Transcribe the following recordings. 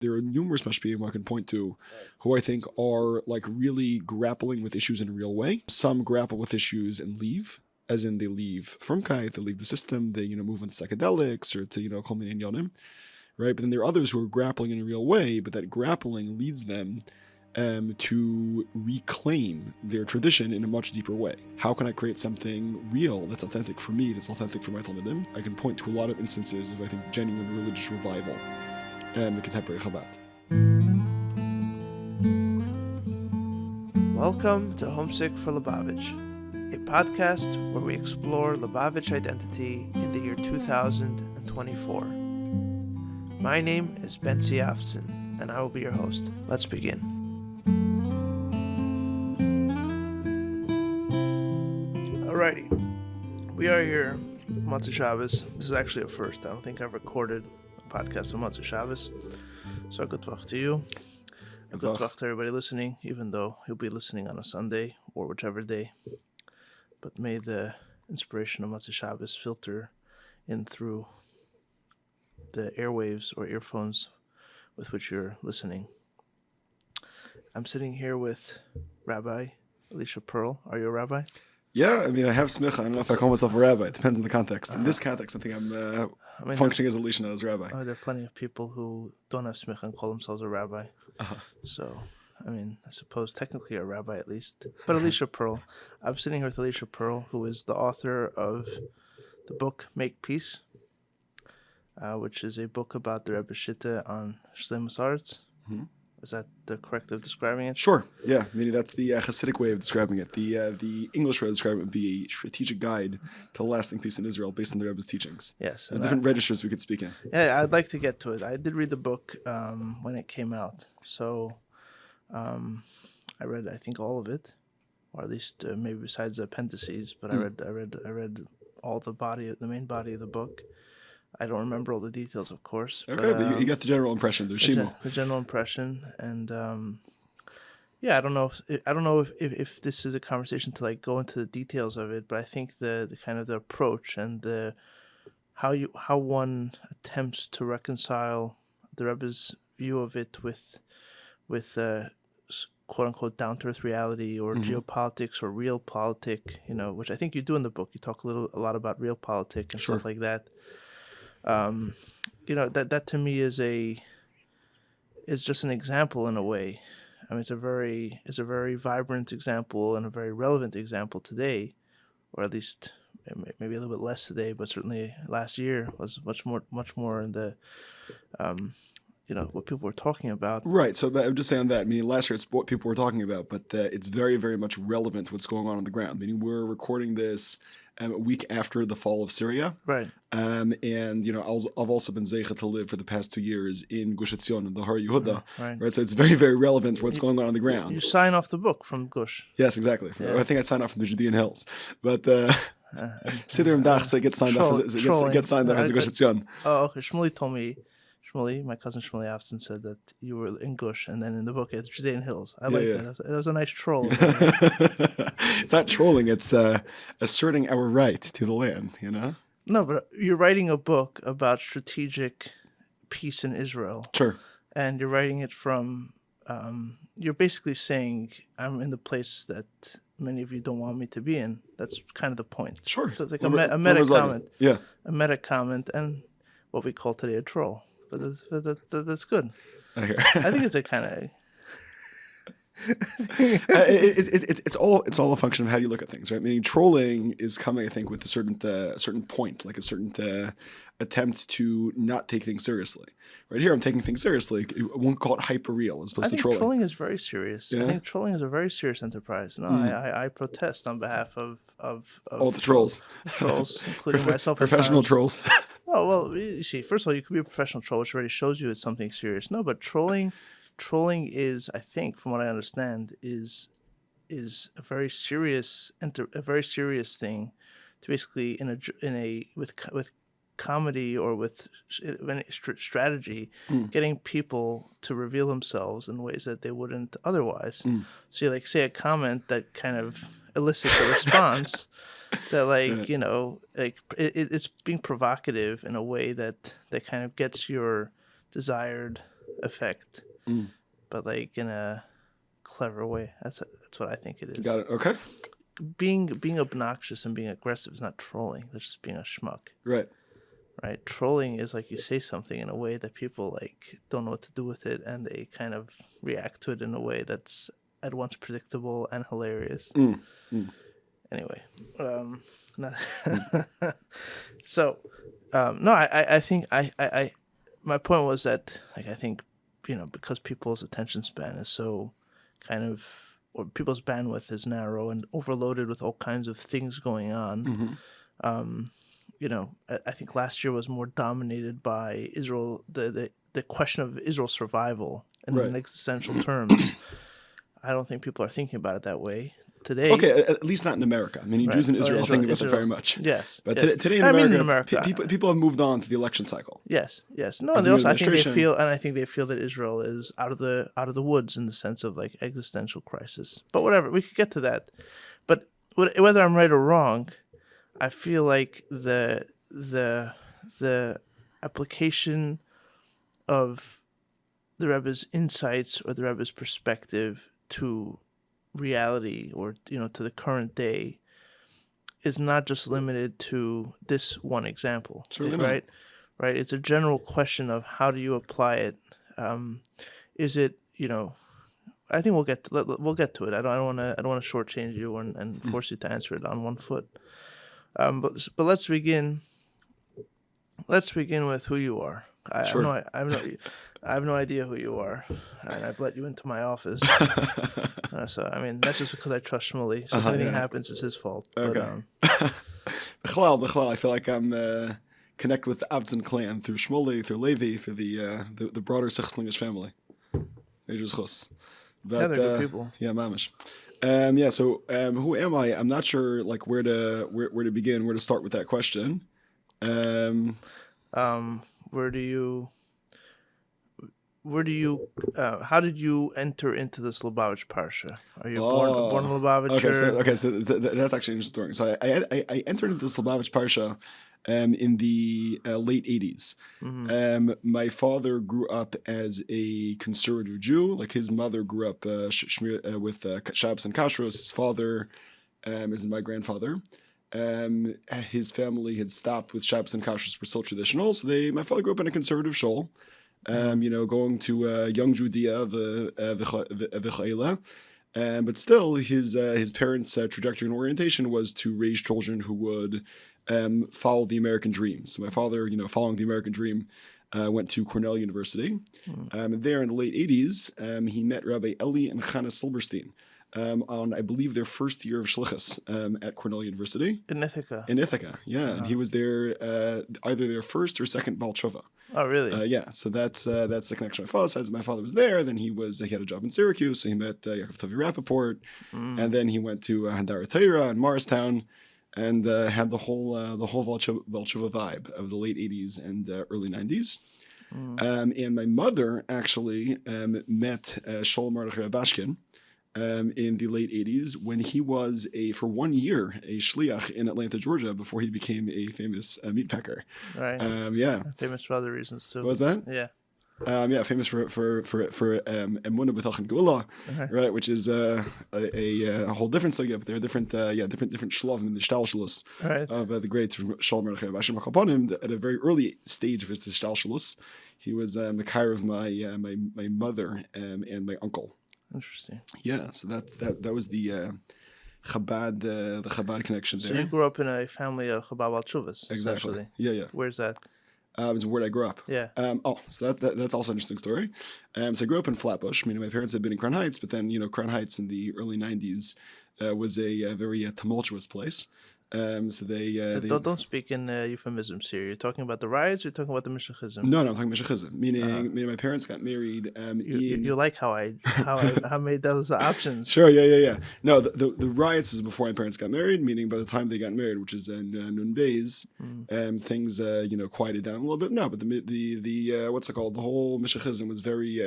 There are numerous mashpiyim I can point to who I think are like really grappling with issues in a real way. Some grapple with issues and leave, as in they leave Frumkeit, they leave the system, they, move into psychedelics or to, call me Yonim, right? But then there are others who are grappling in a real way, but that grappling leads them to reclaim their tradition in a much deeper way. How can I create something real that's authentic for me, that's authentic for my Talmudim? I can point to a lot of instances of, I think, genuine religious revival in contemporary Chabad. Welcome to Homesick for Lubavitch, a podcast where we explore Lubavitch identity in the year 2024. My name is Bentzi Afson, and I will be your host. Let's begin. Alrighty, we are here, Motzei Shabbos. This is actually a first. I don't think I've recorded a podcast on Motzei Shabbos. So good luck to you. Good luck to everybody listening, even though you'll be listening on a Sunday or whichever day. But may the inspiration of Motzei Shabbos filter in through the airwaves or earphones with which you're listening. I'm sitting here with Rabbi Elisha Pearl. Are you a rabbi? Yeah, I have smicha. I don't know if I call myself a rabbi. It depends on the context. In this context, I think I'm functioning as Alicia, not as rabbi. There are plenty of people who don't have smicha and call themselves a rabbi. So, I suppose technically a rabbi at least. But Elisha Pearl. I'm sitting here with Elisha Pearl, who is the author of the book Make Peace, which is a book about the Rebbe Shitta on Shleimus Haaretz. Mm-hmm. Is that the correct way of describing it? Sure. Yeah. Meaning that's the Hasidic way of describing it. The English way of describing it would be a strategic guide to lasting peace in Israel based on the Rebbe's teachings. Yes. There's different registers we could speak in. Yeah, I'd like to get to it. I did read the book when it came out. So I read, I think, all of it, or at least maybe besides the appendices. But I read all the main body of the book. I don't remember all the details, of course. Okay, but you got the general impression. There's Shimo. The general impression, and I don't know if this is a conversation to like go into the details of it, but I think the kind of the approach and the how one attempts to reconcile the Rebbe's view of it with quote unquote down to earth reality or geopolitics or real politic, which I think you do in the book. You talk a lot about real politic and stuff like that. That to me is just an example in a way. It's a very vibrant example and a very relevant example today, or at least maybe a little bit less today, but certainly last year was much more in the what people were talking about. Right. So I'm just saying that. Last year it's what people were talking about, but it's very, very much relevant to what's going on the ground. We're recording this a week after the fall of Syria. Right. And, I've also been zeicha to live for the past 2 years in Gush Etzion, in the Har Yehuda. Right. So it's very, very relevant to what's going on the ground. You sign off the book from Gush. Yes, exactly. Yeah. I think I signed off from the Judean hills. But Siddur Dach gets signed off as a Gush Etzion. Oh, okay. Shmuley told me. My cousin Shmuley Afton said that you were in Gush, and then in the book it's Judean Hills. I like that. That was a nice troll. It's not trolling; it's asserting our right to the land. No, but you're writing a book about strategic peace in Israel. Sure. And you're writing it from. You're basically saying I'm in the place that many of you don't want me to be in. That's kind of the point. Sure. So it's like a meta comment. Yeah. A meta comment, and what we call today a troll. But that's good. I think it's a kind of. It's all a function of how you look at things, right? Meaning trolling is coming, I think, with a certain point, like a certain attempt to not take things seriously. Right here, I'm taking things seriously. I won't call it hyper real as opposed to trolling. Trolling is very serious. Yeah? I think trolling is a very serious enterprise. No, I protest on behalf of all the trolls, including myself. Professional trolls. Oh, well, you see, first of all, you could be a professional troll, which already shows you it's something serious. No, but trolling is, I think, from what I understand, is a very serious thing to basically with comedy or with strategy, getting people to reveal themselves in ways that they wouldn't otherwise. So you say a comment that kind of elicits a response. That it's being provocative in a way that kind of gets your desired effect, but like in a clever way. That's what I think it is. Got it. Okay. Being obnoxious and being aggressive is not trolling. That's just being a schmuck. Right. Right. Trolling is like you say something in a way that people like don't know what to do with it, and they kind of react to it in a way that's at once predictable and hilarious. Anyway, so no, I think I my point was that like I think because people's attention span is so kind of, or people's bandwidth is narrow and overloaded with all kinds of things going on. I think last year was more dominated by Israel, the question of Israel's survival in existential terms. I don't think people are thinking about it that way today. Okay, at least not in America. I mean, Jews in Israel think about that very much. Yes. But yes. today in America, people have moved on to the election cycle. Yes. No, and they also, I think they feel that Israel is out of the woods in the sense of like existential crisis. But whatever, we could get to that. But whether I'm right or wrong, I feel like the application of the Rebbe's insights or the Rebbe's perspective to reality or to the current day is not just limited to this one example. Right? It's a general question of how do you apply it. Is it I think we'll get to it. I don't want to shortchange you and force you to answer it on one foot. But let's begin. Let's begin with who you are. I have no idea who you are, and I've let you into my office. So I mean, that's just because I trust Shmuley. So if anything happens, it's his fault. Okay. B'chalal, I feel like I'm connected with the Avzin clan through Shmuley, through Levi, through the broader Sichslingish family. They're good people. Yeah, mamish. So who am I? I'm not sure like where to begin, where to start with that question. How did you enter into this Lubavitch parsha? Are you born in Lubavitcher? Okay, so that's actually an interesting story. So I entered into this Lubavitch parsha in the late 80s. My father grew up as a conservative Jew. Like his mother grew up with Shabbos and Kashrus. His father is my grandfather. His family had stopped with Shabbos and Kashrus, were still traditional. So my father grew up in a conservative shul. Going to young Judea, but still his parents' trajectory and orientation was to raise children who would follow the American dream. So my father, following the American dream, went to Cornell University. There in the late 80s, he met Rabbi Eli and Chana Silberstein on, I believe, their first year of shlichus at Cornell University. In Ithaca. Yeah. And he was there either their first or second Baal Tshuva. Oh, really? Yeah. So that's the connection. My father was there. Then he had a job in Syracuse. So he met Yaakov Tavi Rappaport. And then he went to Handara Teira in Morristown and had the whole Baal Tshuva vibe of the late 80s and early 90s. And my mother actually met Sholem Mordechai Bashkin in the late 80s when he was for 1 year a shliach in Atlanta, Georgia, before he became a famous meat packer. Right. Yeah. Famous for other reasons too. What was that? Yeah. Famous for Emunah B'Tachon Geula, right? Which is a whole different sugya, but there are different shlavim in the shtalshalus of the great Sholem Mordechai Bashkin Makaponim. At a very early stage of his shtalshalus, he was the kair of my mother and my uncle. Interesting. Yeah, so that was the Chabad connection there. So you grew up in a family of Chabad Baal Tshuvas. Exactly. Yeah. Where's that? It's where I grew up. Yeah. So that's also an interesting story. So I grew up in Flatbush. Meaning my parents had been in Crown Heights, but then Crown Heights in the early 90s was a very tumultuous place. So they don't speak in euphemisms here. You're talking about the riots. You're talking about the Mishachizm. No, I'm talking Mishachizm. Meaning my parents got married. You like how I made those options? Sure, yeah. No, the riots is before my parents got married. Meaning by the time they got married, which is in Nun Beis, things quieted down a little bit. No, but the what's it called? The whole Mishachizm was very.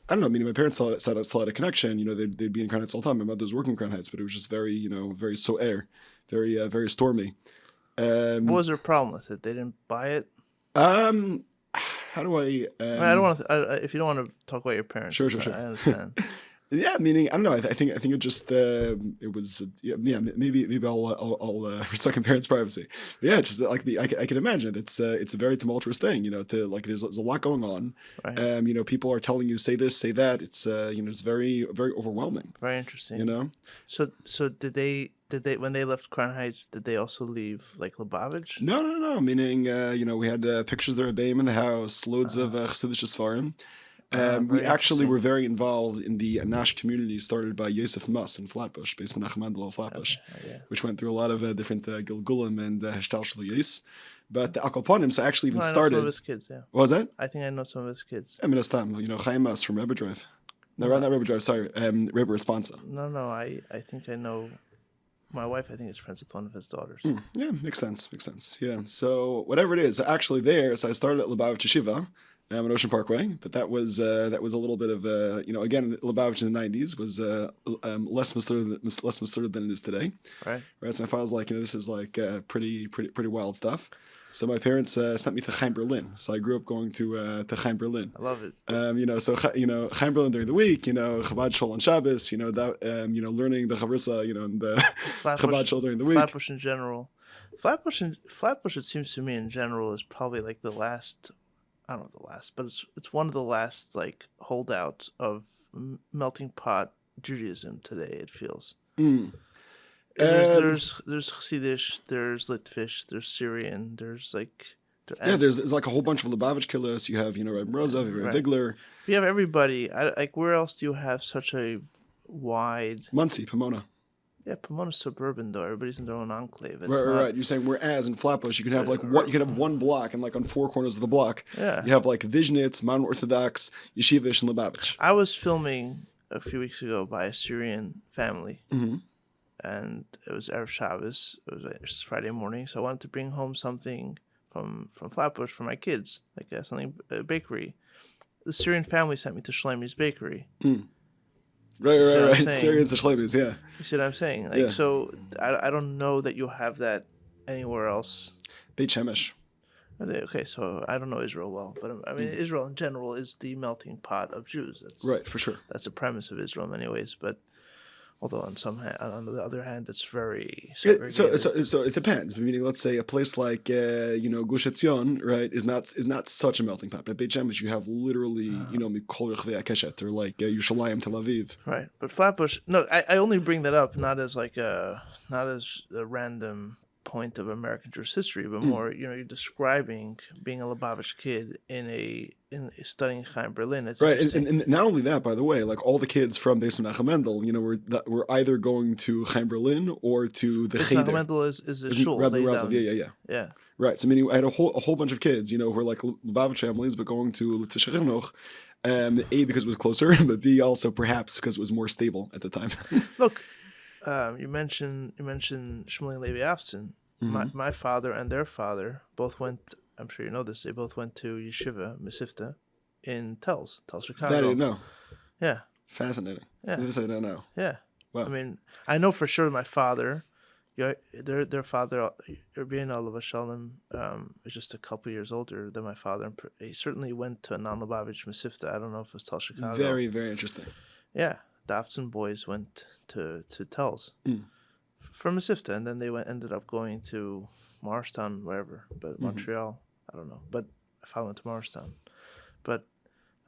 I don't know. Meaning my parents still had a connection. They'd be in Crown Heights all the time. My mother was working in Crown Heights, but it was just very, very so'er, very stormy. What was their problem with it? They didn't buy it. I how do I? I don't want to. If you don't want to talk about your parents, Sure. I understand. Yeah, meaning I don't know. I think it just it was maybe I'll respect my parents' privacy. But yeah, it's just that, like I can imagine it's a very tumultuous thing. To like there's a lot going on. Right. People are telling you say this, say that. It's it's very very overwhelming. Very interesting. So did they when they left Crown Heights? Did they also leave like Lubavitch? No. Meaning we had pictures of the Rebbe in the house, loads of Chassidus Sfarim. We actually were very involved in the Anash community started by Yosef Muss in Flatbush, based on Menachem Mendel in Flatbush, which went through a lot of different Gilgulim and Hashtalshluyis. But the Akalponim, so actually even started. I know some of his kids, yeah. What was that? I think I know some of his kids. I mean, that's time. Chaim Muss from Rebbe Drive. No, not Rebbe Drive, sorry. Rebbe Responsa. No, I think I know. My wife, I think, is friends with one of his daughters. Yeah, makes sense. Yeah. So whatever it is, actually there, so I started at Lubavitch Yeshiva. On Ocean Parkway, but that was a little bit of again, Lubavitch in the 90s was less Mr. than it is today. Right. So my father's like, this is like pretty wild stuff. So my parents sent me to Chaim Berlin. So I grew up going to Chaim Berlin. I love it. Chaim Berlin during the week, Chabad Shul on Shabbos, learning the Chavrisa, and the Chabad Shul during the week. Flatbush in general. Flatbush, it seems to me in general, is probably like the last. I don't know the last, but it's one of the last like holdouts of melting pot Judaism today. It feels. There's Chassidus, there's Litvish, there's Syrian, there's like. There's like a whole bunch of Lubavitch killers. You have Rabbi Rozov, you have Vigler. You have everybody. Like where else do you have such a wide? Muncie, Pomona. Yeah, Pomona's suburban though. Everybody's in their own enclave. Right. You're saying whereas in Flatbush you can have one block, and like on four corners of the block, you have like Vizhnitz, Modern Orthodox, Yeshivish, and Lubavitch. I was filming a few weeks ago by a Syrian family, and it was Erev Shabbos. It was Friday morning, so I wanted to bring home something from Flatbush for my kids, like a bakery. The Syrian family sent me to Shlomi's bakery. Right. Syrians and Shlemis, yeah. You see what I'm saying? So I don't know that you have that anywhere else. Beit Shemesh. Okay, so I don't know Israel well, but I mean Israel in general is the melting pot of Jews. Right, for sure. That's the premise of Israel in many ways, but although on the other hand, it's very so it depends. Meaning, let's say a place like Gush Etzion, right, is not such a melting pot. But Beit Shemesh, you have literally Mikol Rechvei Keshet, or like Yerushalayim, Tel Aviv. Right, but Flatbush. No, I only bring that up not as a random point of American Jewish history, but more you're describing being a Lubavitch kid in studying Chaim Berlin. It's right, and not only that, by the way, like all the kids from Beis Menachem Mendel, were either going to Chaim Berlin or to the Cheder. Menachem Mendel is a shul. Rabbi yeah. Right, so meaning I had a whole bunch of kids, who were like Lubavitch families, but going to L'Tish Chinuch, A, because it was closer, but B, also perhaps because it was more stable at the time. Look. You mentioned Shmuel Levi Avtzon. My father and their father both went. I'm sure you know this. They both went to Yeshiva Mesivta in Tel Chicago. That I didn't know. Yeah. Fascinating. Yeah. This I don't know. Yeah. Wow. I mean, I know for sure my father, their father, Rabbi Elisha Shalom, is just a couple years older than my father. He certainly went to a non-Lubavitch Mesivta. I don't know if it was Tel Chicago. Very, very interesting. Yeah. The Avtzon boys went to Tel's from Mesivta, and then they ended up going to Morristown, wherever, but Montreal, I don't know. But I followed went to Morristown. But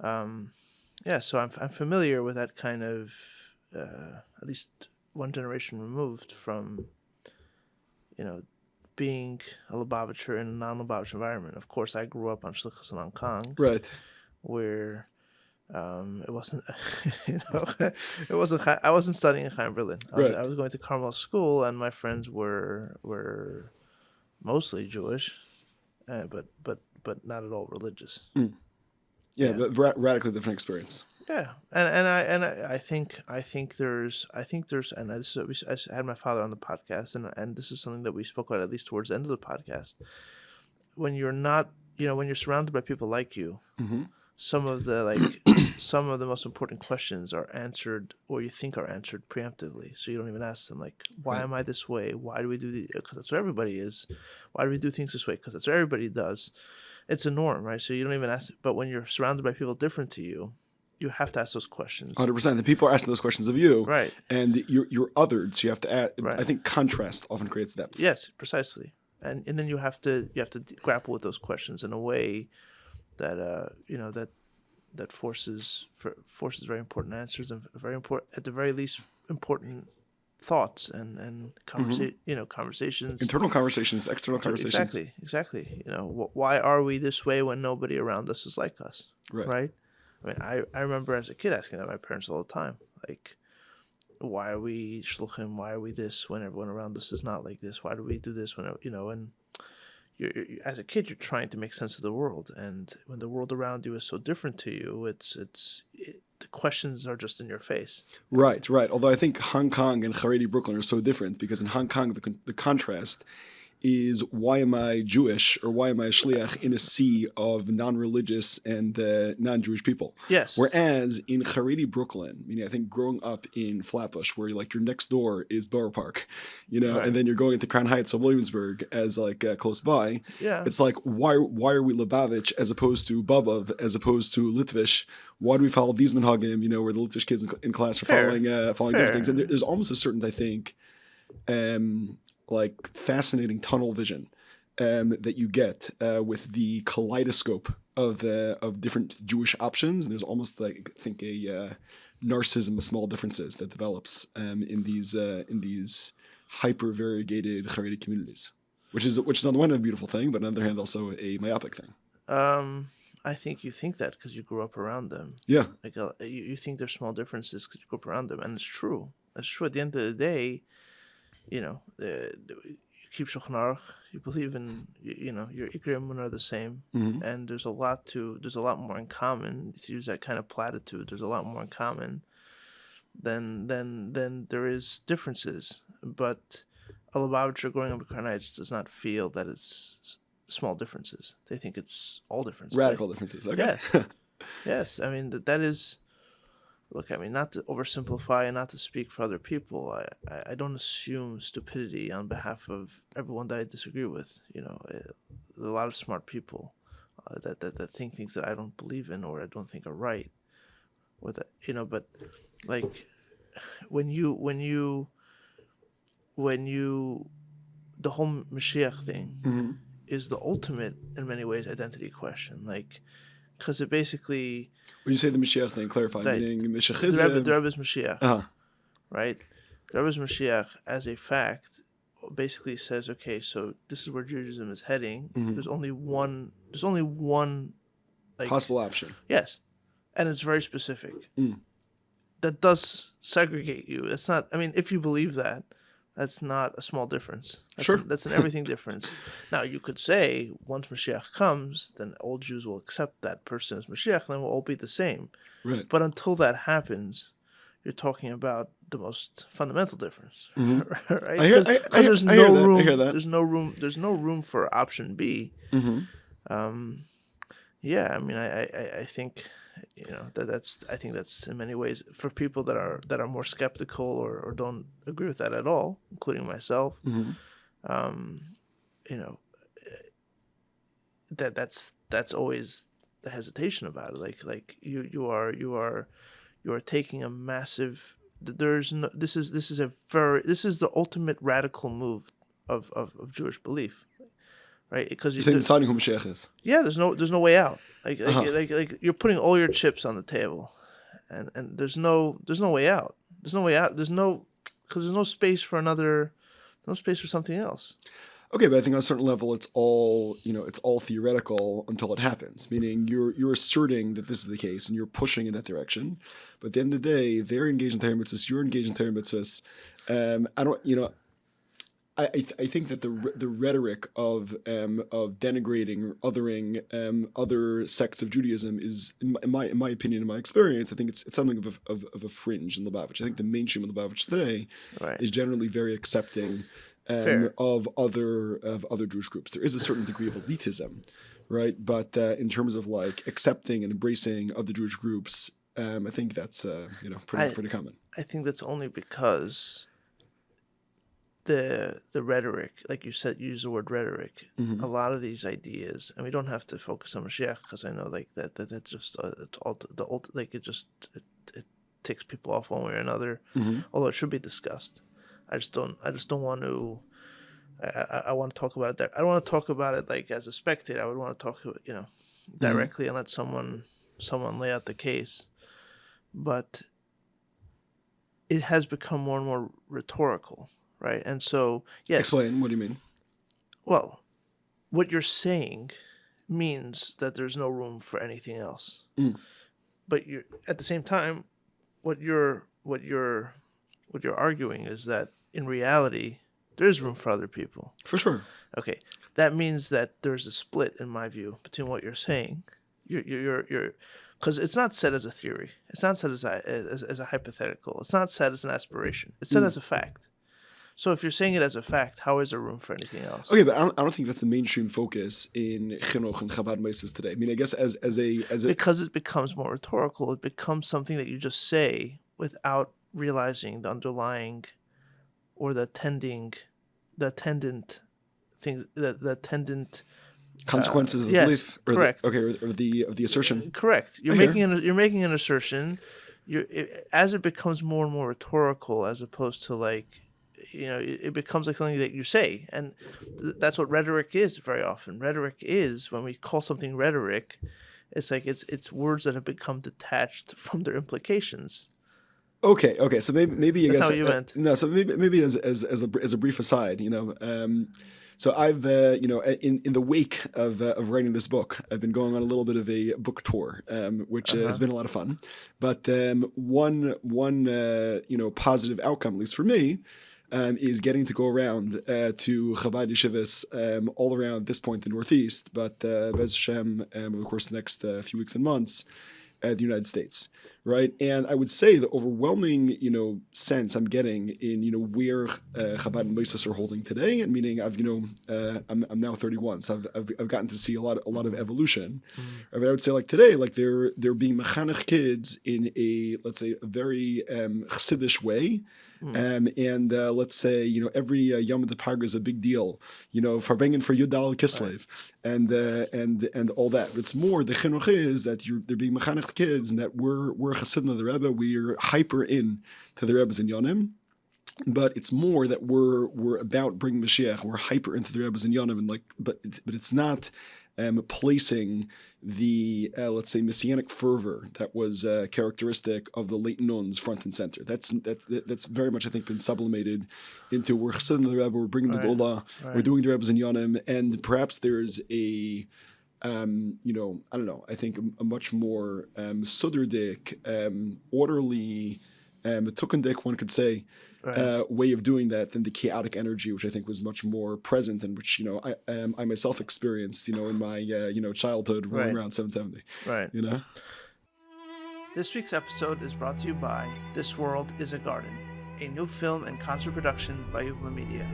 so I'm familiar with that kind of at least one generation removed from being a Lubavitcher in a non-Lubavitch environment. Of course, I grew up on Shlichus and Ankang, right, where. It wasn't, I wasn't studying in Chaim Berlin. I was going to Carmel school, and my friends were mostly Jewish, but not at all religious. Yeah, but radically different experience. Yeah, and I think there's and this is, I had my father on the podcast, and this is something that we spoke about at least towards the end of the podcast. When you're not, when you're surrounded by people like you. Some of the some of the most important questions are answered, or you think are answered preemptively. So you don't even ask them, like, why am I this way? Why do we do the? Because that's what everybody is. Why do we do things this way? Because that's what everybody does. It's a norm, right? So you don't even ask. But when you're surrounded by people different to you, you have to ask those questions. 100%. The people are asking those questions of you, Right? And you're othered, so you have to add. Right. I think contrast often creates depth. Yes, precisely. And then you have to grapple with those questions in a way that that forces very important answers and very important, at the very least, important thoughts and conversations, Internal conversations, external conversations. Exactly. Why are we this way when nobody around us is like us? Right? I mean, I remember as a kid asking that my parents all the time, like, why are we shluchim? Why are we this when everyone around us is not like this? Why do we do this when and you're as a kid, you're trying to make sense of the world, and when the world around you is so different to you, the questions are just in your face. Right. Although I think Hong Kong and Haredi Brooklyn are so different, because in Hong Kong the contrast is, why am I Jewish, or why am I a shliach in a sea of non-religious and non-Jewish people? Yes. Whereas in Haredi Brooklyn, I think growing up in Flatbush, where like your next door is Borough Park, Right. and then you're going into Crown Heights of Williamsburg as like close by. Yeah. It's like, why are we Lubavitch as opposed to Babov, as opposed to Litvish? Why do we follow these minhagim, where the Litvish kids in class are following different things? And there's almost a certain, I think, like fascinating tunnel vision that you get with the kaleidoscope of different Jewish options, and there's almost like, I think, a narcissism of small differences that develops in these hyper variegated Haredi communities, which is on the one hand a beautiful thing, but on the other hand also a myopic thing. I think you think that because you grew up around them. Yeah. Like you think there's small differences because you grew up around them, and it's true. It's true. At the end of the day, you keep Shulchan Aruch, you believe in, your Ikrim are the same, and there's a lot more in common. To use that kind of platitude, there's a lot more in common than there is differences. But a Lubavitcher growing up in Crown Heights does not feel that it's small differences. They think it's all differences. Radical differences. Okay. Yes. Yes. I mean, that is... Look, I mean, not to oversimplify and not to speak for other people, I don't assume stupidity on behalf of everyone that I disagree with. There are a lot of smart people that think things that I don't believe in or I don't think are right. Or that, but like when you the whole Mashiach thing is the ultimate, in many ways, identity question. Like, because it basically... When you say the Mashiach thing, clarify, meaning Mashiachism... The Rebbe's Mashiach, right? The Rebbe's Mashiach, as a fact, basically says, okay, so this is where Judaism is heading. There's only one like, possible option. Yes, and it's very specific. That does segregate you. That's not... I mean, if you believe that, that's not a small difference. That's an everything difference. Now, you could say, once Mashiach comes, then all Jews will accept that person as Mashiach, and then we'll all be the same. Right. But until that happens, you're talking about the most fundamental difference. Right? Because there's no room. I hear that. There's no room for option B. Yeah, I mean, I think... I think that's in many ways for people that are more skeptical or don't agree with that at all, including myself. That's always the hesitation about it. Like you are taking a massive. This is the ultimate radical move of Jewish belief. Right, because you're deciding who Mashiach is. Yeah, there's no way out. Like you're putting all your chips on the table, and there's no way out. There's no way out. Because there's no space for something else. Okay, but I think on a certain level, it's all theoretical until it happens. Meaning you're asserting that this is the case and you're pushing in that direction. But at the end of the day, they're engaged in Torah mitzvahs, you're engaged in Torah mitzvahs. I think that the rhetoric of denigrating or othering other sects of Judaism is, in my opinion, in my experience, I think it's something of a fringe in Lubavitch. I think the mainstream of Lubavitch today is generally very accepting of other Jewish groups. There is a certain degree of elitism, right? But in terms of like accepting and embracing other Jewish groups, I think that's pretty common. I think that's only because the rhetoric, like you said, you use the word rhetoric. Mm-hmm. A lot of these ideas, and we don't have to focus on Mashiach because I know like that just it ticks people off one way or another. Mm-hmm. Although it should be discussed, I just don't want to. I want to talk about it there. I don't want to talk about it like as a spectator. I would want to talk, directly and let someone lay out the case. But it has become more and more rhetorical, right? And so, yes. Explain. What do you mean? Well, what you're saying means that there's no room for anything else. Mm. But at the same time, what you're arguing is that in reality, there's room for other people. For sure. Okay, that means that there's a split, in my view, between what you're saying. You're because it's not said as a theory. It's not said as a hypothetical. It's not said as an aspiration. It's said as a fact. So if you're saying it as a fact, how is there room for anything else? Okay, but I don't think that's the mainstream focus in Chinuch and Chabad Meises today. I mean, I guess as a because it becomes more rhetorical. It becomes something that you just say without realizing the underlying or the attendant things, the attendant consequences of the yes, belief, or correct. Of the assertion. Correct. You're making an assertion. As it becomes more and more rhetorical, as opposed to like, it becomes like something that you say, and that's what rhetoric is. Very often, rhetoric is when we call something rhetoric, it's like it's words that have become detached from their implications. Okay. So maybe I That's guess how you meant. No. So maybe as a brief aside, so I've in the wake of writing this book, I've been going on a little bit of a book tour, which has been a lot of fun. But one positive outcome, at least for me, is getting to go around to Chabad Yeshivas all around this point the Northeast, but Bez Hashem, of course, the next few weeks and months, the United States, right? And I would say the overwhelming, sense I'm getting in, where Chabad and Meises are holding today, and meaning I'm now 31, so I've gotten to see a lot of evolution. But I would say like today, like they're being mechanech kids in a, let's say, a very Chassidish way. And let's say, every Yom Kippur is a big deal, Farbrengen for Yudal Kislev, and all that. But it's more, the chinuch is that they're being mechanech kids, and that we're Chassidim of the Rebbe, we're hyper in to the Rebbe's and Yonim. But it's more that we're about bringing Mashiach, we're hyper into the Rebbe's and Yonim, and but it's not placing the let's say messianic fervor that was characteristic of the late nuns front and center. That's very much, I think, been sublimated into we're Chassidim of the Rebbe, we're bringing the Gula, we're doing the Rebbe's and Yonim, and perhaps there's a I don't know, I think a much more suderdik, orderly, tukendik, one could say, way of doing that than the chaotic energy, which I think was much more present, and which I myself experienced in my childhood running around 770. Right. This week's episode is brought to you by This World is a Garden, a new film and concert production by Yuvla Media.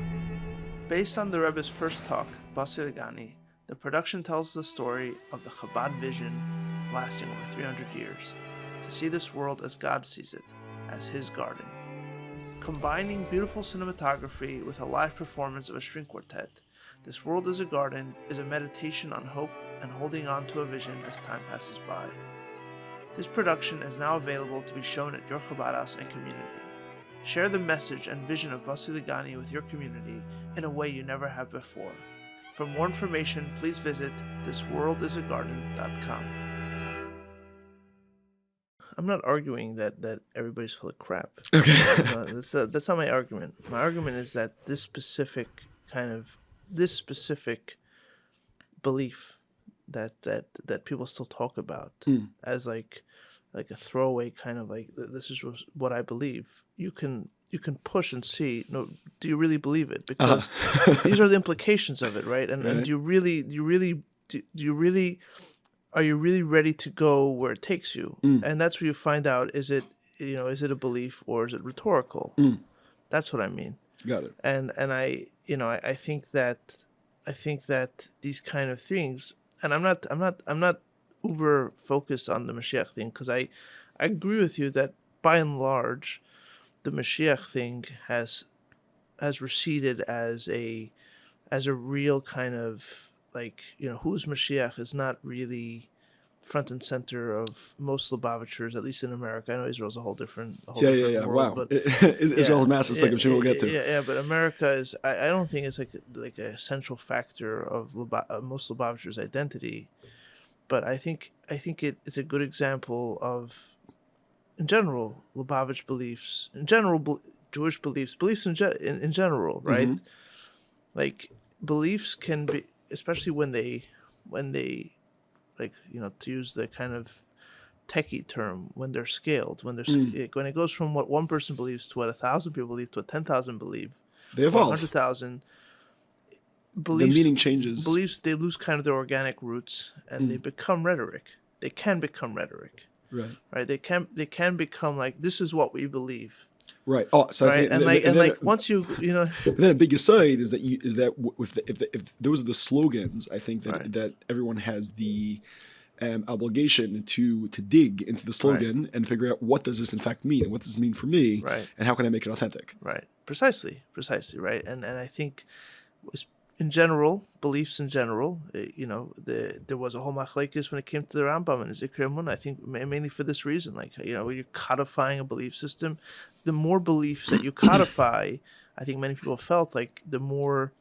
Based on the Rebbe's first talk, Basi Legani, the production tells the story of the Chabad vision lasting over 300 years, to see this world as God sees it, as His garden. Combining beautiful cinematography with a live performance of a string quartet, This World is a Garden is a meditation on hope and holding on to a vision as time passes by. This production is now available to be shown at your Chabad house and community. Share the message and vision of Basi Legani with your community in a way you never have before. For more information, please visit thisworldisagarden.com. I'm not arguing that everybody's full of crap. Okay. That's not my argument. My argument is that this specific belief that people still talk about as like a throwaway kind of like, this is what I believe. You can push and see, do you really believe it? Because these are the implications of it, right? And are you really ready to go where it takes you? And that's where you find out, is it a belief or is it rhetorical? That's what I mean. Got it. And I think that these kind of things, and I'm not uber focused on the Mashiach thing, because I I agree with you that by and large, the Mashiach thing has receded as a real kind of like, who's Mashiach is not really front and center of most Lubavitchers, at least in America. I know Israel's a whole different Yeah. world, Wow. but Israel's massive, like I'm sure we'll get to. Yeah, but America is. I don't think it's like a central factor of most Lubavitchers' identity, but I think it's a good example of, in general, Lubavitch beliefs, in general, Jewish beliefs in general, right? Mm-hmm. Like beliefs can be, especially when they like, to use the kind of techie term, when they're scaled, when when it goes from what one person believes to what 1,000 people believe to what 10,000 believe, They evolve. 100,000 The meaning changes. Beliefs, they lose kind of their organic roots and they become rhetoric. They can become rhetoric. Right. They can become like, this is what we believe. Right. Oh, so right. I think, Once then a big aside is that if those are the slogans, I think that that everyone has the obligation to dig into the slogan and figure out, what does this in fact mean, and what does this mean for me, and how can I make it authentic. Right. Precisely. Right. And I think, in general, beliefs in general, there was a whole machlekes when it came to the Rambam and Zikr Emunah. I think mainly for this reason, like, when you're codifying a belief system, the more beliefs that you codify, I think many people felt like the more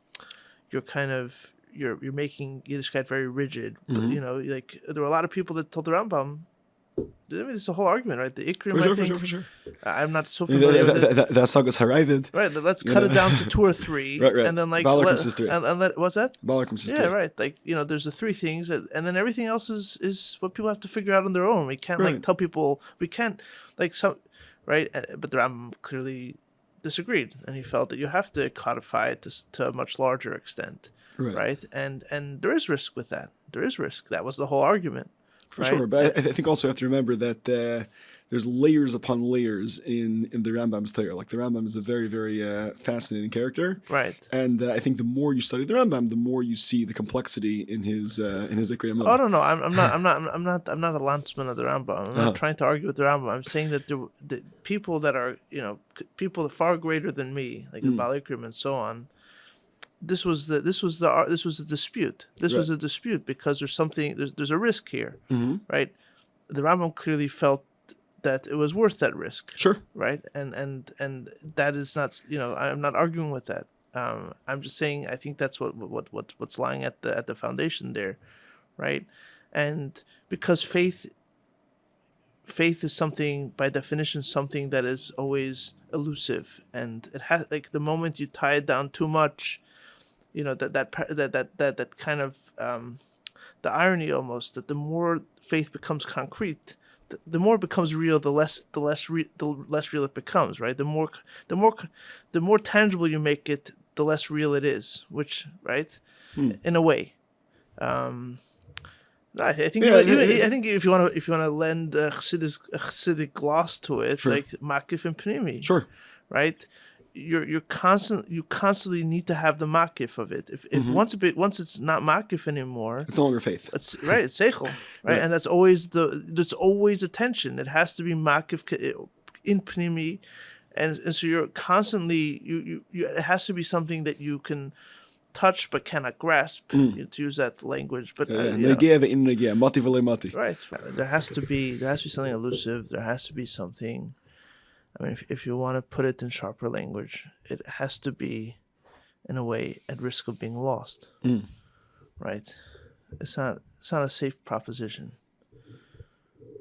you're kind of you're making Yiddishkeit very rigid. Mm-hmm. Like there were a lot of people that told the Rambam. I mean, it's a whole argument, right? The Ikrim, for sure. I'm not so familiar with it. That sagas Haravid. Right, let's cut it down to 2 or 3. Right. And then like what's that? Yeah, right. Like, there's the 3 things, and then everything else is what people have to figure out on their own. We can't like tell people, we can't like some, right? But the Rambam clearly disagreed, and he felt that you have to codify it to a much larger extent, right? And there is risk with that. There is risk. That was the whole argument. For sure, but I think also you have to remember that there's layers upon layers in the Rambam's Torah. Like the Rambam is a very, very fascinating character, right? And I think the more you study the Rambam, the more you see the complexity in his Zikr Emunah. Oh no, I'm not a landsman of the Rambam. I'm not trying to argue with the Rambam. I'm saying that the people that are people far greater than me, like the Baal Ikrim and so on. This was a dispute. This was a dispute because there's a risk here, right? The Rambam clearly felt that it was worth that risk. Sure. Right, and that is not. I'm not arguing with that. I'm just saying I think that's what's lying at the foundation there, right? And because faith is something, by definition, something that is always elusive, and it has, like, the moment you tie it down too much. That kind of the irony almost, that the more faith becomes concrete, the more it becomes real, the less real it becomes, right? The more tangible you make it, the less real it is, which, right, in a way. I think if you want to lend a Chassidic gloss to it, like makif and pnimi, right? You constantly need to have the makif of it. If once it's not makif anymore, it's no longer faith. It's seichel, right? And that's always a tension. It has to be makif in pnimi, and so you're constantly you it has to be something that you can touch but cannot grasp, to use that language. But right, there has to be something elusive. There has to be something. I mean, if you want to put it in sharper language, it has to be, in a way, at risk of being lost, right? It's not a safe proposition,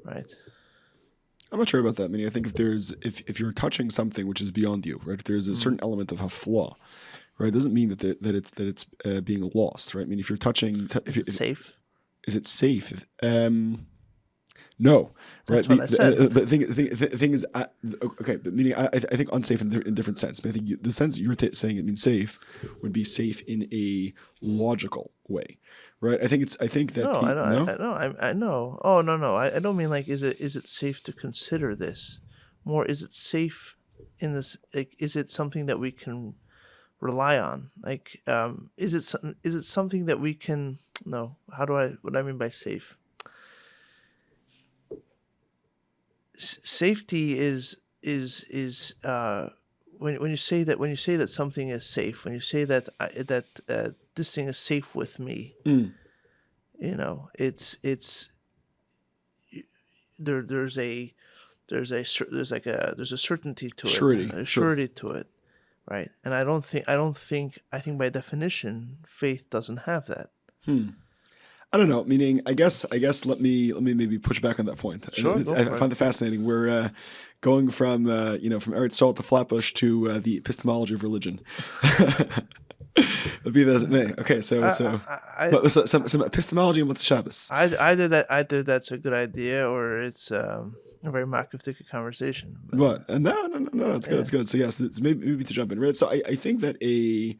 right? I'm not sure about that. I mean, I think if you're touching something which is beyond you, right? If there's a certain element of a flaw, right? It doesn't mean that it's being lost, right? I mean, if you're touching, is it safe? Is it safe? No, right? That's what I said. But the thing is, okay. But meaning, I think unsafe in a different sense. But I think the sense you're saying it means safe would be safe in a logical way, right? I think that. No, I know. Oh no. I don't mean like is it safe to consider this? More, is it safe in this? Like, is it something that we can rely on? Like, is it something that we can? No. What do I mean by safe? safety is when you say that something is safe, when you say that this thing is safe with me, it's there's a certainty to Surety, it, a sure. surety to it, right? And I think by definition, faith doesn't have that. I don't know. Meaning, I guess. Let me maybe push back on that point. Sure, I find it fascinating. We're going from from Eretz Yisrael to Flatbush to the epistemology of religion. Be that as it may. Okay, so some epistemology and what's Shabbos. Either that's a good idea, or it's a very makiftic conversation. What? No, it's good. It's good. So yes, it's maybe to jump in, right? So I think that a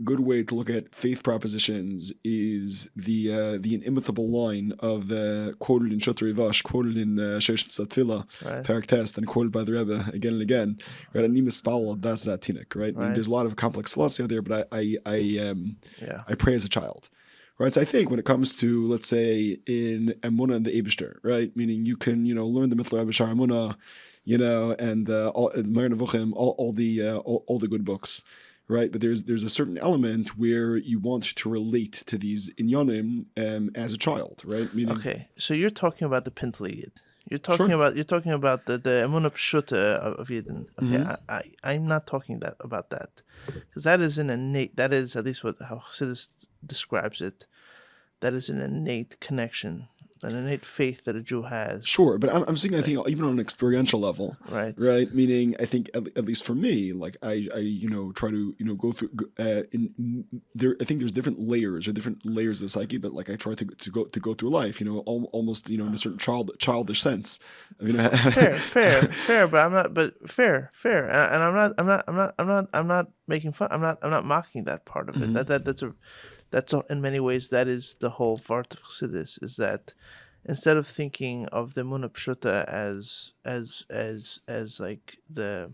good way to look at faith propositions is the inimitable line of quoted in Shotrei Vash, quoted in Sheish Tzatfila, Parak Test, and quoted by the Rebbe again and again. Right, Ani mispal das zatinik. Right, I mean, there's a lot of complex philosophy out there, but I pray as a child. Right, so I think when it comes to, let's say, in Emunah and the Eibishter, right, meaning you can learn the Mittel Rebbe Shar Emunah, and all the good books. Right, but there's a certain element where you want to relate to these inyanim as a child, right? Meaning, okay, so you're talking about the Pintele. You're talking about the Emunah Pshuta of Yidden. Okay, I'm not talking about that, because that is an innate. That is at least how Chassidus describes it. That is an innate connection, an innate faith that a Jew has. Sure, but I'm saying, I think even on an experiential level, right? Meaning, I think at least for me, like I try to go through there. I think there's different layers of the psyche, but like I try to go through life, almost in a certain childish sense. Fair, but I'm not. But fair, and I'm not making fun. I'm not mocking that part of it. That's in many ways, that is the whole part of Chassidus, is that instead of thinking of the Emunah Pshuta as like the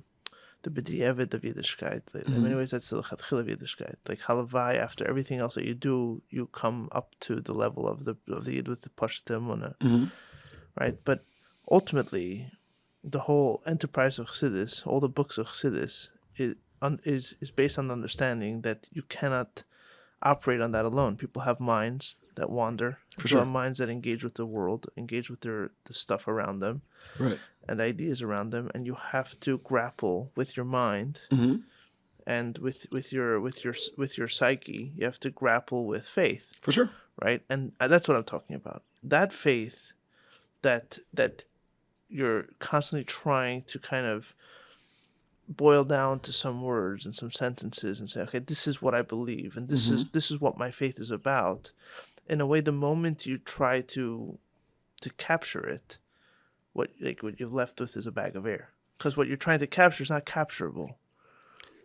b'diavad of Yiddishkeit, in many ways that's the l'chatchila of Yiddishkeit. Like halavai, after everything else that you do, you come up to the level of the Yid with the Pashut Emunah, right? But ultimately, the whole enterprise of Chassidus, all the books of Chassidus, is based on the understanding that you cannot operate on that alone. People have minds that wander. People have minds that engage with the world, engage with the stuff around them, right, and the ideas around them, and you have to grapple with your mind and with your psyche. You have to grapple with faith, for sure, right? And that's what I'm talking about. That faith that you're constantly trying to kind of boil down to some words and some sentences and say, okay, this is what I believe, and this is what my faith is about. In a way, the moment you try to capture it, what you're left with is a bag of air, because what you're trying to capture is not capturable,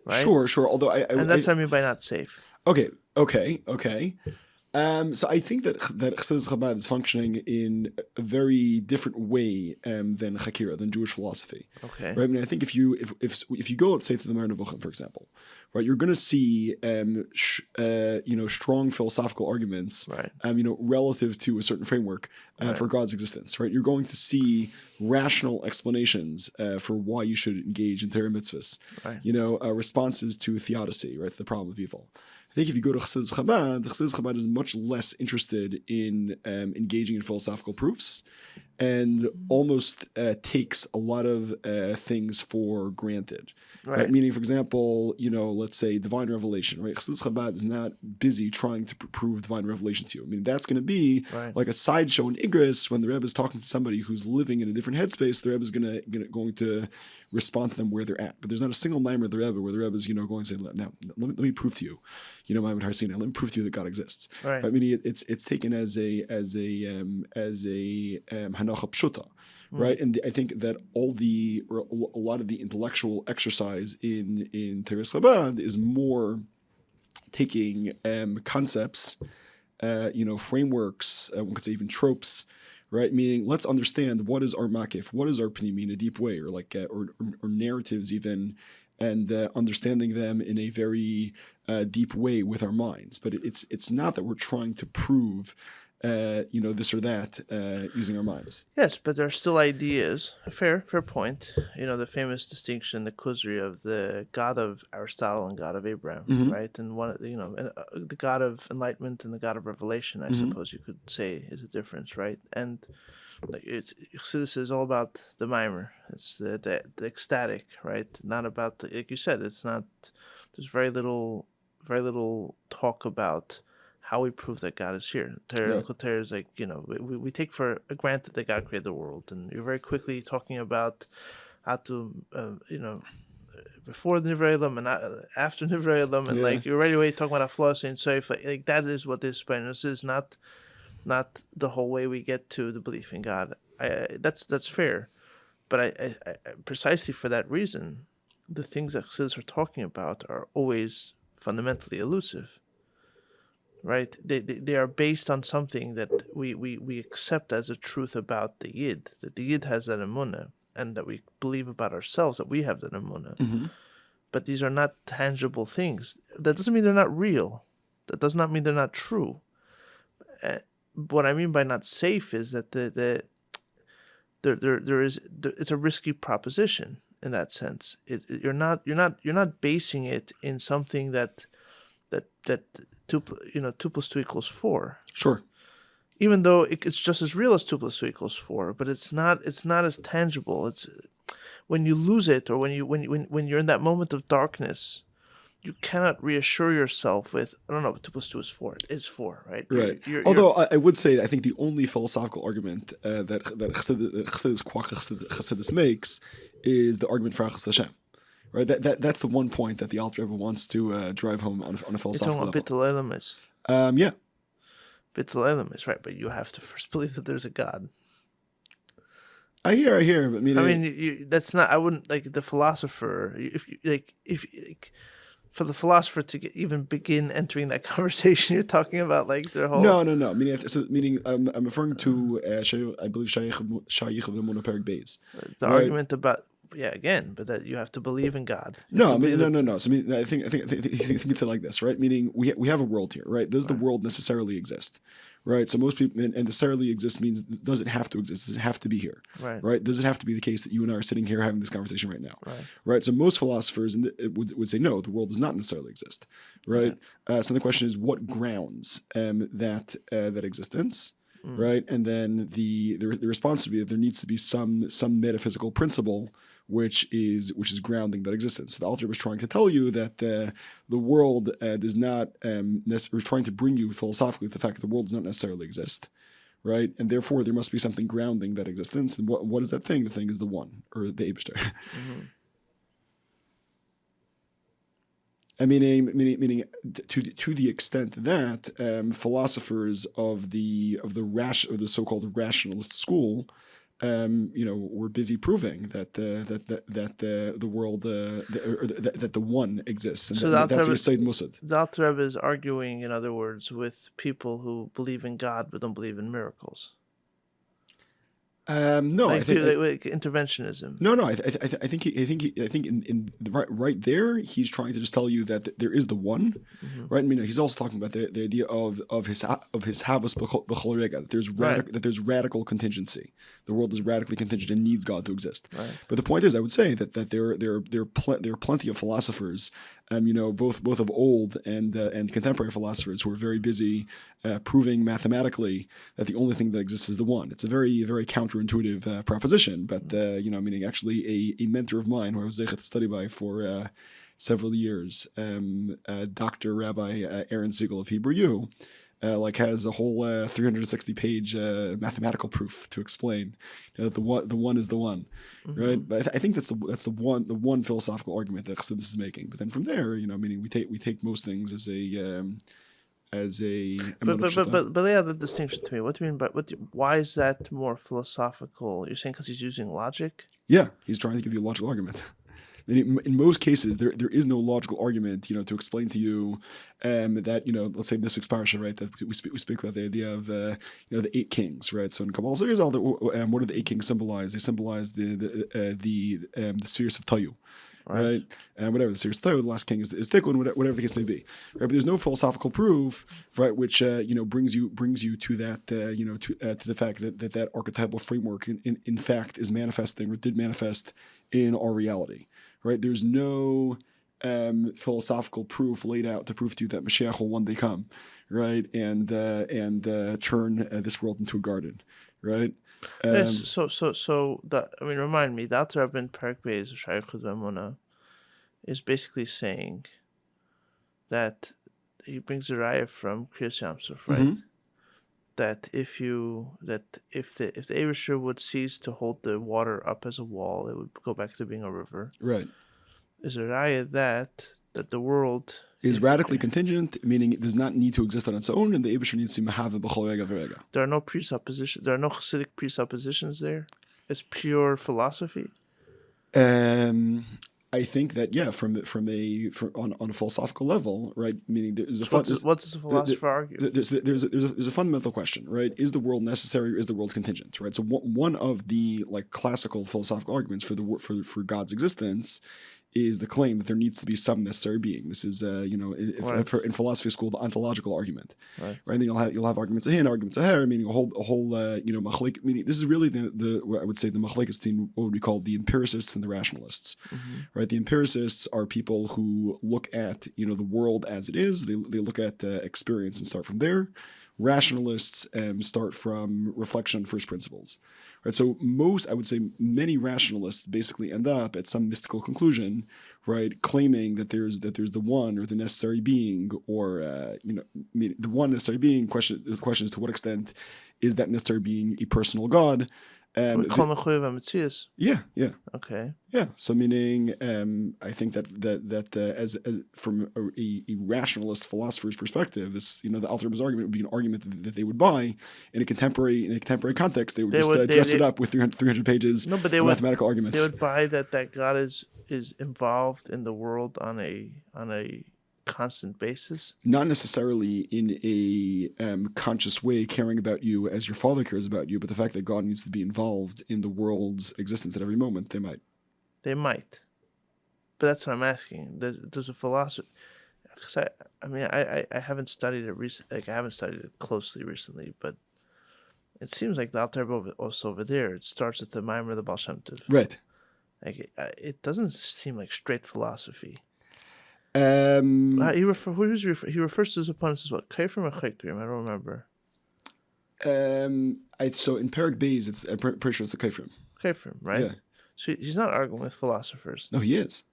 right? Sure. Although and that's what I mean by not safe. Okay. So I think that Chassidus Chabad is functioning in a very different way than Chakira, than Jewish philosophy. Okay. Right. I mean, I think if you go, let's say, to the Mar Nevuchim, for example, right, you're going to see strong philosophical arguments, right, relative to a certain framework for God's existence. Right. You're going to see rational explanations for why you should engage in Torah mitzvahs. Right. Responses to theodicy, right, to the problem of evil. I think if you go to Chassidus Chabad is much less interested in engaging in philosophical proofs, and almost takes a lot of things for granted. Right? Meaning, for example, let's say divine revelation. Right? Chassidus Chabad is not busy trying to prove divine revelation to you. I mean, that's going to be like a sideshow in Igris when the Rebbe is talking to somebody who's living in a different headspace. The Rebbe is going to respond to them where they're at. But there's not a single mimer of the Rebbe where the Rebbe is going to say, now let me prove to you, Ma'amad Har Sinai, let me prove to you that God exists. Right. I mean, it's taken as a hanacha pshuta, right? And I think that a lot of the intellectual exercise in Teres Chabad is more taking concepts, frameworks, one could say even tropes, right? Meaning, let's understand what is our makif, what is our pnimi in a deep way, or like or narratives even, and understanding them in a very deep way with our minds. But it's not that we're trying to prove this or that using our minds. Yes, but there are still ideas. Fair point. The famous distinction, the Kuzri of the God of Aristotle and God of Abraham, right? And the God of enlightenment and the God of revelation, I suppose you could say, is a difference, right? And Chassidus is all about the mimer. It's the ecstatic, right? Not about like you said. It's not. There's very little talk about how we prove that God is here. Terror is like, we take for granted that God created the world, and you're very quickly talking about how to, before the Nivrei Elam and after Nivrei Elam, and like you're right away talking about Aflos and Seif. Like that is what this is not the whole way we get to the belief in God. That's fair, but I precisely for that reason, the things that Chassidus are talking about are always fundamentally elusive. Right? They are based on something that we accept as a truth about the Yid, that the Yid has that emunah, and that we believe about ourselves that we have that emunah. But these are not tangible things. That doesn't mean they're not real. That does not mean they're not true. What I mean by not safe is that it's a risky proposition in that sense. You're not basing it in something that 2 plus 2 equals 4. Sure. Even though it's just as real as 2 plus 2 equals 4, but it's not as tangible. It's when you lose it, or when you're in that moment of darkness, you cannot reassure yourself with, I don't know, 2 plus 2 is 4. It's 4, right? Right. Although I would say, I think the only philosophical argument that Chassidus makes is the argument for Achas Hashem. Right, that's the one point that the Alter Rebbe wants to drive home on a philosophical level. Bittul Elam is. Yeah. Bittul Elam is right, but you have to first believe that there's a God. I hear, but that's not. I wouldn't like the philosopher. If for the philosopher to even begin entering that conversation, you're talking about like their whole. No. Meaning, I'm referring to I believe Shaykh of the Monoperik Beis. The argument about. Yeah, again, but that you have to believe in God. No. So I think it's like this, right? Meaning we have a world here, right? Does the world necessarily exist, right? So most people, and necessarily exist means, does it have to exist? Does it have to be here, right? Does it have to be the case that you and I are sitting here having this conversation right now, right? So most philosophers would say no, the world does not necessarily exist, right? So the question is, what grounds that existence? Right, and then the response would be that there needs to be some metaphysical principle which is grounding that existence. So the Alter was trying to tell you that the world does not or trying to bring you philosophically the fact that the world does not necessarily exist, right? And therefore there must be something grounding that existence. And what is that thing? The thing is the one, or the Eibishter. Meaning to the extent that philosophers of the so-called rationalist school, were busy proving that the world that the one exists, and so that's Yesod Musad. The Alter Rebbe is arguing, in other words, with people who believe in God but don't believe in miracles. No, I think like interventionism. No, I think in right there he's trying to just tell you that there is the one, right? He's also talking about the idea of his havas b'chol rega, that there's radical contingency. The world is radically contingent and needs God to exist. Right. But the point is, I would say that there are plenty of philosophers, both of old and contemporary philosophers who are very busy proving mathematically that the only thing that exists is the one. It's a very, very counterintuitive proposition, but meaning actually a mentor of mine who I was able to study by for several years, Dr. Rabbi Aaron Siegel of Hebrew U, has a whole 360-page mathematical proof to explain that the one is the one, right? But I think that's the one philosophical argument that Chassidus is making. But then from there, meaning we take most things as a but lay out the distinction to me. What do you mean by why is that more philosophical? You're saying because he's using logic? Yeah, he's trying to give you a logical argument. In most cases, there is no logical argument, to explain to you that, let's say this week's parasha, right, that we speak about the idea of, the 8 kings, right? So in Kabbalah, what do the 8 kings symbolize? They symbolize the spheres of Tayu, right? And whatever the serious third, the last king is Tikkun, whatever the case may be, right? But there's no philosophical proof, right, which brings you to that to the fact that archetypal framework in fact is manifesting or did manifest in our reality, right? There's no philosophical proof laid out to prove to you that Mashiach will one day come, right, and turn this world into a garden, right? Yes. So that remind me that Rebbe in Perek Beis Shayachut V'Emunah is basically saying that he brings a raya from Kriyas Yamsuf, right? Mm-hmm. That if the Eibusher would cease to hold the water up as a wall, it would go back to being a river. Right. Is a raya that the world is radically contingent, meaning it does not need to exist on its own, and the Eibusher needs to have a b'chol rega v'rega. There are no presuppositions. There are no Chassidic presuppositions there. It's pure philosophy. I think that on a philosophical level, right? Meaning there's a what does a philosopher argue? There's a fundamental question, right? Is the world necessary or is the world contingent, right? So one of the classical philosophical arguments for God's existence is the claim that there needs to be some necessary being. This is in philosophy school, the ontological argument, right? Then you'll have arguments ahin, arguments aher, meaning a whole machlik. Meaning this is really I would say the machlekes between what we call the empiricists and the rationalists, right? The empiricists are people who look at the world as it is. They look at experience and start from there. Rationalists start from reflection on first principles, right? So I would say many rationalists basically end up at some mystical conclusion, right? Claiming that there's the one or the necessary being, or the one necessary being. The question is to what extent is that necessary being a personal God? Yeah. Okay. Yeah. So meaning, I think that as from a rationalist philosopher's perspective, this the Alter Rebbe's argument would be an argument that they would buy in a contemporary context. They would dress it up with 300 pages of mathematical arguments. They would buy that God is involved in the world on a constant basis, not necessarily in a conscious way, caring about you as your father cares about you, but the fact that God needs to be involved in the world's existence at every moment. They might, but that's what I'm asking. There's a philosophy. I haven't studied it recently. I haven't studied it closely recently, but it seems like the Alter Rebbe also over there. It starts with the Maimer of the Baal Shem Tov. Right. It doesn't seem like straight philosophy. He refers to his opponents as what? Kafrim or Chaykrim? I don't remember. So in Perek Beis, I'm pretty sure it's the Kafrim. Kafrim, right? Yeah. So he's not arguing with philosophers. No, he is.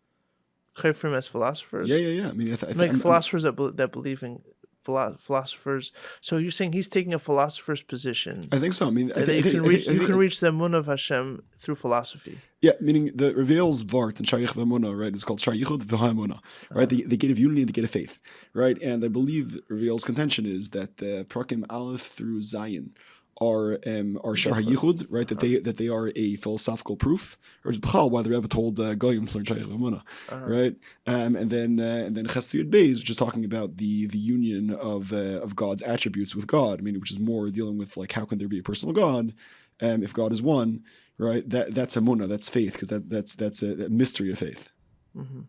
Kafrim as philosophers? Yeah. I mean, philosophers that believe in philosophers. So you're saying he's taking a philosopher's position. I think so. I mean, you can reach the Emunah of Hashem through philosophy. Yeah, meaning the reveals Vart and Shayich V'Emunah, right? It's called Shayichut V'Emunah, right? The gate of unity and the gate of faith, right? And I believe reveals contention is that Prakim Aleph through Zion are Shar HaYichud, right? That they are a philosophical proof, or it's B'chal why the Rebbe told Goyim to learn Shayich V'Emunah, right? And then Chassidus Beis, which is talking about the union of God's attributes with God. I mean, which is more dealing with how can there be a personal God if God is one, right? That's Emunah, that's faith, because that's a mystery of faith. Mm-hmm.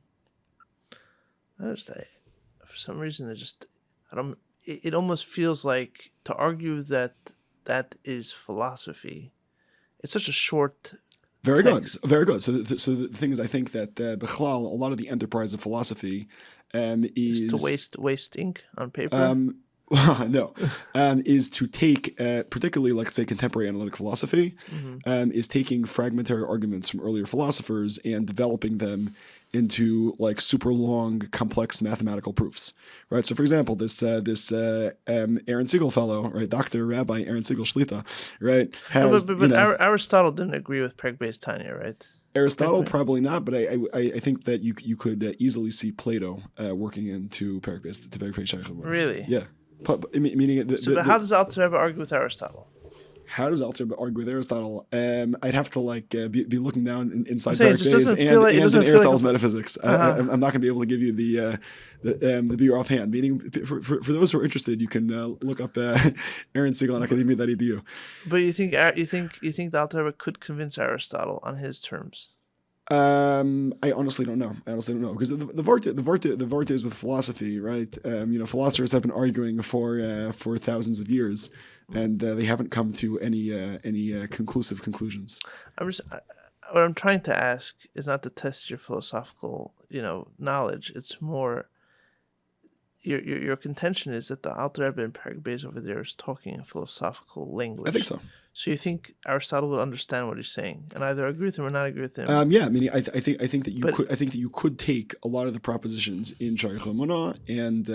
For some reason, it almost feels like to argue that is philosophy. It's such a short. Very text. Good, very good. So the thing is, I think that B'chlal, a lot of the enterprise of philosophy is to waste ink on paper. No, is to take particularly, let's say, contemporary analytic philosophy, is taking fragmentary arguments from earlier philosophers and developing them into super long, complex mathematical proofs, right? So, for example, this Aaron Siegel fellow, right, Dr. Rabbi Aaron Siegel Shlita, right, has but Aristotle didn't agree with Perek Beis Tanya, right? Aristotle probably not, but I think that you could easily see Plato working into Perek Beis. Really? Yeah. Meaning how does Alter Rebbe argue with Aristotle? How does Alter Rebbe argue with Aristotle? I'd have to be looking down inside Perek Beis and in Aristotle's metaphysics. I'm not going to be able to give you the beer offhand. Meaning, for those who are interested, you can look up Aaron Siegel on Academia.edu. But you think the Alter Rebbe could convince Aristotle on his terms? I honestly don't know. Because the Vart is with philosophy, right? Philosophers have been arguing for thousands of years, and they haven't come to any conclusive conclusions. What I'm trying to ask is not to test your philosophical, knowledge. It's more your contention is that the Alter Rebbe in Perek Beis over there is talking in philosophical language. I think so. So you think Aristotle would understand what he's saying and either agree with him or not agree with him? I think that you could take a lot of the propositions in Shaykh Emunah and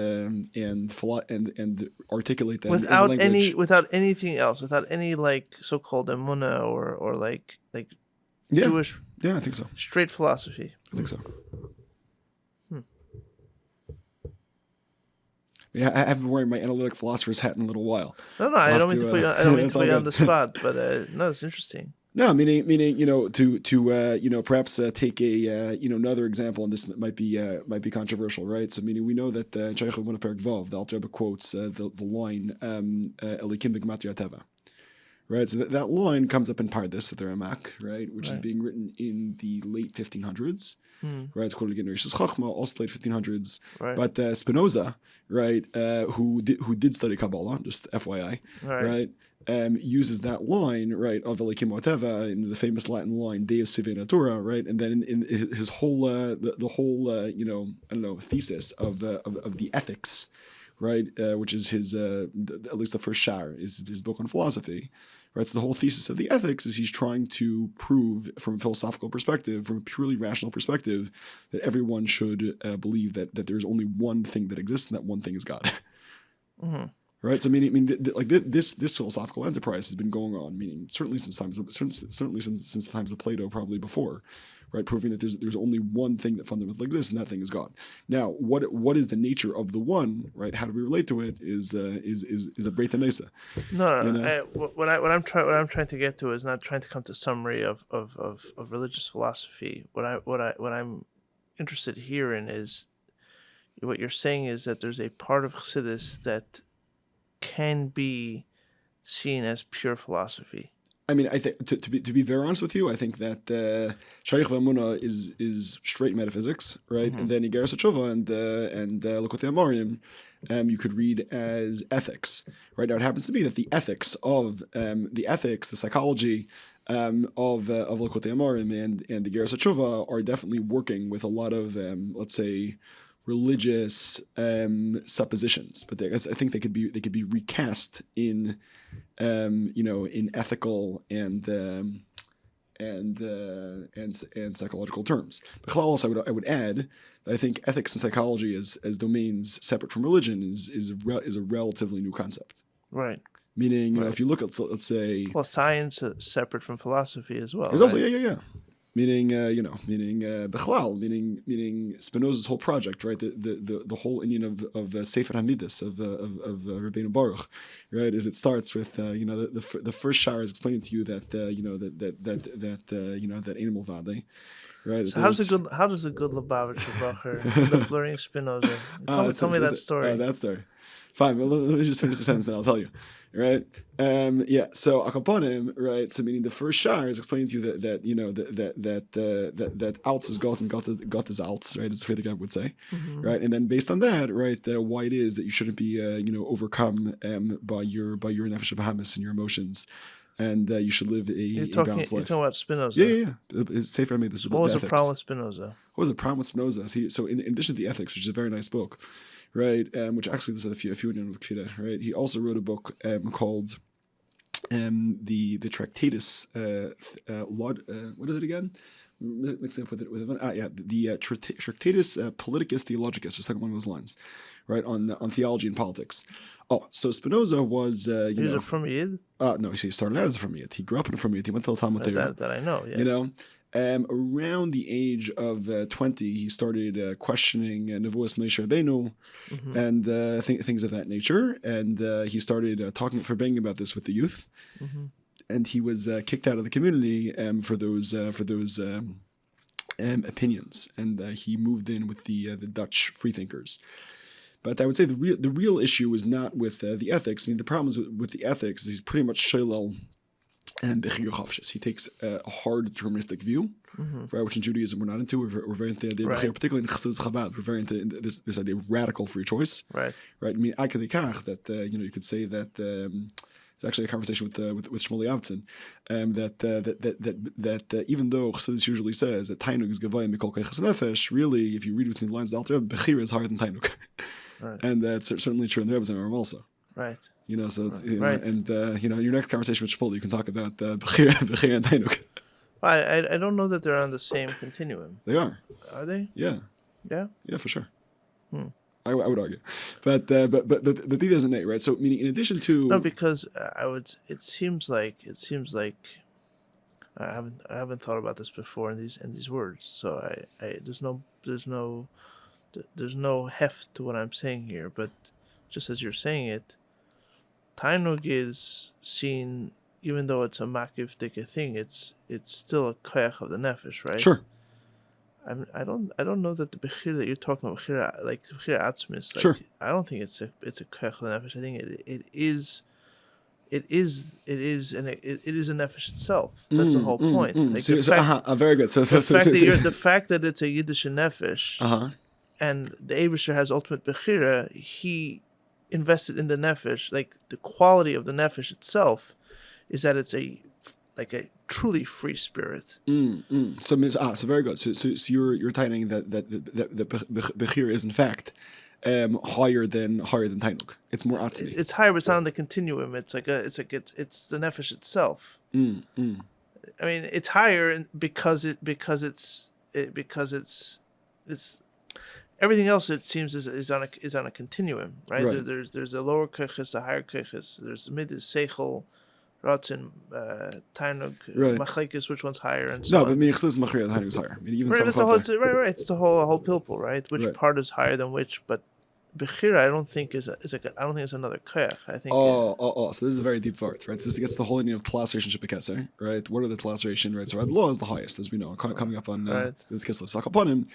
articulate them without in the language. without anything else, without any so-called Emunah or Jewish. Yeah, I think so. Straight philosophy. I think so. Yeah, I haven't been wearing my analytic philosopher's hat in a little while. No, I don't mean to put you. I don't mean to put you on the spot, but no, it's interesting. No, meaning to perhaps take a another example, and this might be controversial, right? So meaning we know that in Shaykh Emunah Perek Vav, the Alter Rebbe quotes the line Elikim b'gematria teva. Right, so that line comes up in Pardes, the Ramak, right, which is being written in the late 1500s. Right, it's quoted again in Yeshivas Chachma, also late 1500s. Right. But Spinoza, right, who did study Kabbalah, just FYI, right, uses that line, right, of Elikim Oteva in the famous Latin line Deus Sive Natura, right, and then in his whole the whole thesis of the ethics, right, which is his at least the first shar is his book on philosophy. Right, so the whole thesis of the ethics is he's trying to prove from a philosophical perspective, from a purely rational perspective, that everyone should believe that there's only one thing that exists and that one thing is God. Mm-hmm. Right, so this philosophical enterprise has been going on, meaning certainly since the times of Plato, probably before, right, proving that there's only one thing that fundamentally exists, and that thing is God. Now, what is the nature of the one, right? How do we relate to it? Is a Breit Nesa. No. What I'm trying to get to is not trying to come to summary of religious philosophy. What I'm interested here in is what you're saying is that there's a part of Chassidus that can be seen as pure philosophy. I mean, I think to be very honest with you, I think that Shaykh Emunah is straight metaphysics, right? And then Igeres HaTshuva and Likutei Amarim, you could read as ethics, right? Now it happens to be that the ethics, the psychology of Likutei Amarim and the Igeres HaTshuva are definitely working with a lot of let's say religious suppositions, but I think they could be recast in in ethical and psychological terms. But also, I would add that I think ethics and psychology as domains separate from religion is a relatively new concept. Right. Meaning, if you look at, let's say, science is separate from philosophy as well. There's also Meaning Bechlal, meaning Spinoza's whole project, right? The whole Indian of Sefer Hamidus of Rabbeinu Baruch, right? Is it starts with the first shar is explaining to you that that animal vade, right? So how does a good Lubavitcher Bacher learning Spinoza? Tell me that story. That story. Fine, but let me just finish the sentence and I'll tell you. Right? So Akaponim, right? So meaning the first shar is explaining to you that Alts is Gott and Gott is Alts, right? As the Frierdiker would say. Right? And then based on that, right, why it is that you shouldn't be overcome by your nefesh Bahamas and your emotions. And you should live a balanced life. You're talking about Spinoza. Yeah. His Sefer made this. What was the problem with Spinoza? What was the problem with Spinoza? So in addition to the Ethics, which is a very nice book, right, which actually this is a few in Kfira, right? He also wrote a book called the Tractatus. What is it again? Mixing up with the Tractatus Politicus Theologicus, or something along those lines, right, on theology and politics. Oh, so Spinoza was he was a From Yid? No, he started out as a From Yid. He grew up in a From Yid. He went to the Talmud Torah. That I know. Yes. Around the age of 20, he started questioning Nevuas Moshe Rabbeinu and things of that nature. And he started verbanging about this with the youth. And he was kicked out of the community for those opinions. And he moved in with the Dutch freethinkers. But I would say the real issue is not with the ethics. I mean, the problem with the ethics is he's pretty much shalal and Bechir Chavshis. He takes a hard deterministic view, right, which in Judaism we're not into. We're very into the idea of Bechir, particularly in Chassidus Chabad. We're very into this idea of radical free choice. Right. Right. I mean, that you could say that it's actually a conversation with Shmuley Avtzin, that even though Chassidus usually says that Tainug is Gavayim Mikol Keiches Nefesh, really, if you read between the lines of the Alter Rebbe, Bechir is higher than Tainug, Right. and that's certainly true in the Rebbe's Imam also. Right. So it's, Right. and in your next conversation with Shmuley, you can talk about Bechir and Tainug. I don't know that they're on the same continuum. They are. Are they? Yeah. Yeah. Yeah, for sure. I would argue, but be that as it may, right? So, meaning in addition to No, because It seems like I haven't thought about this before in these words. So there's no heft to what I'm saying here. But just as you're saying it, Tainug is seen, even though it's a makiv dika thing, it's still a koyach of the nefesh, right? Sure. I don't know that the bechir that you're talking about, bechir atzmis, Sure. I don't think it's a koyach of the nefesh. I think it is a nefesh itself. That's the whole point. Very good. The fact that it's a Yiddish nefesh, and the Eibusher has ultimate bechira, he invested in the nefesh. Like the quality of the nefesh itself is that it's a truly free spirit. So very good. So you're taining that Bechir is in fact higher than Tainug. It's more atzmi. It's higher, but it's not on the continuum. It's the nefesh itself. I mean, it's higher because it's everything else. It seems is on a continuum, right? There's a lower koiches, a higher koiches. There's mid seichel, Ratzin, Tainug, Machlekes, which one's higher, and so on. But meaning Chassidus Machir, Tainug is higher. Right, that's the whole. Right. It's the whole pilpul, right? Which part is higher than which? But Bechira, I don't think is another koyach. I think. So this is a very deep part, right? So this gets the whole idea of class relationship bekesser, right? What are the class relation, right? So Red Law is the highest, as we know, coming up on this Kislev Sakaponim.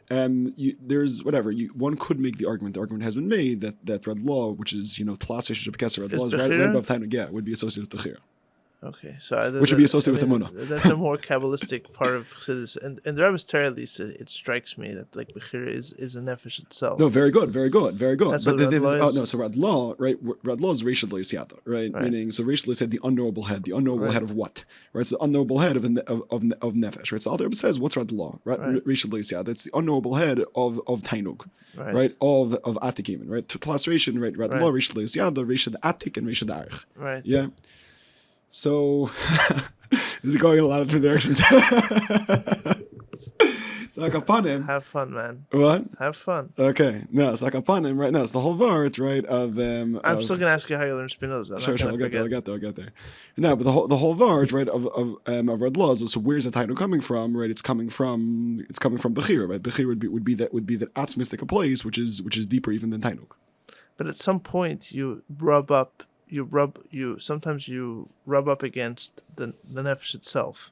There's one could make the argument has been made that Red Law, which is class relationship bekesser, Red Law is right above Tainug, would be associated with Bechira. Okay, so which would be associated with Emunah. That's a more Kabbalistic part of Chassidus, and the Rebbe's Torah, at least, it strikes me that like Bechira is a nefesh itself. No, very good. That's but what Red Law is? No, so Red Law, right? Red Law is racial siyada, right? Meaning, so racial said the unknowable head. The unknowable head of what? Right? It's the unknowable head of nefesh. Right? So Alter Rebbe says, what's Red Law? Right? Racial siyada. It's the unknowable head of Tainug, right? Of Atikim, right? To classification, right? Red Law, racial siyada, racial Atik, and racial Arch. Right. Yeah. So, this is going in a lot of different directions. It's like upon him. Have fun, man. What? Have fun. Okay. No, it's like upon him right now. It's the whole vart, right? I'm still gonna ask you how you learn Spinoza. Sure. I'll get there. No, but the whole vart, right? Of Red Laws. So where's the title coming from? Right? It's coming from Bechira, right? Bechira would be that atzmistic place, which is deeper even than Tainug. But at some point, sometimes you rub up against the nefesh itself,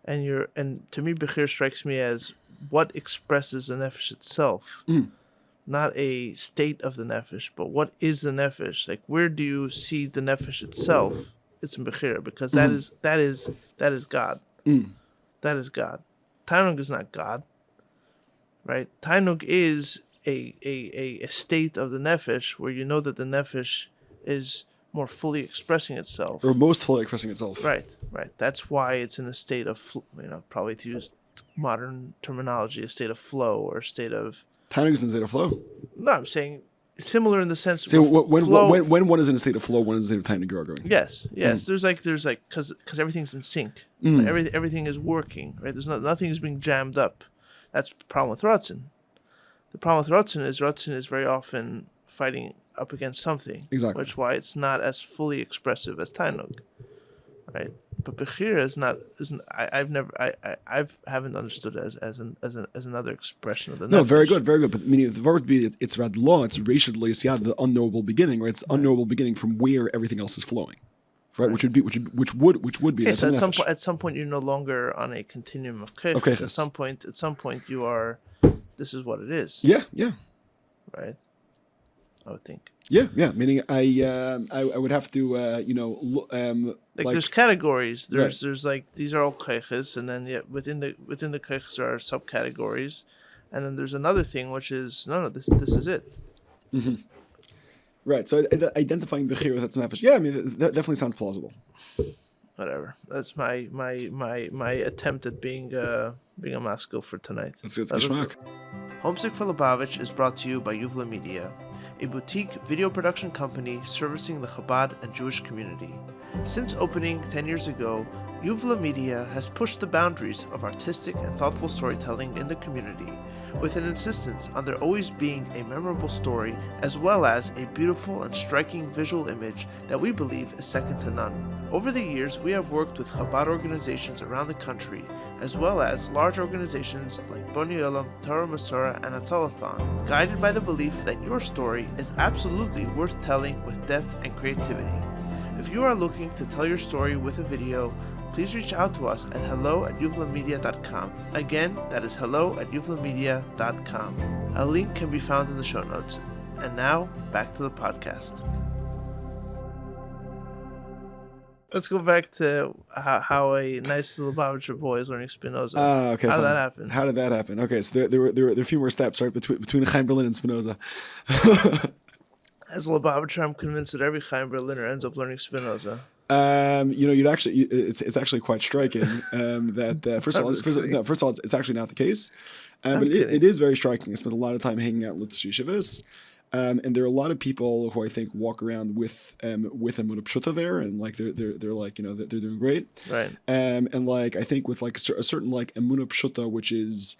and to me Bechir strikes me as what expresses the nefesh itself, not a state of the nefesh, but what is the nefesh? Like, where do you see the nefesh itself? It's in Bechir, because that is God. That is God. Tainug is not God, right? Tainug is a state of the nefesh where you know that the nefesh is more fully expressing itself, or most fully expressing itself. Right. That's why it's in a state of, probably to use modern terminology, a state of flow or a state of. Tainug is in a state of flow. No, I'm saying similar in the sense. So when one is in a state of flow, one is in a state of Tainug, you're arguing. Yes. There's because everything's in sync. Like everything is working. Right. There's nothing is being jammed up. That's the problem with Ratzin. The problem with Ratzin is very often fighting up against something, exactly, which is why it's not as fully expressive as Tainug, right? But Bechira I haven't understood it as another expression of the nefesh. No, very good. But meaning the word be it's Red Law, it's racial siyada, the unknowable beginning, right? It's the unknowable beginning from where everything else is flowing, right? Which would be. Okay, so at some point you're no longer on a continuum of koiches. Okay, at some point you are. This is what it is. Yeah. Right. I would think. Yeah. Meaning, I would have to, There's categories. Right. There's like these are all keiches, and then within the keiches there are subcategories, and then there's another thing which is this is it. Right. So identifying bechira with nefesh. Yeah, I mean that definitely sounds plausible. Whatever. That's my attempt at being a maskil for tonight. That's geschmack. Homesick for Lubavitch is brought to you by Yuvla Media, a boutique video production company servicing the Chabad and Jewish community. Since opening 10 years ago, Yuvla Media has pushed the boundaries of artistic and thoughtful storytelling in the community, with an insistence on there always being a memorable story as well as a beautiful and striking visual image that we believe is second to none. Over the years, we have worked with Chabad organizations around the country, as well as large organizations like Boni Olam, Torah Masora, and Atzalathon, guided by the belief that your story is absolutely worth telling with depth and creativity. If you are looking to tell your story with a video, please reach out to us at hello@yuvlamedia.com. Again, that is hello@yuvlamedia.com. A link can be found in the show notes. And now, back to the podcast. Let's go back to how a nice little Lubavitcher boy is learning Spinoza. Okay. How did fine. that happen? How did that happen? Okay, so there were a few more steps, right, between Chaim Berlin and Spinoza. As a Lubavitcher, I'm convinced that every Chaim Berliner ends up learning Spinoza. It's actually quite striking that first of all, it's actually not the case, but it is very striking. I spent a lot of time hanging out in Yeshivas, and there are a lot of people who I think walk around with Emunah Pshuta there, and like they're like they're doing great, Right? And like I think with like a certain like Emunah Pshuta, which is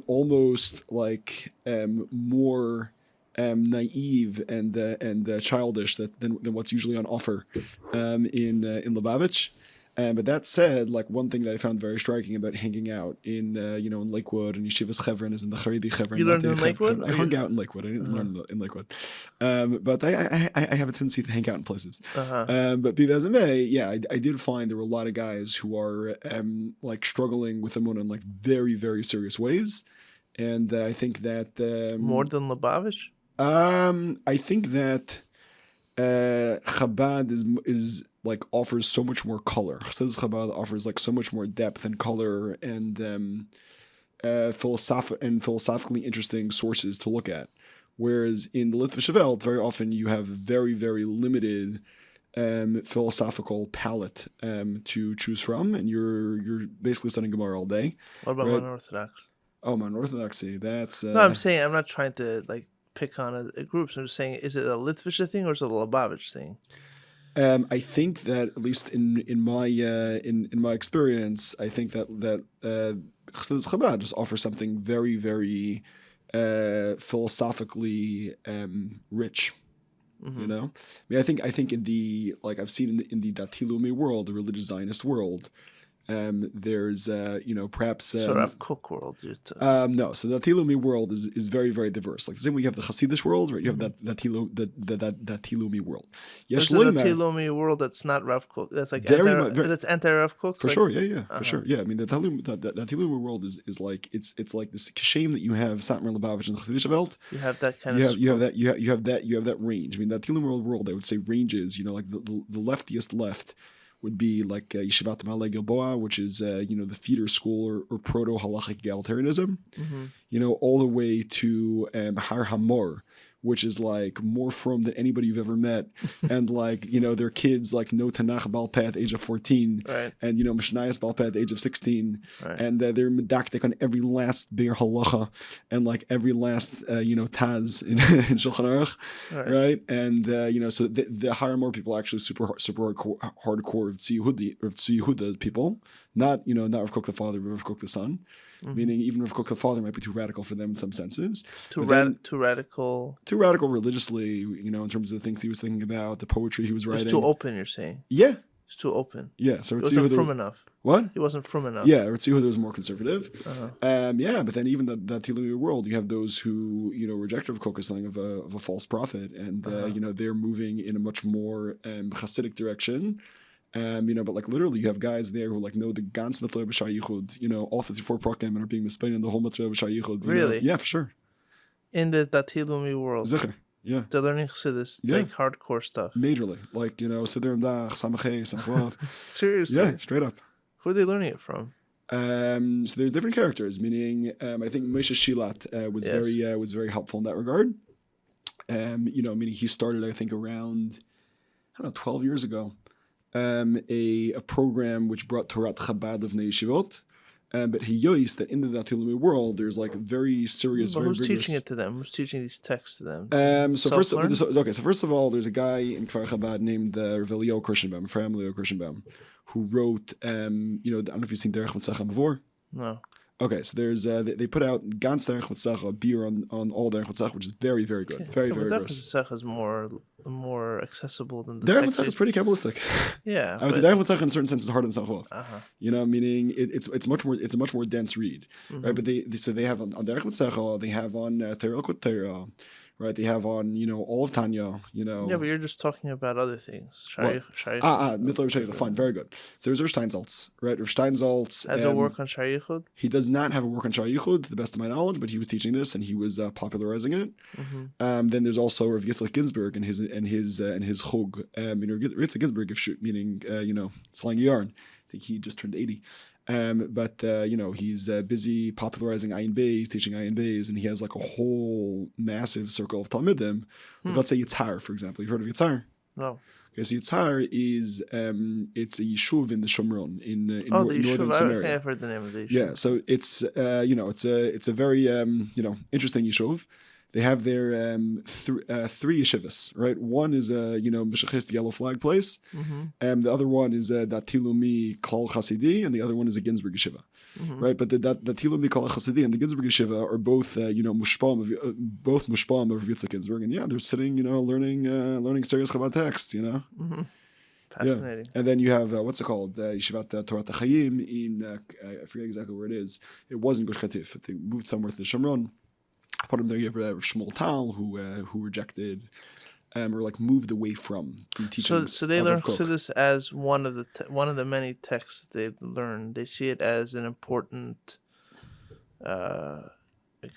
almost like more naive and childish than what's usually on offer in Lubavitch. But that said, like one thing that I found very striking about hanging out in in Lakewood and Yeshivas Chevron is in the Haredi Chevron. You learned in Lakewood? I hung out in Lakewood. I didn't learn in Lakewood, but I have a tendency to hang out in places. But be that as it may, yeah, I did find there were a lot of guys who are like struggling with Emunah in like very, very serious ways, and I think that More than Lubavitch? I think that Chabad is like offers so much more color. Chassidus Chabad offers like so much more depth and color and philosophically interesting sources to look at. Whereas in the Lubavitcher Welt, very often you have very, very limited philosophical palette to choose from, and you're basically studying Gemara all day. What about right? Monorthodox? Oh, Monorthodoxy. That's No, I'm saying I'm not trying to like pick on a group. So I'm just saying, is it a Litvischer thing or is it a Lubavitch thing? I think that at least in my experience, I think that Chassidus Chabad just offers something very, very philosophically rich. You know, I mean, I think in the like I've seen in the Dati Leumi world, the religious Zionist world. There's perhaps Sort of Cook world. No, so the Dati Leumi world is very, very diverse. Like the same way you have the Chassidus world, right? You have that Dati Leumi world. There's the Dati Leumi world that's not Rav Kook. That's like that's anti-Rav Kook. For sure, for sure, yeah. I mean the Dati Leumi world is like it's like this shame that you have Satmar Lubavitch and the Chassidus Welt. You have that kind of you have that range. I mean the Dati Leumi world, I would say ranges. Like the leftiest left would be like Yeshivat Malay Gilboa, which is the feeder school or proto halachic egalitarianism, all the way to Har Hamor, which is like more from than anybody you've ever met, and like their kids like know Tanakh Balpeh at the age of 14, right. And Mishnayos Balpeh at the age of 16, right. And they're medactic on every last Bir halacha and like every last Taz in Shulchan Aruch, right? And so the Har Hamor people are actually super hardcore of Tziyuda people, not Rav Kook the father, but Rav Kook the son. Meaning even Rav Kook the father might be too radical for them in some senses. Too radical religiously, in terms of the things he was thinking about, the poetry he was writing. It's too open, you're saying? Yeah. It's too open. Yeah. So he wasn't from enough. What? He wasn't from enough. Yeah, Ritzihuda was more conservative. But then even the Tilui world, you have those who, reject Rav Kook as something of a false prophet, and they're moving in a much more Hasidic direction. But like literally, you have guys there who like know the Gans Mitzvah B'Shar Yichud, all 54 prokem and are being misplained in the whole Mitzvah B'Shar Yichud. Really? Yeah, for sure. In the Dati Leumi world. Zicher. Yeah. They're learning Chassidus, Yeah. like hardcore stuff. Majorly. Like, Siddur Dach, Samachay, Samchlav. Seriously. Yeah, straight up. Who are they learning it from? So there's different characters, meaning I think Moshe Shilat was very helpful in that regard. Meaning he started, I think, around 12 years ago, a program which brought Torah Chabad of Yeshivot. But he used that in the Dati Leumi world, there's like very serious, very who's rigorous. teaching it to them? Who's teaching these texts to them? So first of all, there's a guy in Kfar Chabad named Rabbi Elisha Pearl, who wrote, I don't know if you've seen Derech Mitzachah before. No. Okay, so there's they put out Gans Derech Mitzachah, a beer on all Derech Mitzachah, which is very, very good, very gross. Derech Mitzachah is more accessible than the Derech Mitzachah is pretty Kabbalistic. Yeah, I would say Derech Mitzachah in a certain sense is harder than Samchlav. Uh-huh. Meaning it's a much more dense read, right? But they have on Derech Mitzachah, they have on Torah Kut Torah, right? They have on all of Tanya, Yeah, but you're just talking about other things. Middle of fine, very good. So there's Rav Steinsaltz, right? Rav Steinsaltz has a work on Sharichud. He does not have a work on Sharichud, to the best of my knowledge, but he was teaching this and he was popularizing it. Then there's also Rav Yitzchak Ginsburg and his chug. Yitzchak Ginsburg, meaning slang yarn. I think he just turned 80. He's busy popularizing Ayin Beis, teaching Ayin Beis, and he has like a whole massive circle of Talmidim. Let's say Yitzhar, for example. You've heard of Yitzhar? No. Okay, so Yitzhar is it's a yishuv in the Shomron in northern Samaria. I've heard the name of the yishuv. Yeah, so it's it's a very interesting yishuv. They have their three yeshivas, right? One is a Meshachist yellow flag place, and the other one is a Dati Leumi Klal Chassidi, and the other one is a Ginsburg yeshiva, right? But the Dati Leumi Klal Chassidi and the Ginsburg yeshiva are both mushpam of Yitzchak Ginsburg, and they're sitting learning serious Chabad text, Fascinating. And then you have what's it called, Yeshivat Torah Chayim in I forget exactly where it is. It wasn't Gush Katif. They moved somewhere to the Shomron. Part of them there you have Shmuel Tal who rejected or moved away from teaching. So they learn Chassidus as one of the many texts they learn. They see it as an important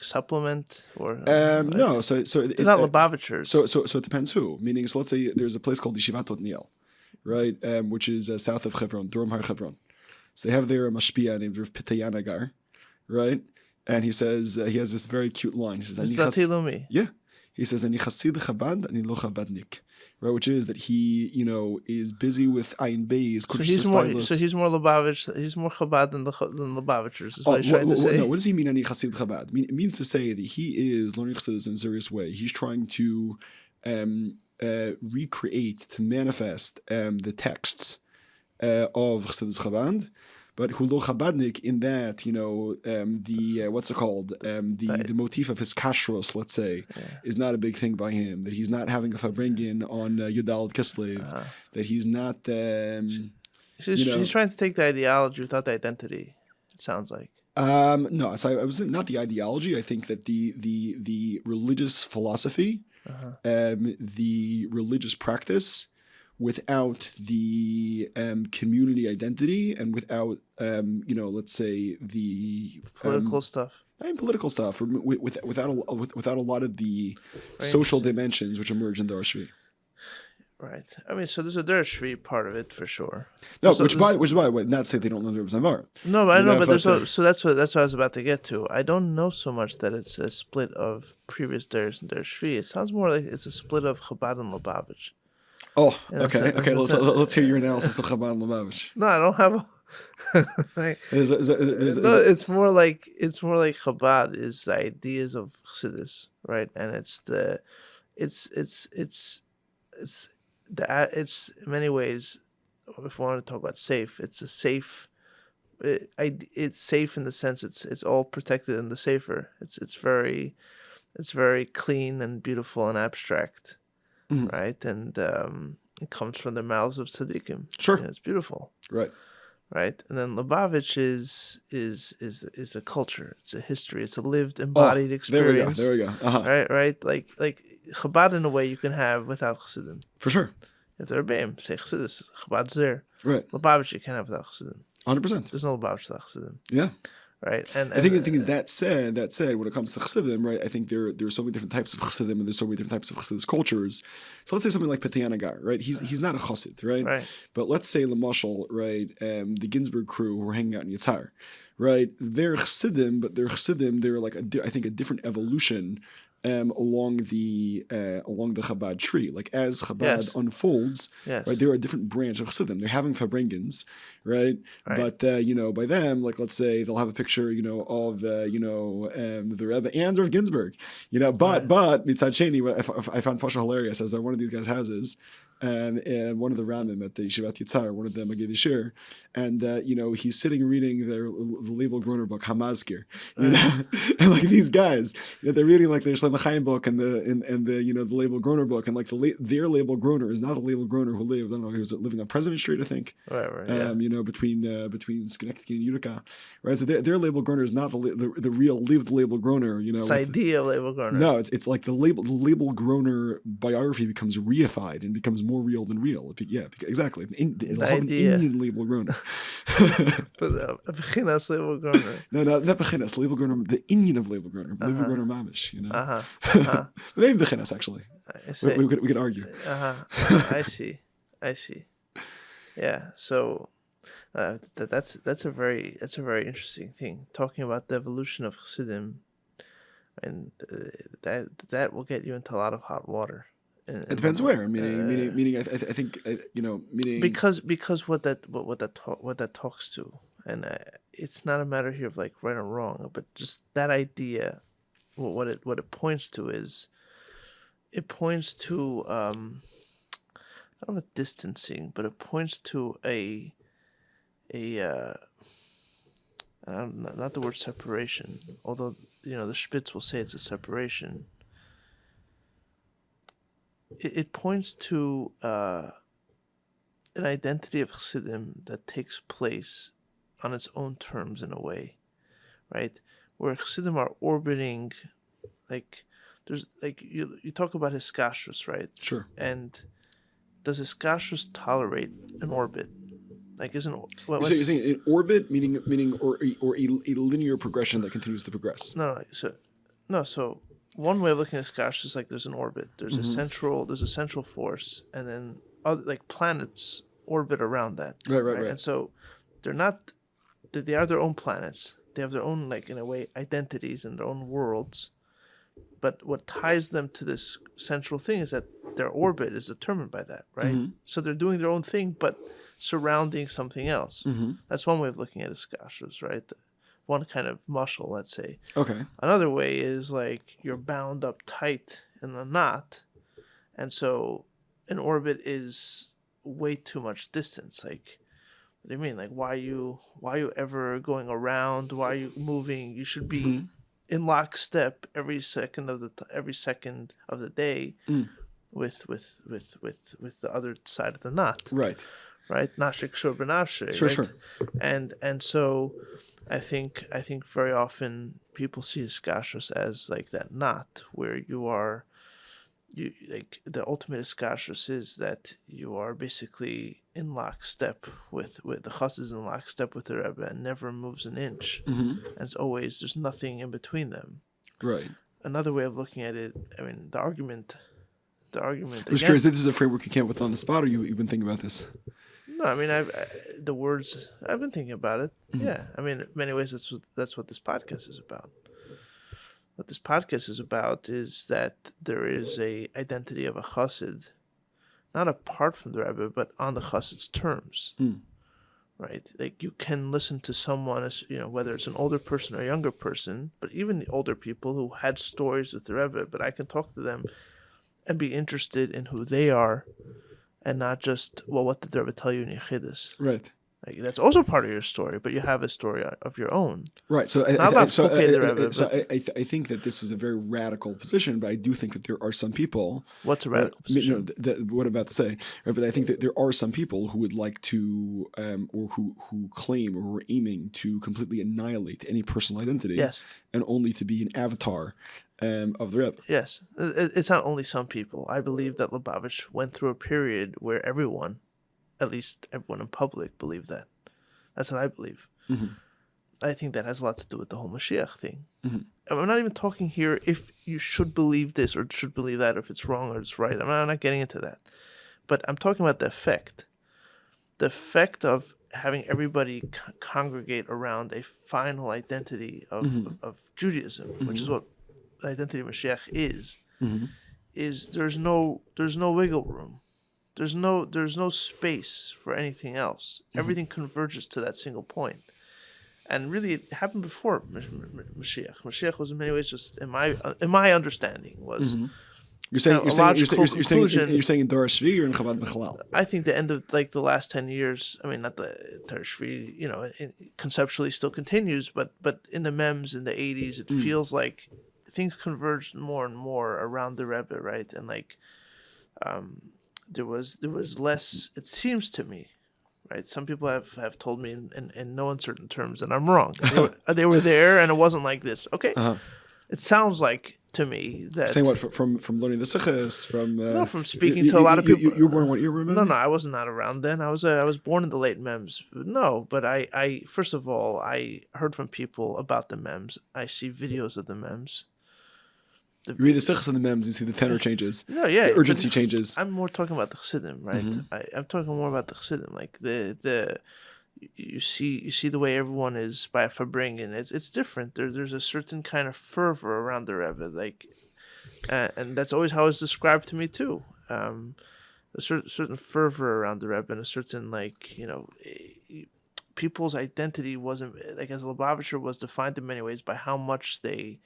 supplement or no. So it's not Lubavitchers. So it depends who. Meaning, so let's say there's a place called Yeshivat Otniel, right, which is south of Hebron, Durum Har Hebron. So they have their mashpia named Rav Pitayanagar, right. And he says, he has this very cute line. He says, it's Dati Leumi. Yeah. He says, Ani Chassid Chabad, Ani Lo Chabadnik. Right, which is that he, is busy with Ayin Beis. So he's more Lubavitch, he's more Chabad than Lubavitchers, is what he's trying to say. No, what does he mean, Ani Chassid Chabad? It means to say that he is learning Chassidus in a serious way. He's trying to recreate, to manifest the texts of Chassidus Chabad. But Hulo Chabadnik in that, the what's it called? The motif of his kashrus, let's say, is not a big thing by him. That he's not having a upbringing on Yudal Kislev. That he's not. He's trying to take the ideology without the identity. It sounds like. No, so I was not the ideology. I think that the religious philosophy, the religious practice, without the community identity and without let's say the political stuff. Political stuff, or without a lot of the social dimensions which emerge in the Shvi. Right. I mean, so there's a Shvi part of it for sure. No, which is why I would not say they don't learn the Zamar. No, but I know, but so that's what I was about to get to. I don't know so much that it's a split of previous Ders and Shvi. It sounds more like it's a split of Chabad and Lubavitch. Oh, okay. Let's hear your analysis of Chabad and Lubavitch. No, I don't have. It's more like Chabad is the ideas of Chassidus, right? And it's in many ways, if we want to talk about safe, it's a safe. It's safe in the sense it's all protected in the safer. It's very clean and beautiful and abstract. Right, and it comes from the mouths of tzaddikim. Sure, and it's beautiful. Right, and then Lubavitch is a culture. It's a history. It's a lived, embodied experience. There we go. Right. Like Chabad in a way you can have without Chassidim. For sure. If they're Rebbeim, say Chassidus, Chabad's there. Right. Lubavitch you can't have without Chassidim. 100%. There's no Lubavitch without Chassidim. Yeah. right? And I think the thing is that said, when it comes to Chassidim, right? I think there's so many different types of Chassidim, and there's so many different types of Chassidus cultures. So let's say something like Petiyanagar, right? He's not a Chassid, right? Right. But let's say Lamashal, right? The Ginsburg crew who are hanging out in Yitzhar, right? They're Chassidim, but they're like I think a different evolution. Along the Chabad tree, like as Chabad unfolds, right? There are different branches of Chassidim. They're having Farbrengens, right? But by them, like let's say they'll have a picture, of the Rebbe and of Ginsburg, But Mitzad Sheni, what I found Pasha hilarious, as by one of these guys' houses, and one of the Ramim at the Yeshivat Yitzhar, one of them Magid Yishir, and he's sitting reading the label Groner book Hamazkir, and like these guys, they're reading like their Shlem Chaim book and the label Groner book, and like their label Groner is not a label Groner who lived, I don't know, he was living on President Street, I think, between Schenectady and Utica, right? So their label Groner is not the real lived label Groner, It's idea label Groner. No, it's like the label Groner biography becomes reified and becomes more real than real. Exactly. It'll have an Indian label Groner. But Bechinas label Groner. No, not Bechinas. Label Groner, the Indian of label Groner. Label Groner Mamish, Maybe Bechinas, actually. We could argue. I see. Yeah, so that's a very interesting thing. Talking about the evolution of Chassidim, and that will get you into a lot of hot water. It depends where. Meaning. I think meaning because what that talks to, and it's not a matter here of like right or wrong, but just that idea. What it points to is, it points to I don't know about distancing, but it points to not the word separation, although the Spitz will say it's a separation. It points to an identity of Chassidim that takes place on its own terms in a way, right? Where Chassidim are orbiting, like there's like you talk about Hiskashrus, right? Sure. And does Hiskashrus tolerate an orbit? Like isn't you're saying an orbit meaning or a linear progression that continues to progress? So one way of looking at Hiskashrus is like there's an orbit. There's a central force, and then other like planets orbit around that. Right. And so they are their own planets. They have their own, like, in a way, identities and their own worlds. But what ties them to this central thing is that their orbit is determined by that, right? Mm-hmm. So they're doing their own thing, but surrounding something else. Mm-hmm. That's one way of looking at Hiskashrus, right? One kind of muscle, let's say. Okay. Another way is like you're bound up tight in a knot, and so an orbit is way too much distance. Like, what do you mean? Like, why are you ever going around? Why are you moving? You should be in lockstep every second of the day with the other side of the knot. Right. Nashik shur b'nafshe. Sure. And so I think very often people see Hiskashrus as like that knot where you like the ultimate Hiskashrus is that you are basically in lockstep with the Chassidus, in lockstep with the Rebbe, and never moves an inch. Mm-hmm. And it's always, there's nothing in between them. Right. Another way of looking at it, I mean, the argument. I'm just curious, this is a framework you came up with on the spot, or you've been thinking about this? No, I mean, I've been thinking about it. Mm-hmm. Yeah, I mean, in many ways, that's what this podcast is about. What this podcast is about is that there is a identity of a chassid, not apart from the Rebbe, but on the chassid's terms. Right? Like, you can listen to someone, as whether it's an older person or a younger person, but even the older people who had stories with the Rebbe, but I can talk to them and be interested in who they are, and not just, what did the Rebbe tell you in Yeshivas? Right. Like, that's also part of your story, but you have a story of your own. Right. So I think that this is a very radical position, but I do think that there are some people. What's a radical position? What I'm about to say. Right, but I think that there are some people who would like to, or who claim or who are aiming to completely annihilate any personal identity. Yes. And only to be an avatar of the Rebbe. Yes. It's not only some people. I believe that Lubavitch went through a period where everyone, at least everyone in public, believed that. That's what I believe. Mm-hmm. I think that has a lot to do with the whole Mashiach thing. I'm not even talking here if you should believe this or should believe that, if it's wrong or it's right. I'm not getting into that. But I'm talking about the effect. The effect of having everybody congregate around a final identity of Judaism, which is what the identity of Mashiach is there's no wiggle room. There's no space for anything else. Everything converges to that single point. And really, it happened before Mashiach. Mashiach was in many ways just, in my understanding, was You're saying in Dor Shvi or in Chabad B'chalal? I think the end of the last 10 years. I mean, not the Dor Shvi, conceptually still continues, but in the memes in the 80s, it feels like things converged more and more around the Rebbe, right? And there was less. It seems to me. Right, some people have told me in no uncertain terms that I'm wrong. They were there, and it wasn't like this. Okay, it sounds like to me that saying what from learning the Sichos, from speaking to a lot of people. You were born what year? Remember? No, I was not around then. I was born in the late mems. No, but I first of all I heard from people about the mems. I see videos of the mems. You read the Sichos and the memes, you see the tenor changes. No, yeah, the urgency changes. I'm more talking about the Chassidim, right? I'm talking more about the Chassidim, like you see the way everyone is by upbringing. It's different. There's a certain kind of fervor around the Rebbe, and that's always how it's described to me too. A certain fervor around the Rebbe, and a certain people's identity wasn't as a Lubavitcher was defined in many ways by how much they.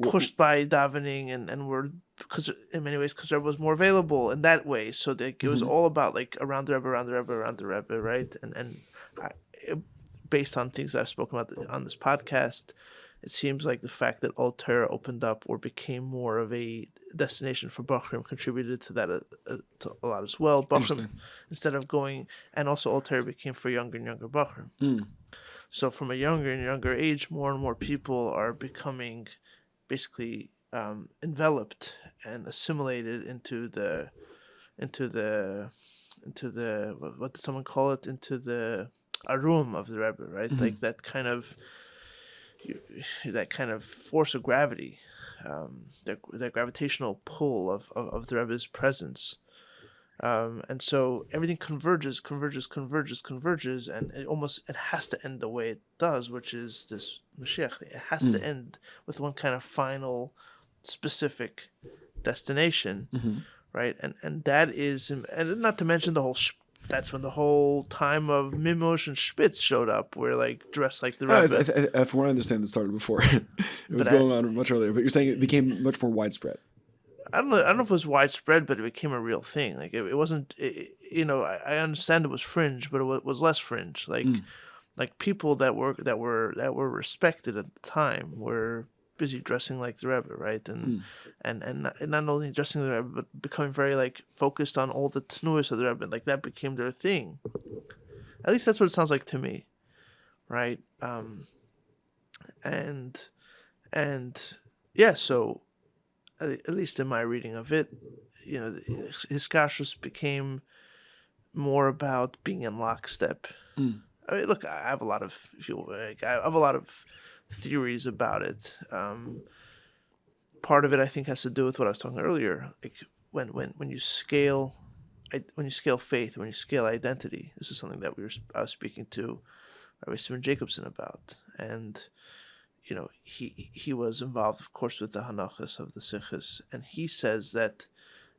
Pushed by davening and were because in many ways because there was more available in that way. So it was all about around the Rebbe, right? And based on things I've spoken about on this podcast, it seems like the fact that Old Torah opened up or became more of a destination for Bachrim contributed to that to a lot as well. Bachrim, instead of going, and also Old Torah became for younger and younger Bachrim. So from a younger and younger age, more and more people are becoming basically enveloped and assimilated into the what did someone call it? Into the arum of the Rebbe, right? Like that kind of force of gravity, that gravitational pull of the Rebbe's presence. And so everything converges, and it has to end the way it does, which is this Mashiach thing. It has to end with one kind of final, specific destination, right? And that is, and not to mention the whole. That's when the whole time of Mimush and Spitz showed up, where dressed like the Rebbe. From what I understand, it started before. It was going on much earlier, but you're saying it became much more widespread. I don't know if it was widespread, but it became a real thing. It wasn't. I understand it was fringe, but it was less fringe. Like people that were respected at the time were busy dressing like the Rebbe, right? And not only dressing the Rebbe, but becoming very focused on all the tnuas of the Rebbe. That became their thing. At least that's what it sounds like to me, right? And yeah, so. At least in my reading of it, his kashrus became more about being in lockstep. I mean, look, I have a lot of theories about it. Part of it, I think, has to do with what I was talking earlier. When you scale faith, when you scale identity, this is something that I was speaking to Rabbi Simon Jacobson about, and. He was involved, of course, with the Hanachas of the Sichos, and he says that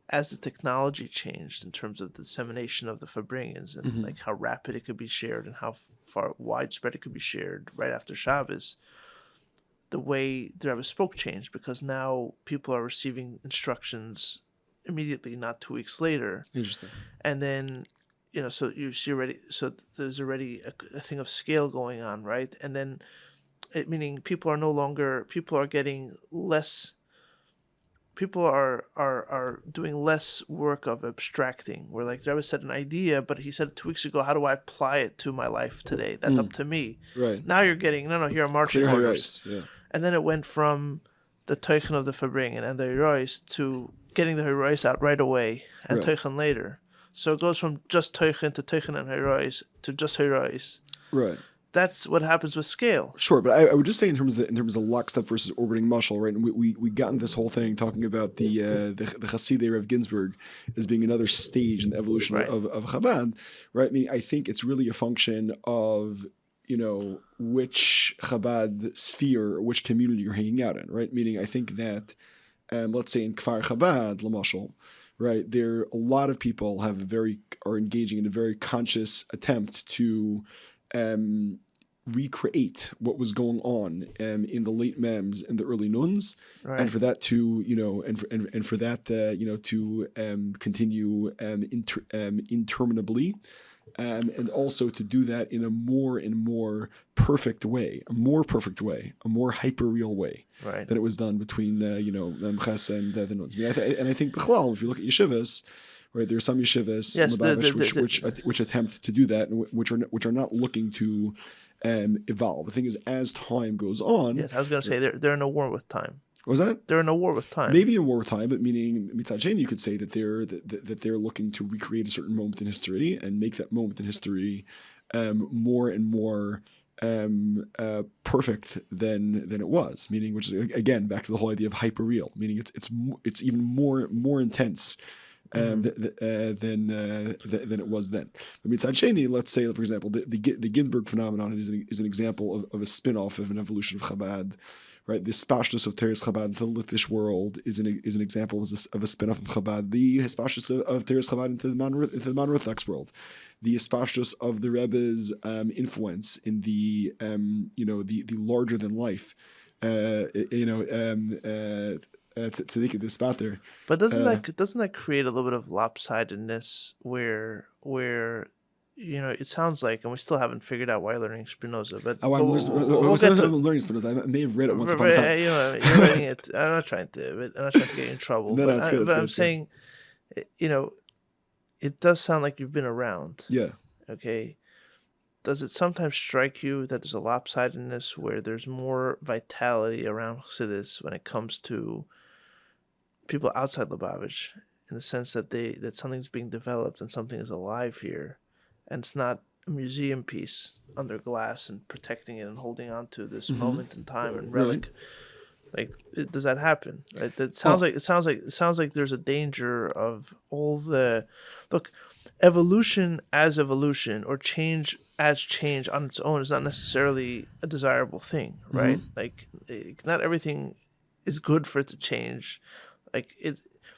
as the technology changed in terms of the dissemination of the Fabringans and how rapid it could be shared and how far widespread it could be shared right after Shabbos, the way the Rebbe spoke changed because now people are receiving instructions immediately, not 2 weeks later. Interesting. And then, so you see there's already a thing of scale going on, right? And then. Meaning people are getting less. People are doing less work of abstracting. Where the Rebbe said an idea, but he said 2 weeks ago, how do I apply it to my life today? That's up to me. Right. Now you're getting here are marching clear orders. Yeah. And then it went from the teichen of the Fabringen and the herois to getting the herois out right away and teichen later. So it goes from just teichen to teichen and herois to just herois. Right. that's what happens with scale. Sure, but I would just say in terms of lockstep versus orbiting muscle, right? And we got into this whole thing talking about the Chassidus Rev Ginsburg as being another stage in the evolution Right. of Chabad, right? I mean, I think it's really a function of which Chabad sphere or which community you're hanging out in, right? Meaning, I think that let's say in Kfar Chabad, Lamashal, right? There a lot of people are engaging in a very conscious attempt to recreate what was going on in the late mems and the early nuns, Right. and for that to for that to continue interminably, and also to do that in a more perfect way, a more hyper real way Right. than it was done between Memches and the nuns. I mean, I think Bechlal, if you look at yeshivas. Right, there are some yeshivas in Yes, Lubavitch which attempt to do that, and which are not looking to evolve. The thing is, as time goes on, Yes, I was going to say they're in a war with time. was that They're in a war with time. maybe in war time, but meaning mitzad sheni, you could say that they're looking to recreate a certain moment in history and make that moment in history more and more perfect than it was. Meaning, which is again back to the whole idea of hyper real. Meaning, it's even more intense. Than it was then. But mitzad sheni, let's say, for example, the Ginsburg phenomenon is an example of a spin-off of an evolution of Chabad, right? The Hispashtus of Teres Chabad into the Litvish world is an example of a spin-off of Chabad. The Hispashtus of Teres Chabad into the Man Orthodox world. The Hispashtus of the Rebbe's influence in the the larger than life tzedek this spatter. But doesn't that create a little bit of lopsidedness where it sounds like, and we still haven't figured out why you're learning Spinoza, but I'm learning Spinoza. I may have read it once upon a time. You're writing it. I'm not trying to get you in trouble. No, it's good. I'm saying, it does sound like you've been around. Yeah. Okay. Does it sometimes strike you that there's a lopsidedness where there's more vitality around Chassidus when it comes to people outside Lubavitch, in the sense that something's being developed and something is alive here, and it's not a museum piece under glass and protecting it and holding on to this moment in time and relic? Like, does that happen? Right? That sounds like it sounds like there's a danger of all the evolution as evolution, or change as change on its own is not necessarily a desirable thing, right? Like, not everything is good for it to change.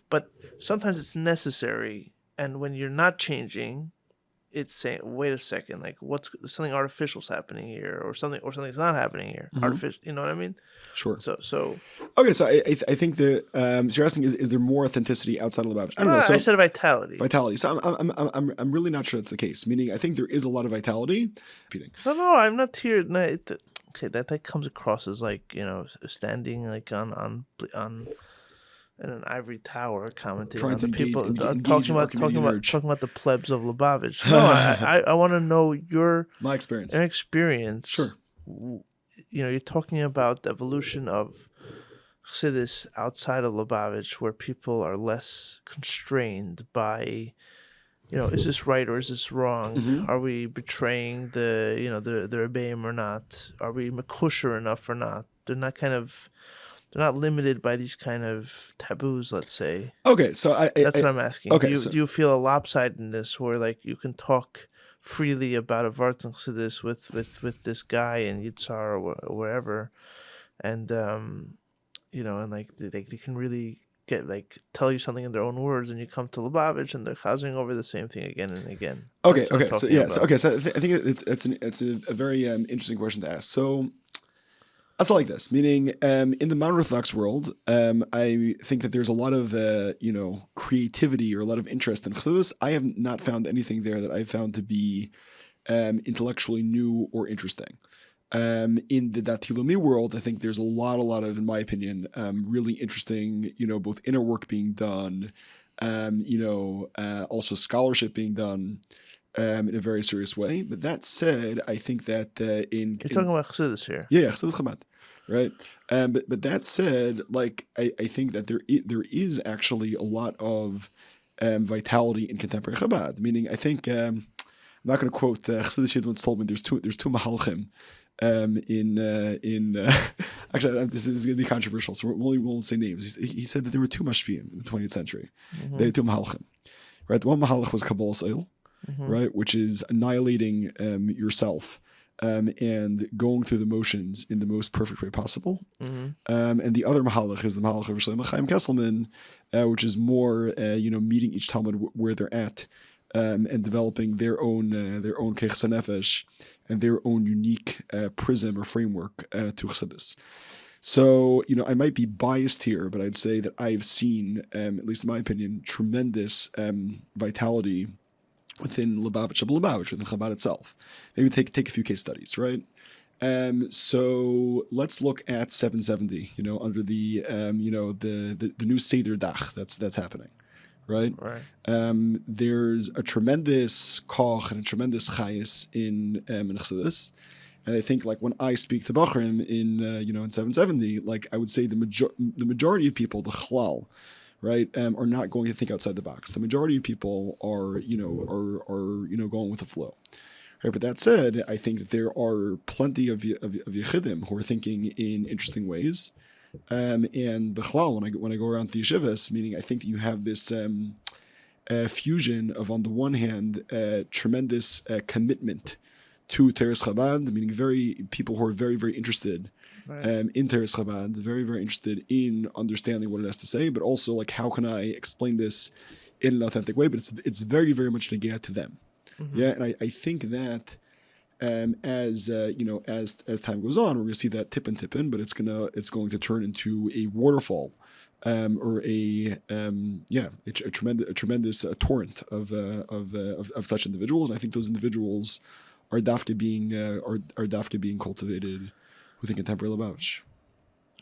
But sometimes it's necessary, and when you're not changing, it's saying, "Wait a second, like something artificial's happening here, or something's not happening here." Artificial, you know what I mean? Sure. So okay, so I think that so you're asking is there more authenticity outside of Lubavitch? I don't know. So I said vitality. Vitality. So I'm really not sure that's the case. Meaning, I think there is a lot of vitality. Repeating. No, I'm not here. No, okay, that comes across as like standing like on in an ivory tower, commenting on the people, talking about the plebs of Lubavitch. No, I want to know my experience. An experience. Sure. You're talking about the evolution of Chassidus outside of Lubavitch, where people are less constrained by, is this right or is this wrong? Are we betraying the Rebbeim or not? Are we makosher enough or not? They're not limited by these kind of taboos, let's say. Okay, so that's what I'm asking. Okay, do you feel a lopsidedness where like you can talk freely about a Vartan Chassidus with this guy in Yitzhar or wherever, and and like they can really get like tell you something in their own words, and you come to Lubavitch and they're chazing over the same thing again and again. Okay, so I think it's a very interesting question to ask. So. That's like this, meaning in the modern Orthodox world, I think that there's a lot of creativity or a lot of interest in Chassidus. I have not found anything there that I've found to be intellectually new or interesting. In the Dati Leumi world, I think there's a lot of, in my opinion, really interesting, both inner work being done, also scholarship being done. In a very serious way. But that said, I think that you're talking about Chassidus here. Yeah, Chassidus Chabad, right? But that said, like I think that there is actually a lot of vitality in contemporary Chabad. Meaning, I think not going to quote. Chassidus Yid once told me there's two mahalchim. Actually, this is going to be controversial, so we won't say names. He said that there were two mashpiyim in the 20th century. They had two mahalchim, right? One mahalach was Kabbalas Ol, right, which is annihilating yourself and going through the motions in the most perfect way possible. And the other mahalach is the mahalach of Shlomo Chaim Kesselman, which is more, meeting each Talmud where they're at. And developing their own keiches nefesh and their own unique prism or framework to Chassidus. So, I might be biased here, but I'd say that I've seen, at least in my opinion, tremendous vitality within Lubavitch, within Chabad itself. Maybe take a few case studies, right? So let's look at 770. Under the the new Seder Dach that's happening. Right. There's a tremendous koch and a tremendous chayes in Chassidus, and I think when I speak to Bachrim in 770, I would say the majority of people, the chlal, right, are not going to think outside the box. The majority of people are going with the flow. Right, but that said, I think that there are plenty of Yechidim who are thinking in interesting ways. And Bechlal, when I go around the Yeshivas, meaning I think that you have this fusion of, on the one hand, tremendous commitment to Teres Chabad, meaning people who are very, very interested in Teres Chabad, very, very interested in understanding what it has to say, but also how can I explain this in an authentic way? But it's very, very much negate to them. Yeah, and I think that. As time goes on, we're going to see that tippin', but it's going to turn into a waterfall, or a tremendous torrent of such individuals, and I think those individuals are dafke being cultivated within contemporary Lubavitch.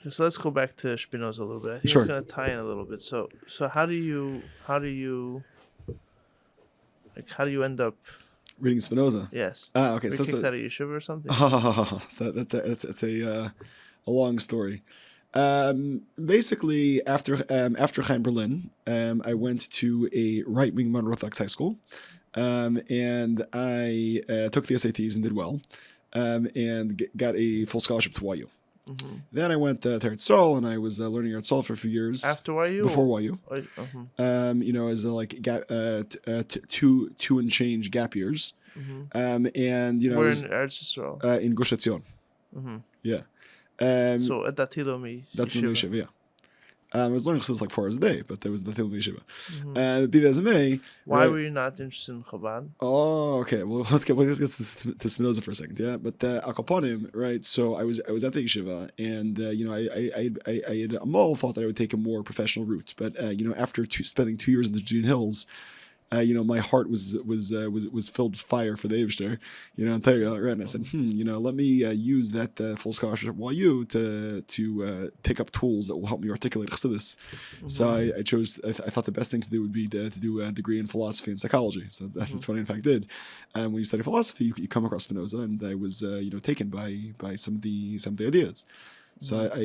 So let's go back to Spinoza a little bit. I think Sure. It's going to tie in a little bit. So how do you end up Reading Spinoza. Yes. Okay. Were So you kicked out of Yeshiva or something? So that's a long story. Basically, after Chaim Berlin, I went to a right-wing Orthodox high school, and I took the SATs and did well, and got a full scholarship to YU. Then I went to Eretz and I was learning Eretz for a few years. After YU? Before YU. As gap, two and change gap years. And We're in Eretz Yisrael. In Gush Etzion. Yeah. So at Dati Leumi Yeshiva, yeah. I was learning Chassidus 4 hours a day, but there was Dati Leumi Yeshiva. Be that as it may. Why were you not interested in Chabad? Oh, okay. Well, let's get to Spinoza for a second, yeah. But Akaponim, right? So I was at the Yeshiva, and I had thought that I would take a more professional route, but after spending 2 years in the Judean hills. My heart was filled with fire for the Eibishter, and right? And I said, let me use that full scholarship at YU to pick up tools that will help me articulate Chassidus. So I chose. I thought the best thing to do would be to do a degree in philosophy and psychology. So that's what I in fact did. And when you study philosophy, you come across Spinoza, and I was taken by some of the ideas. So I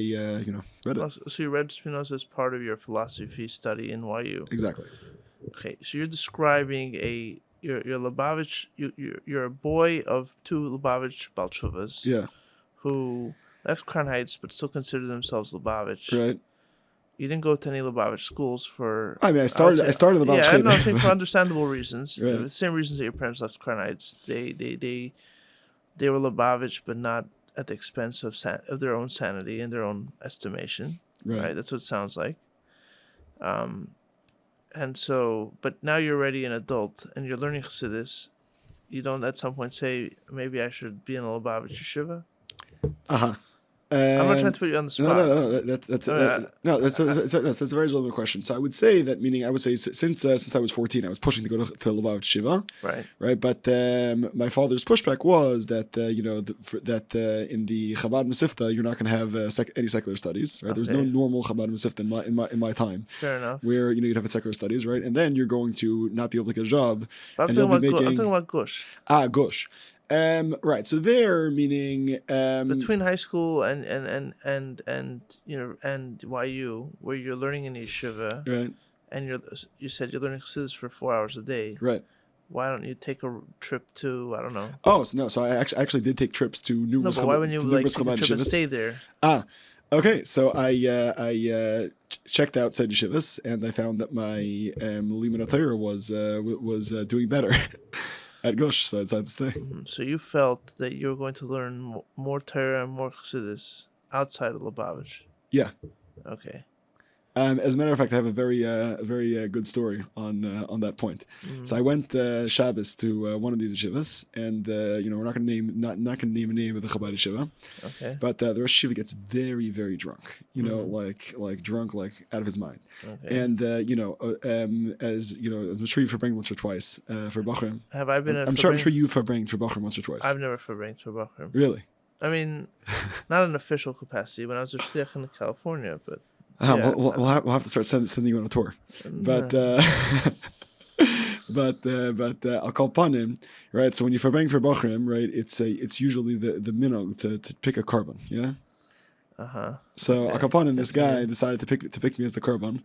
read it. So you read Spinoza as part of your philosophy study in YU. Exactly. Okay, so you're describing you're Lubavitch, you're a boy of two Lubavitch Balchuvas, yeah, who left Crown Heights but still consider themselves Lubavitch. Right. You didn't go to any Lubavitch schools for. I mean, I started Lubavitch. Yeah, I think for understandable reasons. Right. The same reasons that your parents left Crown Heights. They were Lubavitch, but not at the expense of their own sanity and their own estimation. Right. That's what it sounds like. And so, but now you're already an adult and you're learning Chassidus. You don't at some point say, maybe I should be in a Lubavitch yeshiva? I'm not trying to put you on the spot. No. That's a very legitimate question. So I would say since I was 14, I was pushing to go to Lubavitch Shiva. Right. But my father's pushback was that in the Chabad Mesifta you're not going to have any secular studies. Right. Okay. There's no normal Chabad Mesifta in my time. Fair enough. Where you'd have secular studies, right, and then you're going to not be able to get a job. But I'm talking about Gush. Gush. Right. So there, meaning between high school and YU, where you're learning in yeshiva, right, and you said you're learning Chassidus for 4 hours a day, right. why don't you take a trip to, I don't know. Oh, so I actually did take trips to No, numerous. but why wouldn't you like take a Chabad trip and yeshivos. stay there? Okay, so I checked out said yeshivas, and I found that my limud Torah was doing better at Gush, so I decided to stay. So you felt that you were going to learn more Torah and more Chassidus outside of Lubavitch. Yeah. Okay. As a matter of fact, I have a very good story on that point. So I went Shabbos to one of these yeshivas, and we're not going to name a name of the Chabad yeshiva, Okay. but the Rosh Yeshiva gets very drunk, like drunk like out of his mind, Okay. and as you know, I'm sure you've verbringed once or twice for Bachrim. Have I been? I'm sure you've verbringed for Bachrim once or twice. I've never verbringed for Bachrim. Really? I mean, not in official capacity when I was a shliach in California, but. We'll have to start sending you on a tour, but I'll call upon him, right? So when you verbring for Bachrim, right, it's usually the minog to pick a carbon, yeah. So Okay. Al Capone, this guy decided to pick me as the carbon,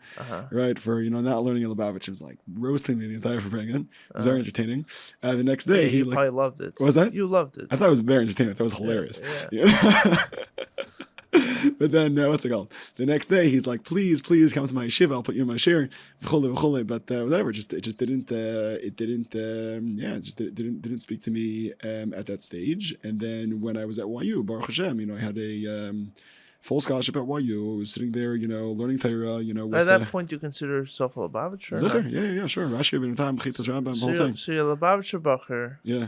right, for not learning in Lubavitch. It was like roasting me the entire verbringen. It was very entertaining. The next day, you probably loved it. Was that? You loved it. I thought it was very entertaining. I thought it was hilarious. Yeah. But then what's it called? The next day, he's like, "Please come to my yeshiva. I'll put you in my share." But whatever, it just didn't speak to me at that stage. And then when I was at YU, Baruch Hashem, I had a full scholarship at YU. I was sitting there, learning Torah. With, At that point, you consider yourself a Lubavitcher? Yeah, sure. Rashi, Benatayim, Chitas, Rambam, the whole thing. So you're Lubavitcher Bacher. Yeah.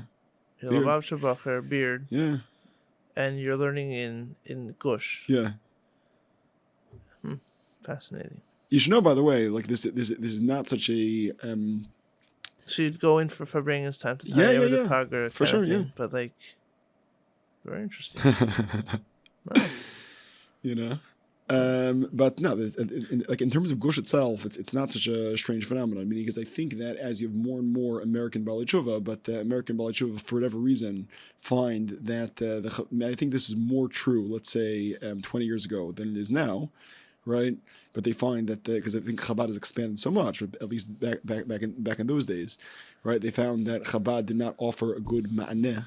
You're Lubavitcher Bacher, beard. Yeah. And you're learning in Gush. Yeah. Fascinating. You should know, by the way, like this is not such a. So you'd go in for Fabringen's time to time with the Pager for sure, thing, yeah. But like, very interesting. Nice. But no, like in terms of Gush itself, it's not such a strange phenomenon. I mean, because I think that as you have more and more American Balei Tshuva, but the American Balei Tshuva, for whatever reason, find that I think this is more true, let's say, 20 years ago than it is now, right? But they find that because I think Chabad has expanded so much, at least back in those days, right? They found that Chabad did not offer a good ma'aneh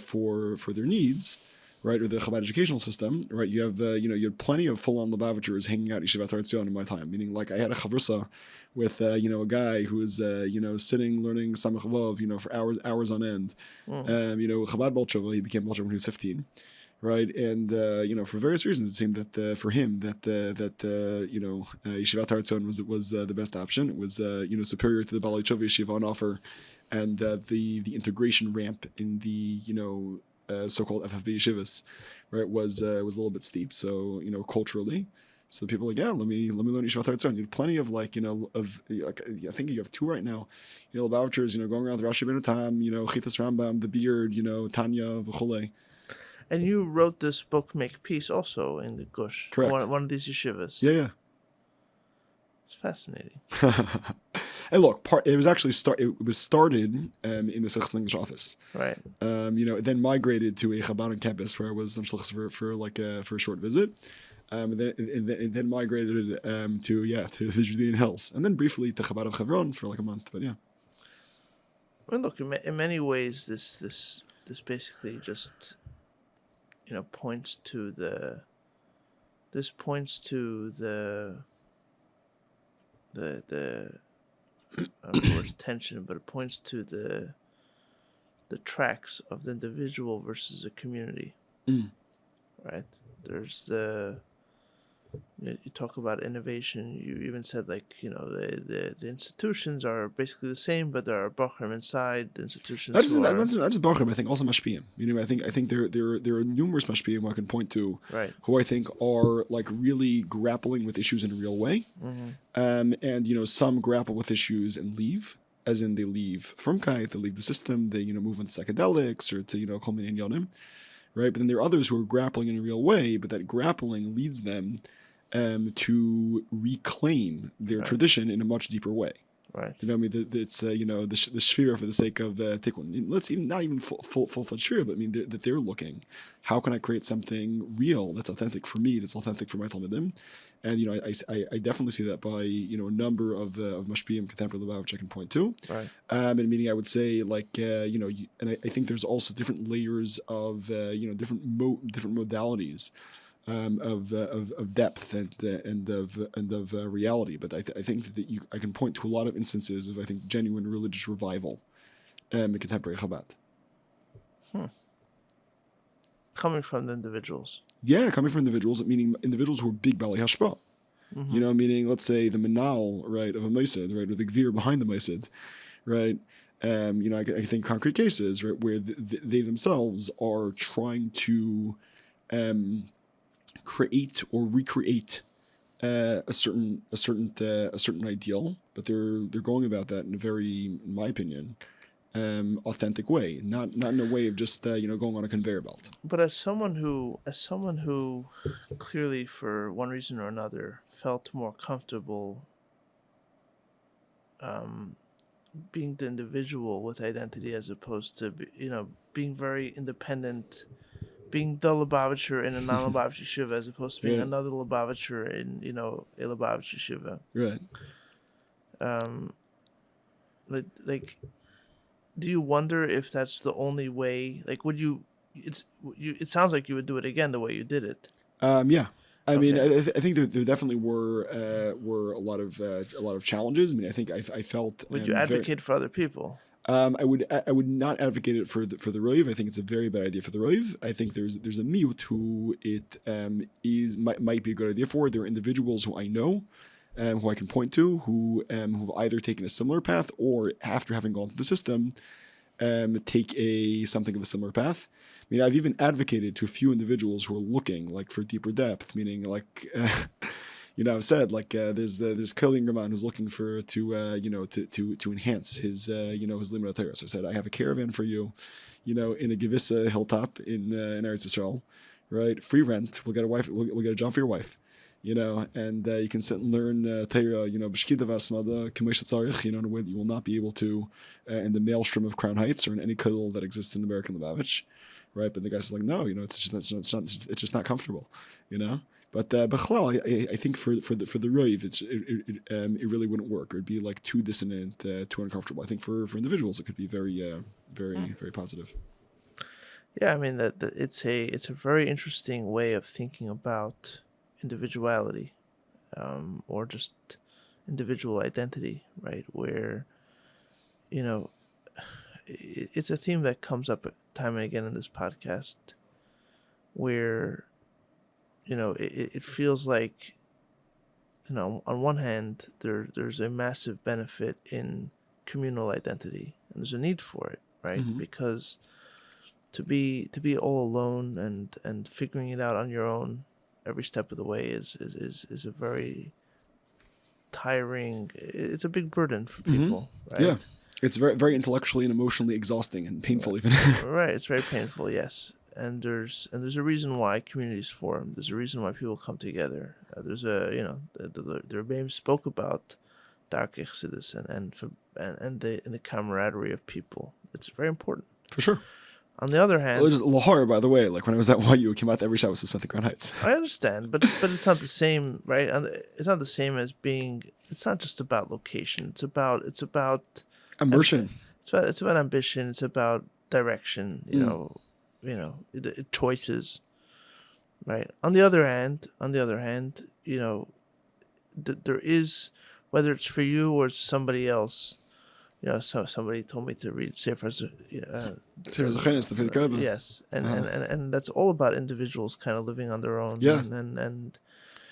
for their needs. Right, or the Chabad educational system, right? You have, you had plenty of full-on Lubavitchers hanging out at Yeshivat Zion in my time. Meaning, like I had a chavrusa with, a guy who was, sitting learning Samach Vav, for hours on end. Chabad Bal Tshuva, he became Bal Tshuva when he was 15, right? And for various reasons, it seemed that for him Yeshivat Zion was the best option. It was, superior to the Balei Tshuva Yeshiva on offer, and the integration ramp in the so-called FFB yeshivas, right, was a little bit steep. So culturally, so the people were like, yeah, let me learn Yeshivat Zion. You had plenty of I think you have two right now, Lubavitchers, going around with Rashi Ben Tam, Chitas Rambam, the beard, Tanya, v'chole. And you wrote this book, Make Peace, also in the Gush. Correct. One of these yeshivas. Yeah. It's fascinating. And look, it was actually started in the Sechs English office, right? It then migrated to a Chabad on campus where I was for a short visit, and then migrated to the Judean hills, and then briefly to Chabad of Hebron for like a month. But yeah, Well, look, in many ways, this basically just, points to the I don't know the word's tension, but it points to the tracks of the individual versus the community. Right? There's you talk about innovation. You even said the institutions are basically the same, but there are Bachrim inside the institutions. Not just Bachrim. I think also Mashpiyim. I think there are numerous Mashpiyim I can point to, right, who I think are like really grappling with issues in a real way, and some grapple with issues and leave, as in they leave from Kai, they leave the system, they move into psychedelics or to Kol Minyan Yonim, right? But then there are others who are grappling in a real way, but that grappling leads them to reclaim their tradition in a much deeper way, Right. You know, I mean, it's the shvira for the sake of tikkun. Let's even not even full-fledged shvira, but I mean that they're looking. How can I create something real that's authentic for me, that's authentic for my talmidim? And I definitely see that by a number of mashpiyim contemporary Lubavitch I can point to. Right. And meaning I would say and I think there's also different layers of different modalities. Of depth and of reality, but I think that I can point to a lot of instances of genuine religious revival in contemporary Chabad. Coming from the individuals. Yeah, coming from individuals, meaning individuals who are big bali hashpa. Mm-hmm. Meaning let's say the manal, right, of a meisid, right, or the gvir behind the meisid, right. I think concrete cases, right, where they themselves are trying to create or recreate a certain ideal, but they're going about that in a very, in my opinion, authentic way, not in a way of just going on a conveyor belt. But as someone who clearly for one reason or another felt more comfortable being the individual with identity as opposed to being very independent, being the Lubavitcher in a non-Lubavitch yeshiva as opposed to being another Lubavitcher in a Lubavitch yeshiva. Right. Like, do you wonder if that's the only way? Like, would you? It sounds like you would do it again the way you did it. Yeah. I mean, Okay. I think there definitely were a lot of challenges. I mean, I think I felt. Would you advocate for other people? I would not advocate it for the Roiv. I think it's a very bad idea for the Roiv. I think there's a miut who it might be a good idea for. There are individuals who I know, who I can point to, who've either taken a similar path or after having gone through the system, take something of a similar path. I mean, I've even advocated to a few individuals who are looking for deeper depth, meaning I've said there's Killing Raman who's looking to enhance his his limit of Torah. So I said I have a caravan for you, in a Gevissa hilltop in Eretz Yisrael, right? Free rent. We'll get a wife. We'll get a job for your wife, and you can sit and learn Torah, b'shkida v'asmada k'meish tzarich, in a way that you will not be able to in the maelstrom of Crown Heights or in any cuddle that exists in American Lubavitch, right? But the guy's like, no, it's just not comfortable, But Bechlal, I think for the Roiv, it really wouldn't work. It would be too dissonant, too uncomfortable. I think for individuals, it could be very very positive. Yeah, I mean that it's a very interesting way of thinking about individuality, or just individual identity, right? Where, it's a theme that comes up time and again in this podcast, where it feels like, on one hand, there's a massive benefit in communal identity, and there's a need for it, right? Mm-hmm. Because to be all alone and figuring it out on your own every step of the way is a very tiring. It's a big burden for people, right? Yeah, it's very very intellectually and emotionally exhausting and painful even. Right, it's very painful, yes. And there's a reason why communities form. There's a reason why people come together. There's the Rebbe spoke about dark Chassidus and the camaraderie of people. It's very important. For sure. On the other hand, Lahore, by the way, when I was at YU, it came out every Shabbos to spend the Crown Heights. I understand, but it's not the same, right? It's not the same as being. It's not just about location. It's about Immersion. It's about ambition. It's about direction. The choices, right? On the other hand, there is, whether it's for you or somebody else. So somebody told me to read Sefer Zionism, the fifth Rebbe. Yes, and that's all about individuals kind of living on their own. Yeah. And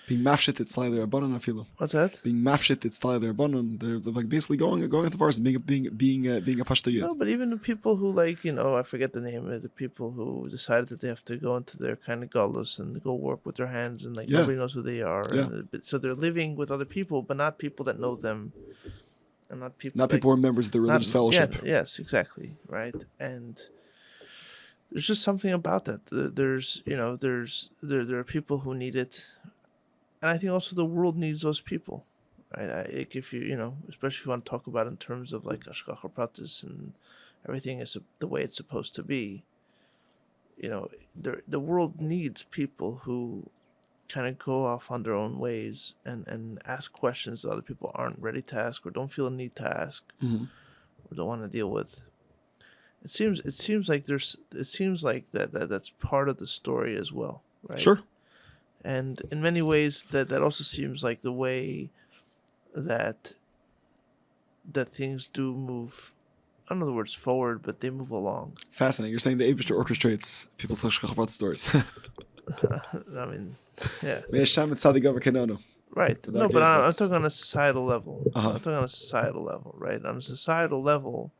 being mafshit it's their abanon afilu. What's that? Being mafshit it's their abanon. They're basically going at the forest, being a pashto yid. No, but even the people who I forget the name of the people who decided that they have to go into their kind of gullus and go work with their hands and nobody knows who they are. Yeah. So they're living with other people, but not people that know them. And not people who are members of the religious fellowship. Yeah, yes, exactly, right. And there's just something about that. There are people who need it, and I think also the world needs those people, right? Like if especially if you want to talk about in terms of like hashgacha pratis and everything is the way it's supposed to be. The world needs people who kind of go off on their own ways and ask questions that other people aren't ready to ask or don't feel a need to ask or don't want to deal with. It seems like that's part of the story as well, right? Sure. And in many ways that also seems like the way that things do move. I don't know the words forward, but they move along. Fascinating. You're saying the Eibishter orchestrates people's hashgacha stories. I mean, yeah. Right. No, but I'm talking on a societal level. I'm talking on a societal level, right? On a societal level,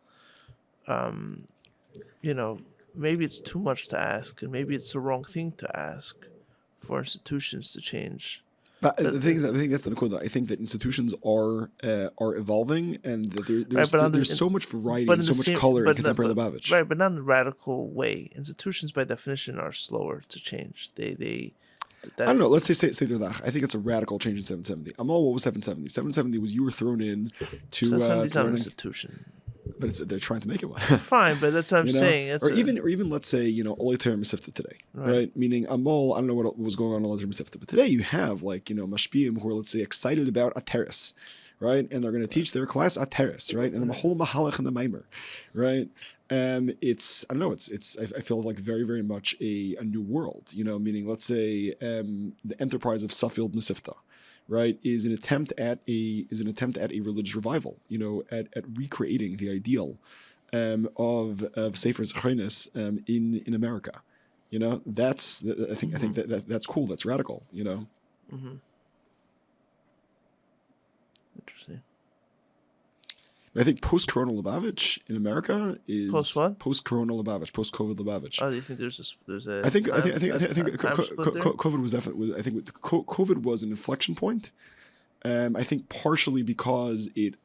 maybe it's too much to ask, and maybe it's the wrong thing to ask for institutions to change. But the thing is, I think that's the Nakoda. I think that institutions are evolving, and that there's so much variety and so much color in contemporary Lubavitch. Right, but not in a radical way. Institutions, by definition, are slower to change. I don't know. Let's say I think it's a radical change in 770. What was 770? 770 was you were thrown in to. 770 is not an institution. But they're trying to make it one. Fine, but that's what I'm saying. Or even let's say, Olater Mesifta today, right? Meaning Amol, I don't know what was going on Olater Mesifta, but today you have Mashpiyim who are, let's say, excited about a terrace, right? And they're going to teach their class a terrace, right? And the whole Mahalach and the Maimer, right? I feel like very, very much a new world, meaning let's say the enterprise of Suffield Mesifta, right, is an attempt at a religious revival, at recreating the ideal of Sefer Zechronis in America. I think that's cool. That's radical. Mm-hmm. Interesting. I think post-Corona Lubavitch in America is post what? Post-Corona Lubavitch, post-COVID Lubavitch. Oh, do you think there's a? I think COVID was definitely. I think COVID was an inflection point. I think partially because it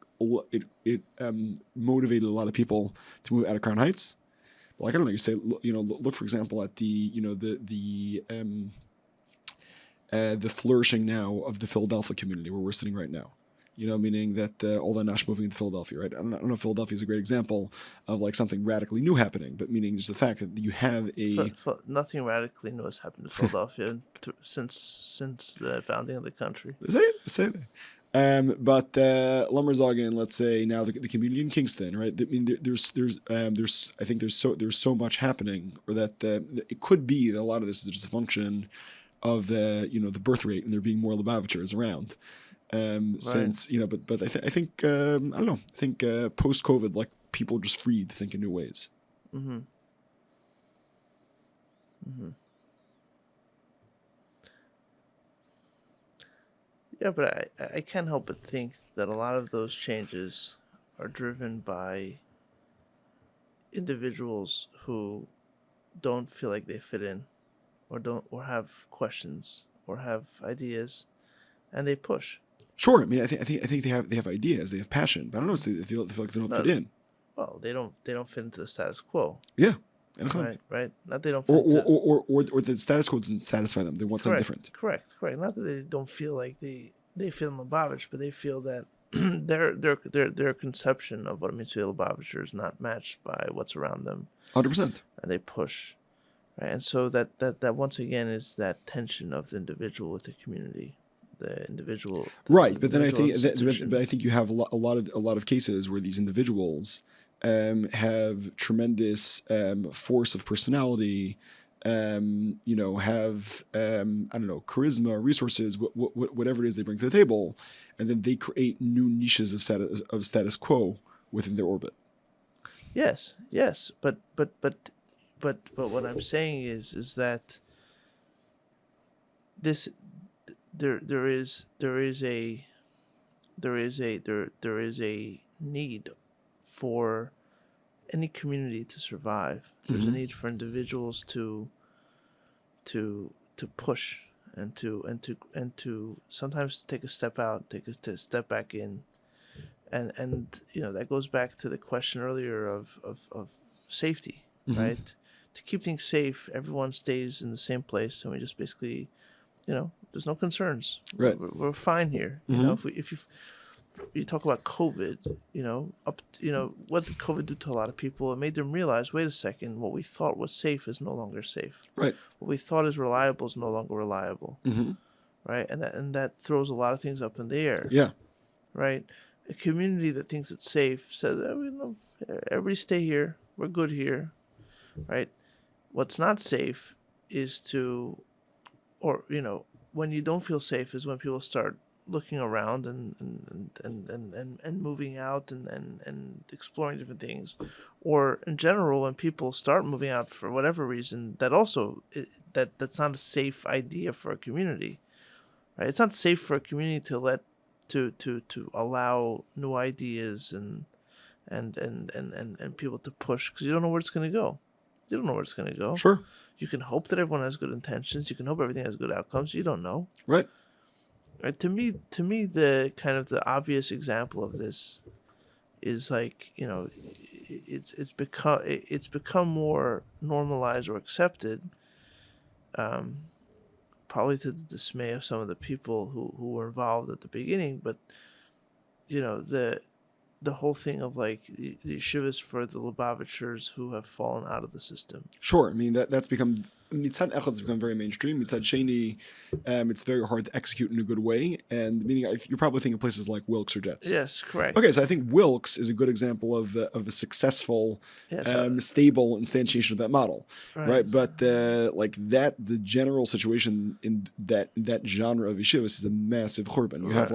motivated a lot of people to move out of Crown Heights. Like I don't know, you say look for example at the flourishing now of the Philadelphia community where we're sitting right now. Meaning that all the Nash moving into Philadelphia, right? I don't know if Philadelphia is a great example of like something radically new happening, but meaning just the fact that you have nothing radically new has happened to Philadelphia since the founding of the country. Say it. But Lumberzagen, let's say now the community in Kingston, right? I mean, I think there's so much happening, or that it could be that a lot of this is just a function of the birth rate and there being more Lubavitchers around. Since but I think I don't know. I think post COVID, like people are just free to think in new ways. Mm-hmm. Mm-hmm. Yeah, but I can't help but think that a lot of those changes are driven by individuals who don't feel like they fit in, or have questions, or have ideas, and they push. Sure, I mean, I think they have ideas, they have passion, but I don't know if they feel like they don't fit in. Well, they don't fit into the status quo. Yeah, right. Not they don't fit or the status quo doesn't satisfy them. They want something different. Correct. Not that they don't feel like they feel in Lubavitch, but they feel that their conception of what it means to be a Lubavitcher is not matched by what's around them. 100%. And they push, right? And so that once again is that tension of the individual with the community. The individual, right? But then I think you have a lot of cases where these individuals have tremendous force of personality, have I don't know, charisma, resources, whatever it is they bring to the table, and then they create new niches of status quo within their orbit. Yes, but what I'm saying is that this. There is a need for any community to survive. There's a need for individuals to push and to sometimes take a step out, take a step back in, and that goes back to the question earlier of safety, right? To keep things safe, everyone stays in the same place, and we just basically. There's no concerns. Right. We're fine here. If you you talk about COVID, what did COVID do to a lot of people? It made them realize, wait a second, what we thought was safe is no longer safe. Right. What we thought is reliable is no longer reliable. Mm-hmm. Right. And that throws a lot of things up in the air. Yeah. Right. A community that thinks it's safe says, everybody stay here. We're good here. Right. What's not safe is when you don't feel safe is when people start looking around and moving out and exploring different things, or in general when people start moving out for whatever reason, that's not a safe idea for a community, right? It's not safe for a community to allow new ideas and people to push, because you don't know where it's going to go. You don't know where it's going to go. Sure. You can hope that everyone has good intentions. You can hope everything has good outcomes. You don't know. Right. Right. To me, the kind of the obvious example of this is it's become more normalized or accepted, probably to the dismay of some of the people who were involved at the beginning. But the whole thing of the yeshivas for the Lubavitchers who have fallen out of the system. Sure. I mean, that's become... Mitzad Echad has become very mainstream. Mitzad Sheni, it's very hard to execute in a good way. And meaning, you're probably thinking of places like Wilkes or Jets. Yes, correct. Okay, so I think Wilkes is a good example of a successful, stable instantiation of that model, right? But the general situation in that genre of yeshivas is a massive churban. You have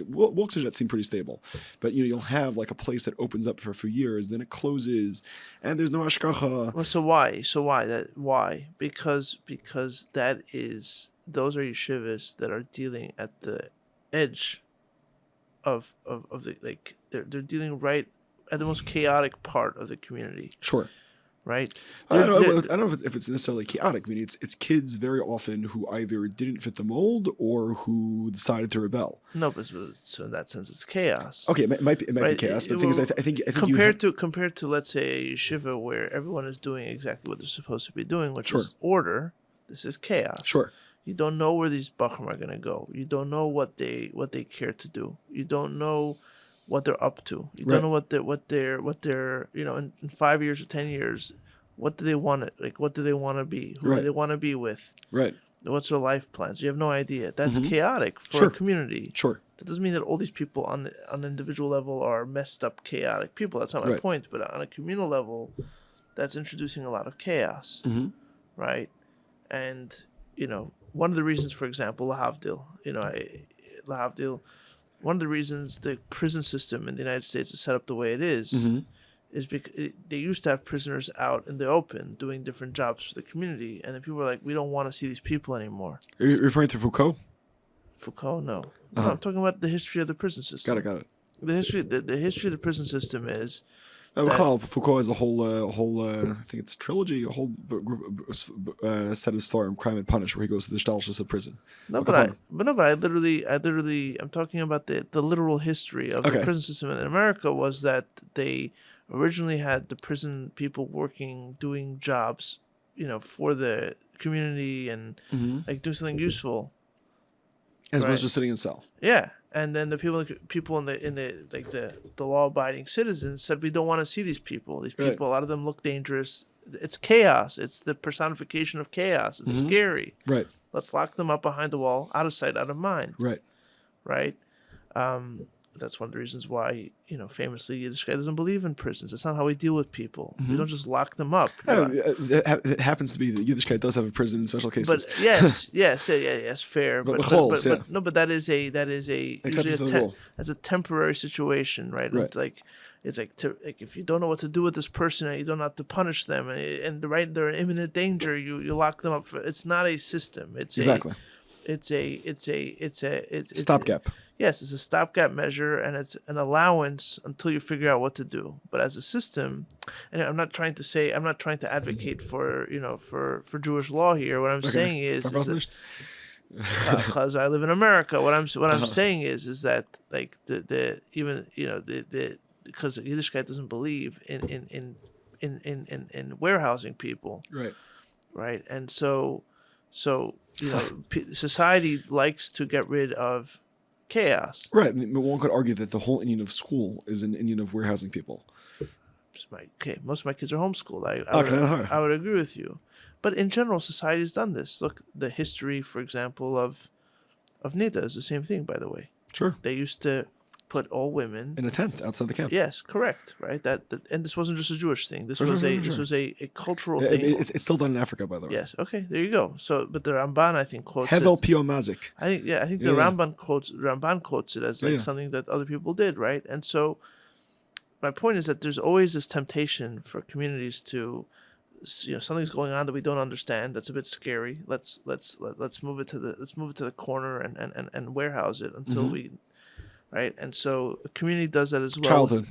Wilkes or Jets seem pretty stable, but you'll have a place that opens up for a few years, then it closes, and there's no hashgacha. Well, so why? Why? Because those are yeshivas that are dealing at the edge of the they're dealing right at the most chaotic part of the community. Sure. Right. I don't know if it's necessarily chaotic. I mean, it's kids very often who either didn't fit the mold or who decided to rebel. No, but so in that sense, it's chaos. Okay, it might be chaos. But the thing is, I think compared to let's say a yeshiva where everyone is doing exactly what they're supposed to be doing, which Sure. is order. This is chaos. Sure. You don't know where these bachrim are going to go. You don't know what they care to do. You don't know what they're up to. You don't know what they're in 5 years or 10 years, what do they want what do they want to be? Who do they want to be with? Right. What's their life plans? You have no idea. That's chaotic for a community. Sure. That doesn't mean that all these people on an individual level are messed up, chaotic people. That's not my point. But on a communal level, that's introducing a lot of chaos. Mm-hmm. Right. And, one of the reasons, for example, Lahavdil, one of the reasons the prison system in the United States is set up the way it is because they used to have prisoners out in the open doing different jobs for the community. And then people were like, we don't want to see these people anymore. Are you referring to Foucault? Foucault? No. No, I'm talking about the history of the prison system. Got it. The history of the prison system is... Foucault has a whole I think it's trilogy, a whole set of story, Crime and Punish, where he goes to the stalshes of prison. But I literally, I'm talking about the literal history of the prison system in America was that they originally had the prison people doing jobs, for the community and doing something useful. As opposed to just sitting in a cell. Yeah. And then the people in the law-abiding citizens said, we don't want to see these people. These people, a lot of them look dangerous. It's chaos. It's the personification of chaos. It's scary. Right. Let's lock them up behind the wall, out of sight, out of mind. Right. Right. That's one of the reasons why, famously, Yiddishkeit doesn't believe in prisons. That's not how we deal with people. We don't just lock them up. It happens to be that Yiddishkeit does have a prison in special cases. But yes, fair. But that is a temporary situation, right? It's like if you don't know what to do with this person and you don't have to punish them and they're in imminent danger, you lock them up. It's not a system. It's a stopgap. Yes, it's a stopgap measure, and it's an allowance until you figure out what to do. But as a system, and I'm not trying to advocate for Jewish law here. What I'm saying is that, because I live in America, what I'm saying is that because Yiddishkeit doesn't believe in warehousing people, right, and so society likes to get rid of chaos. Right. I mean, one could argue that the whole Indian of school is an Indian of warehousing people. Most of my kids are homeschooled. I would agree with you. But in general, society has done this. Look, the history, for example, of Nida is the same thing, by the way. Sure. They used to put all women In a tent outside the camp. Yes, correct. Right. And this wasn't just a Jewish thing. This Sure, was sure, this sure. was a cultural Yeah, thing. it's still done in Africa, by the way. Yes. Okay. There you go. So, but the Ramban, I think, quotes Hevel it. Pio Mazik. I think the Yeah. Ramban quotes it as like something that other people did, right? And so, my point is that there's always this temptation for communities to, something's going on that we don't understand. That's a bit scary. Let's move it to the corner and warehouse it until we. Right, and so a community does that as well. Childhood.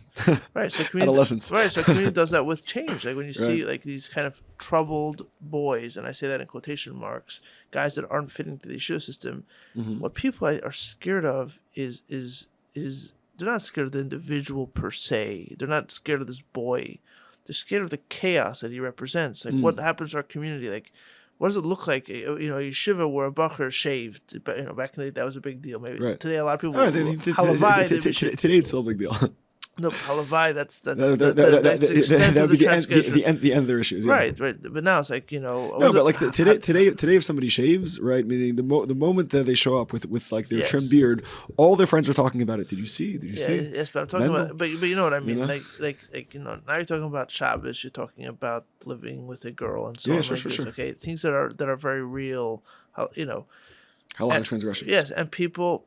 Right, so Adolescence. Right, so a community does that with change. Like when you see like these kind of troubled boys, and I say that in quotation marks, guys that aren't fitting to the yeshiva system. What people are scared of is they're not scared of the individual per se. They're not scared of this boy. They're scared of the chaos that he represents. Like what happens to our community? Like what does it look like? A yeshiva where a bacher shaved. But back in the day, that was a big deal. Maybe today a lot of people. Today it's still a big deal. No, halavai. That's the extent of the transgression. The end of their issues. Yeah. Right. But now it's like No, but like today, if somebody shaves, right? Meaning the moment that they show up with like their trimmed beard, all their friends are talking about it. Did you see? Yes, but I'm talking about. But you know what I mean? Like now you're talking about Shabbos. You're talking about living with a girl and so on. Sure. Okay, things that are very real. Halachic transgressions. Yes, and people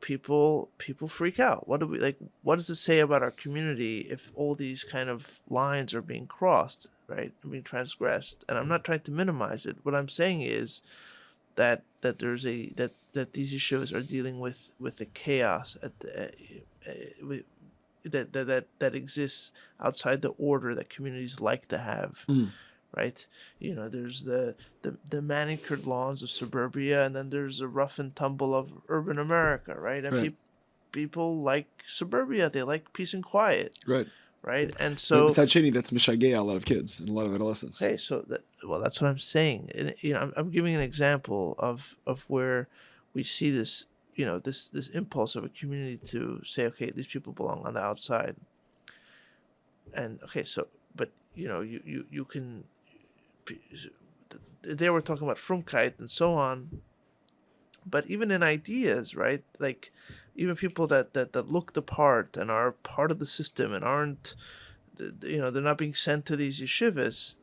freak out. What does it say about our community if all these kind of lines are being crossed, right? Being transgressed? And I'm not trying to minimize it. What I'm saying is that there's that these yeshivas are dealing with the chaos that exists outside the order that communities like to have. Right, there's the manicured lawns of suburbia, and then there's the rough and tumble of urban America, right? And people like suburbia; they like peace and quiet, right? And so, besides Shani, that's mishageh a lot of kids and a lot of adolescents. Okay, so that's what I'm saying. And, I'm giving an example of where we see this, this impulse of a community to say, okay, these people belong on the outside, and okay, so but you can. They were talking about frumkeit and so on, but even in ideas, right? Like even people that look the part and are part of the system and aren't, they're not being sent to these yeshivas,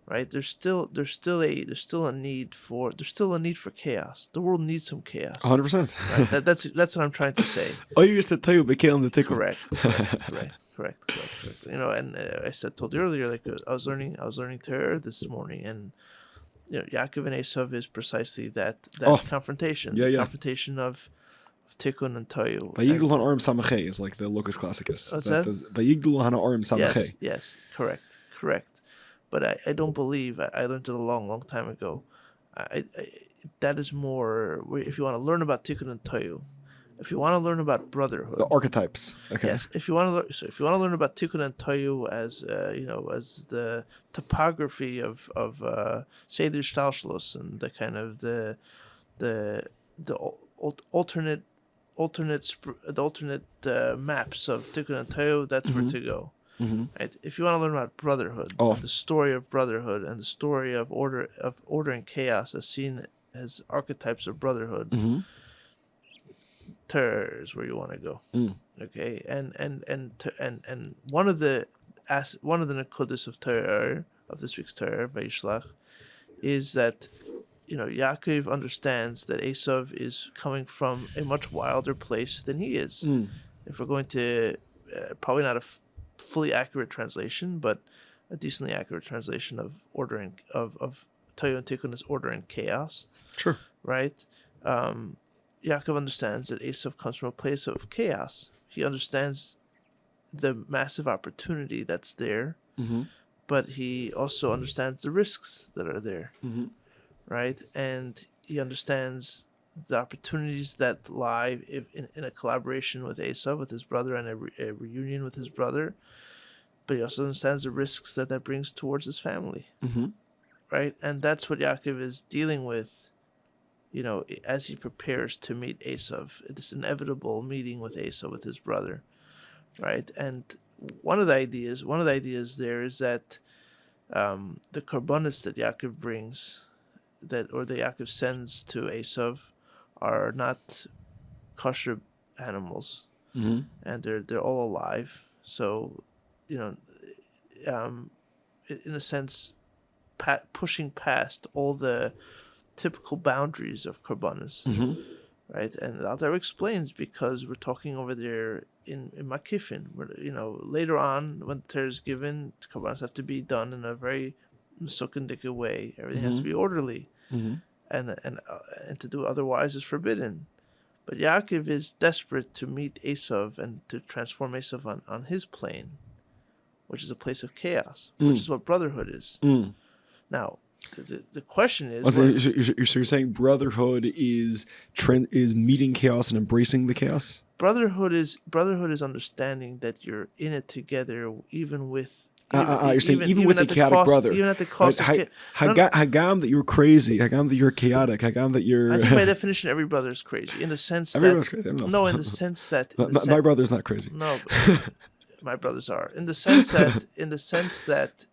right? There's still a need for chaos. The world needs some chaos. 100%. Right? That's what I'm trying to say. Oh, you used to tell you became the tickle. Correct. And I told you earlier, like I was learning Torah this morning, and Yaakov and Esav is precisely that confrontation. Confrontation of tikkun and toyu. Vayigdul ha'arim samachei is like the locus classicus. What's that? Vayigdul ha'arim samachei. Yes, correct. But I don't believe I learned it a long time ago. That is more if you want to learn about tikkun and toyu. If you want to learn about brotherhood, the archetypes. Okay. Yes. If you want to learn about tikkun and toyu as as the topography of seder shtalshlus and the kind of the alternate maps of tikkun and toyu, that's where to go. Right? If you want to learn about brotherhood, the story of brotherhood and the story of order and chaos as seen as archetypes of brotherhood. Torah is where you want to go. Okay, and one of the nekudas of Torah of this week's Torah Vayishlach is that Yaakov understands that Esav is coming from a much wilder place than he is. If we're going to probably not a fully accurate translation, but a decently accurate translation of ordering of Torah and Tikkun is order and chaos. Sure. Right. Yaakov understands that Esav comes from a place of chaos. He understands the massive opportunity that's there, but he also understands the risks that are there, right? And he understands the opportunities that lie in a collaboration with Esav, with his brother, and a reunion with his brother, but he also understands the risks that brings towards his family, right? And that's what Yaakov is dealing with. as he prepares to meet Esav, this inevitable meeting with Esav, with his brother, right? And one of the ideas there is that the korbanos that Yaakov brings, that Yaakov sends to Esav, are not kosher animals, and they're all alive. So, in a sense, pushing past all the typical boundaries of korbanos, right? And the Alter explains, because we're talking over there in Makifin, where later on when the Torah is given, korbanos have to be done in a very mesukindika way. Everything has to be orderly, and to do otherwise is forbidden. But Yaakov is desperate to meet Esav and to transform Esav on his plane, which is a place of chaos, which is what brotherhood is. Now, the question is... So you're saying brotherhood is meeting chaos and embracing the chaos? Brotherhood is understanding that you're in it together, even with... you're saying even with the chaotic brother. Even at the cost of... Hagam that you're crazy. Hagam that you're chaotic. Hagam that you're... I think by definition, every brother is crazy. In the sense that... Everyone's crazy. I don't know. No, in the sense that... My brother's not crazy. No, but my brothers are. In the sense that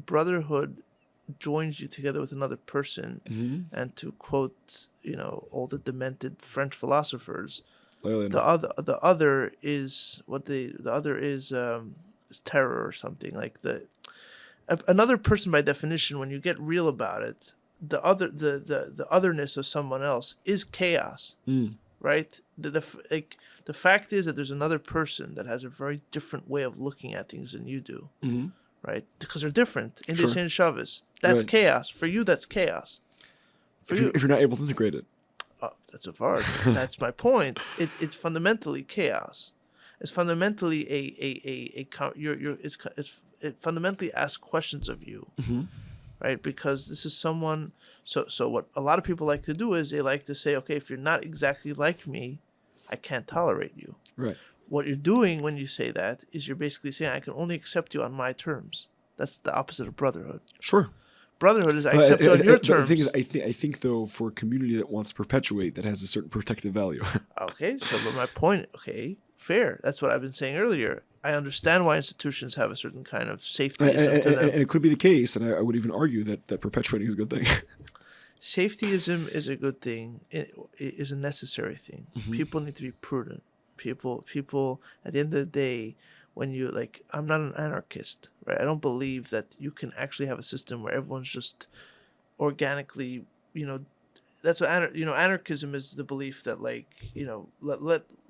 brotherhood joins you together with another person, and to quote, all the demented French philosophers, the other is what the other is terror or something like another person. By definition, when you get real about it, the otherness of someone else is chaos, right? The fact is that there's another person that has a very different way of looking at things than you do. Right, because they're different in this and Shabbos. That's chaos for you. That's chaos for you. If you're not able to integrate it, that's a vard. That's my point. It's fundamentally chaos. It's fundamentally it fundamentally asks questions of you, right? Because this is someone. So what a lot of people like to do is they like to say, okay, if you're not exactly like me, I can't tolerate you. Right. What you're doing when you say that is you're basically saying, I can only accept you on my terms. That's the opposite of brotherhood. Sure. Brotherhood is I accept you on your terms. The thing is, I think though, for a community that wants to perpetuate, that has a certain protective value. Okay, but my point, fair. That's what I've been saying earlier. I understand why institutions have a certain kind of safety. And it could be the case, and I would even argue that perpetuating is a good thing. Safetyism is a good thing. It is a necessary thing. People need to be prudent. People at the end of the day, when you I'm not an anarchist, right? I don't believe that you can actually have a system where everyone's just organically, that's what anarchism is, the belief that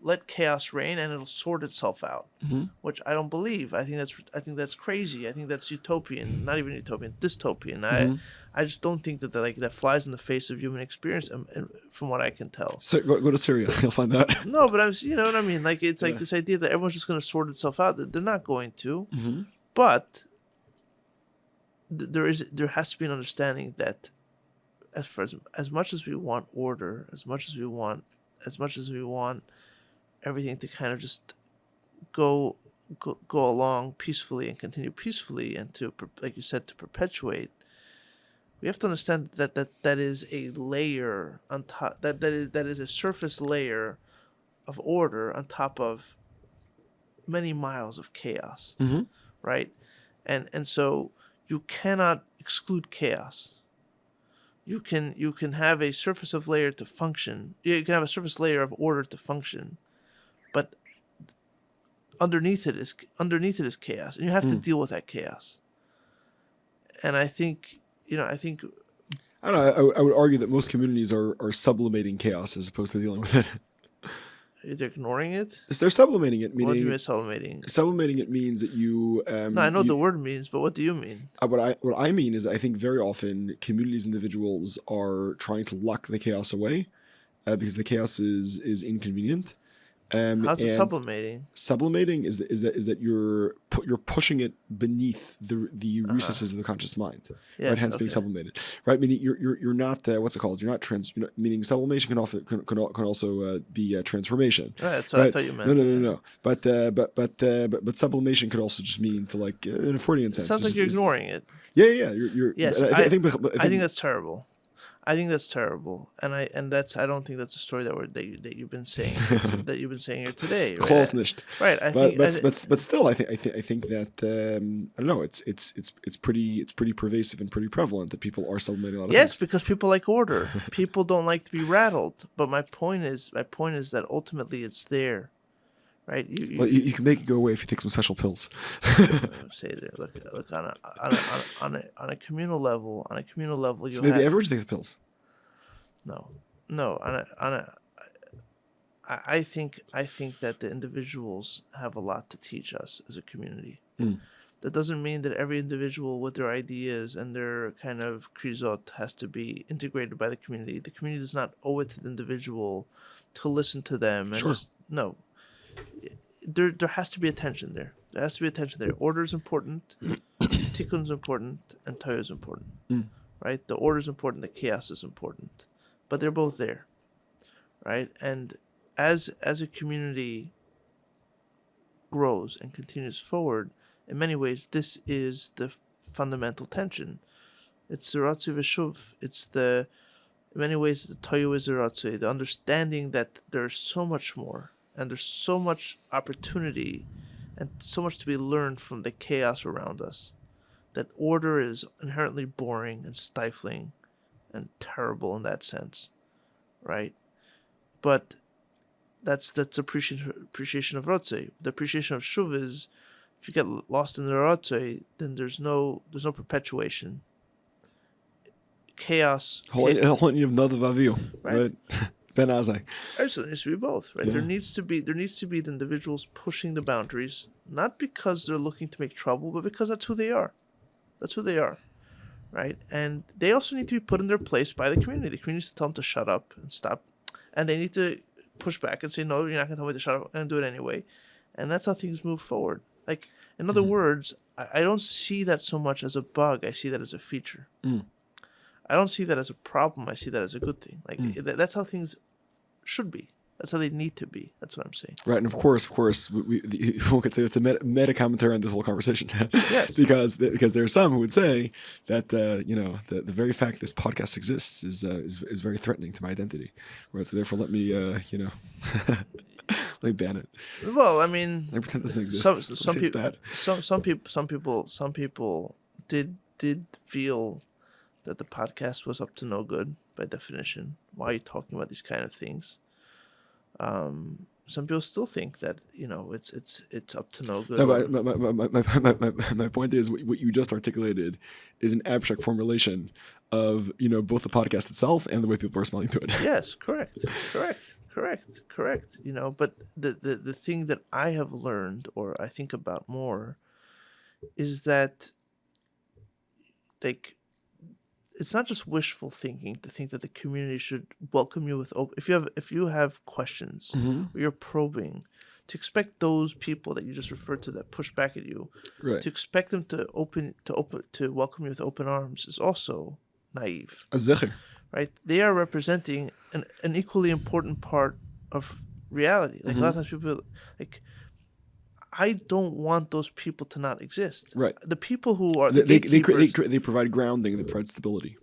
let chaos reign and it'll sort itself out, which I don't believe. I think that's crazy. I think that's utopian, not even utopian, dystopian. I just don't think that flies in the face of human experience, from what I can tell. So go to Syria, you'll find that. No, but you know what I mean. It's this idea that everyone's just going to sort itself out. They're not going to, but there has to be an understanding that as much as we want order, as much as we want everything to kind of just go along peacefully and continue peacefully, and to, like you said, to perpetuate. We have to understand that is a layer on top. That is a surface layer of order on top of many miles of chaos, right? And so you cannot exclude chaos. You can have a surface of layer to function. You can have a surface layer of order to function, but underneath it is chaos, and you have to deal with that chaos. And I think. I don't know. I would argue that most communities are sublimating chaos as opposed to dealing with it. They're ignoring it? They're sublimating it. Meaning, what do you mean sublimating? Sublimating it means that you... no, I know what the word means, but what do you mean? What I mean is I think very often communities, individuals are trying to lock the chaos away because the chaos is inconvenient. How's it sublimating? Sublimating is that you're pushing it beneath the recesses of the conscious mind, yes, right? Hence being sublimated, right? Meaning you're not what's it called? You're not meaning sublimation can also be transformation. Right, that's what I thought you meant. No. But sublimation could also just mean to in a Freudian sense. It sounds like you're ignoring it. Yeah. You're yes, I think that's terrible. I think that's terrible, and I don't think that's a story that you've been saying that you've been saying here today. Right? Close nicht. Right. But still, I think that I don't know. It's pretty pervasive and pretty prevalent that people are submitting a lot of yes, things. because people like order. People don't like to be rattled. But my point is that ultimately it's there, right? You can make it go away if you take some special pills. Say there. Look on a communal level. On a communal level, So maybe everyone should take the pills. No. I think that the individuals have a lot to teach us as a community. That doesn't mean that every individual with their ideas and their kind of krizot has to be integrated by the community. The community does not owe it to the individual to listen to them. And Sure. No. There has to be attention there. There has to be attention there. Order is important, tikkun is important, and Torah is important. Right? The order is important, the chaos is important. But they're both there. Right? And as a community grows and continues forward, in many ways, this is the fundamental tension. It's the Ratzi V'Shuv. It's in many ways, the Toyu is the Ratzi, the understanding that there's so much more, and there's so much opportunity, and so much to be learned from the chaos around us. That order is inherently boring and stifling and terrible in that sense, right? But that's appreciation of Ratzi. The appreciation of Shuv is, if you get lost in the Ratzi, then there's no perpetuation. Chaos. You have another Vaviu, right? Ben Azai. So there needs to be both, right? Yeah. There needs to be the individuals pushing the boundaries, not because they're looking to make trouble, but because that's who they are. That's who they are, right? And they also need to be put in their place by the community. The community needs to tell them to shut up and stop, and they need to push back and say, no, you're not going to tell me to shut up, and do it anyway. And that's how things move forward. Like, in other words, I don't see that so much as a bug. I see that as a feature. I don't see that as a problem. I see that as a good thing. Like, that's how things should be. That's how they need to be. That's what I'm saying. Right, and of course, one could say that's a meta commentary on this whole conversation. Yes. because there are some who would say that the very fact this podcast exists is very threatening to my identity. Right, so therefore, let me let me ban it. Well, I mean, I pretend it doesn't exist. Some people, bad. Some people did feel that the podcast was up to no good by definition. Why are you talking about these kind of things? Some people still think that it's up to no good. No, my point is what you just articulated is an abstract formulation of both the podcast itself and the way people are responding to it. Yes, correct. But the thing that I have learned, or I think about more, is that it's not just wishful thinking to think that the community should welcome you with if you have questions or you're probing, to expect those people that you just referred to that push back at you, right, to expect them to welcome you with open arms is also naive. Right? They are representing an equally important part of reality. Like a lot of times people I don't want those people to not exist. Right. The people who are they provide grounding, they provide stability.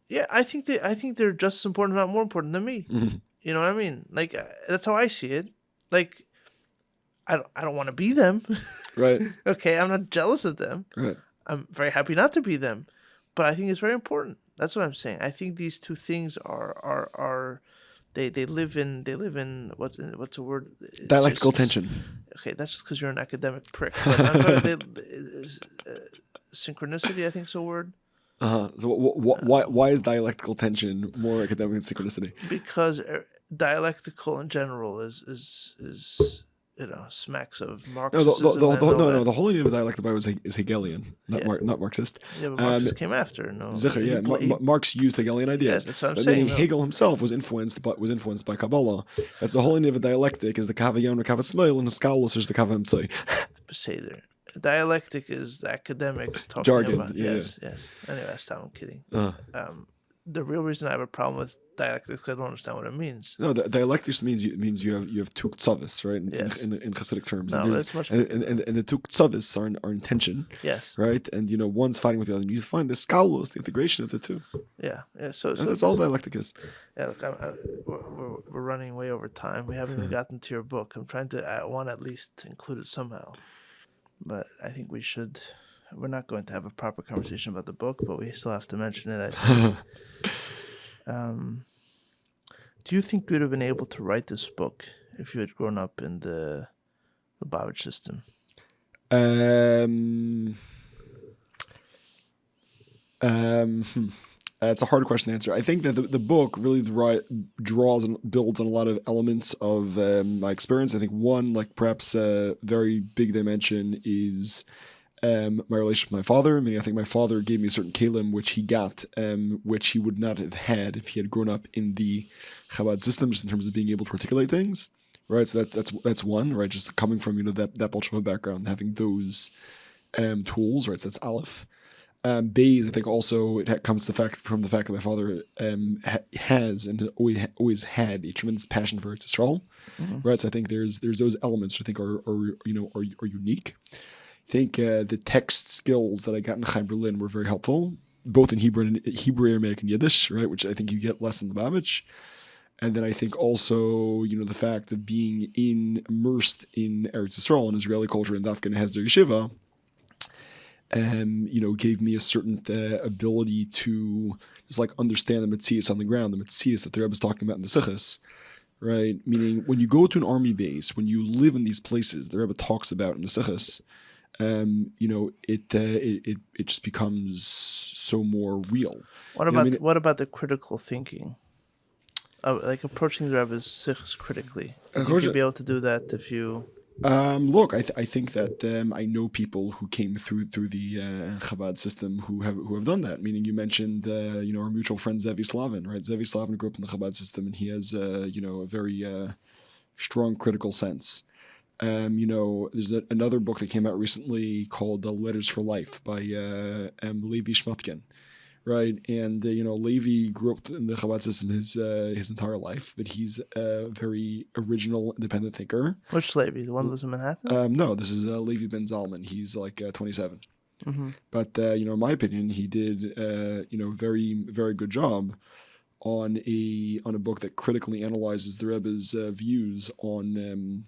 Yeah, I think they're just as important, if not more important than me. You know what I mean? Like, that's how I see it. Like, I don't want to be them. Right. Okay, I'm not jealous of them. Right. I'm very happy not to be them, but I think it's very important. That's what I'm saying. I think these two things are they live in what's the word? Dialectical tension. Okay, that's just because you're an academic prick. But synchronicity, I think, is a word. So why is dialectical tension more academic than synchronicity? Because dialectical in general is smacks of Marxism. No. The whole idea of dialectic is Hegelian, not Marxist. Yeah, but Marx came after. No, Marx used Hegelian ideas. Yeah, that's what I'm saying. Hegel himself was influenced by Kabbalah. That's the whole idea of a dialectic is the kavayon or kavat and the scholars is the kavam tzai. Say there. Dialectic is the academics talking jargon. about. Yes. Anyway, I'm kidding. the real reason I have a problem with dialectics, I don't understand what it means. No, the dialectics means you have two ktsavis, right? Yes. In Hasidic terms. No, and it's much bigger than and the two ktsavis are in tension, Yes. right? And one's fighting with the other. And you find the scalos, the integration of the two. Yeah. So And that's all dialectic is. Yeah, look, we're running way over time. We haven't even gotten to your book. I'm trying to want at least include it somehow, but I think we should. We're not going to have a proper conversation about the book, but we still have to mention it. I think. Do you think you would have been able to write this book if you had grown up in the Lubavitch system? It's a hard question to answer. I think that the book really draws and builds on a lot of elements of my experience. I think one, like perhaps a very big dimension is my relationship with my father. I mean, I think my father gave me a certain kalim which he got, which he would not have had if he had grown up in the Chabad system, just in terms of being able to articulate things, right? So that's one, right? Just coming from that Bolshevik background, having those tools, right? So that's Aleph. Bays, I think also it comes from the fact that my father has and always had a tremendous passion for Eretz Yisrael, right? So I think there's those elements which I think are unique. I think the text skills that I got in Chaim Berlin were very helpful, both in Hebrew, Aramaic, and Yiddish, right? Which I think you get less in Lubavitch. And then I think also, the fact of being immersed in Eretz Yisrael and Israeli culture and Dafka and Hesder Yeshiva, gave me a certain ability to just like understand the Metzias on the ground, the Metzias that the Rebbe is talking about in the Sichos, right? Meaning when you go to an army base, when you live in these places, the Rebbe talks about in the Sichos, it just becomes so more real. What about the critical thinking? Like approaching the Rebbe's Sichos critically. Do you think you'd be able to do that if you... Look, I think that I know people who came through the Chabad system who have done that. Meaning, you mentioned our mutual friend Zevi Slavin, right? Zevi Slavin grew up in the Chabad system, and he has a very strong critical sense. There's another book that came out recently called Letters for Life by Levi Shmutkin. Right, and Levi grew up in the Chabad system his entire life, but he's a very original, independent thinker. Which Levi? The one who lives in Manhattan? No, this is Levi Ben Zalman. He's like 27. Mm-hmm. But in my opinion, he did very very good job on a book that critically analyzes the Rebbe's views on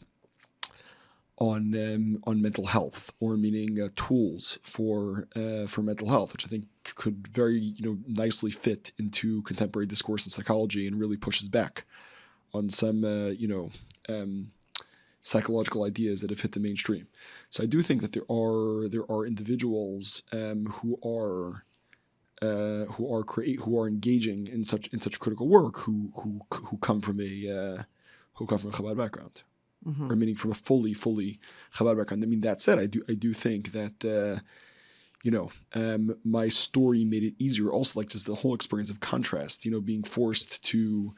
mental health, or meaning tools for mental health, which I think could very nicely fit into contemporary discourse and psychology, and really pushes back on some psychological ideas that have hit the mainstream. So I do think that there are individuals who are engaging in such critical work who come from a Chabad background. Mm-hmm. Or meaning from a fully Chabad background. I mean, that said, I do think that my story made it easier. Also, like just the whole experience of contrast. Being forced to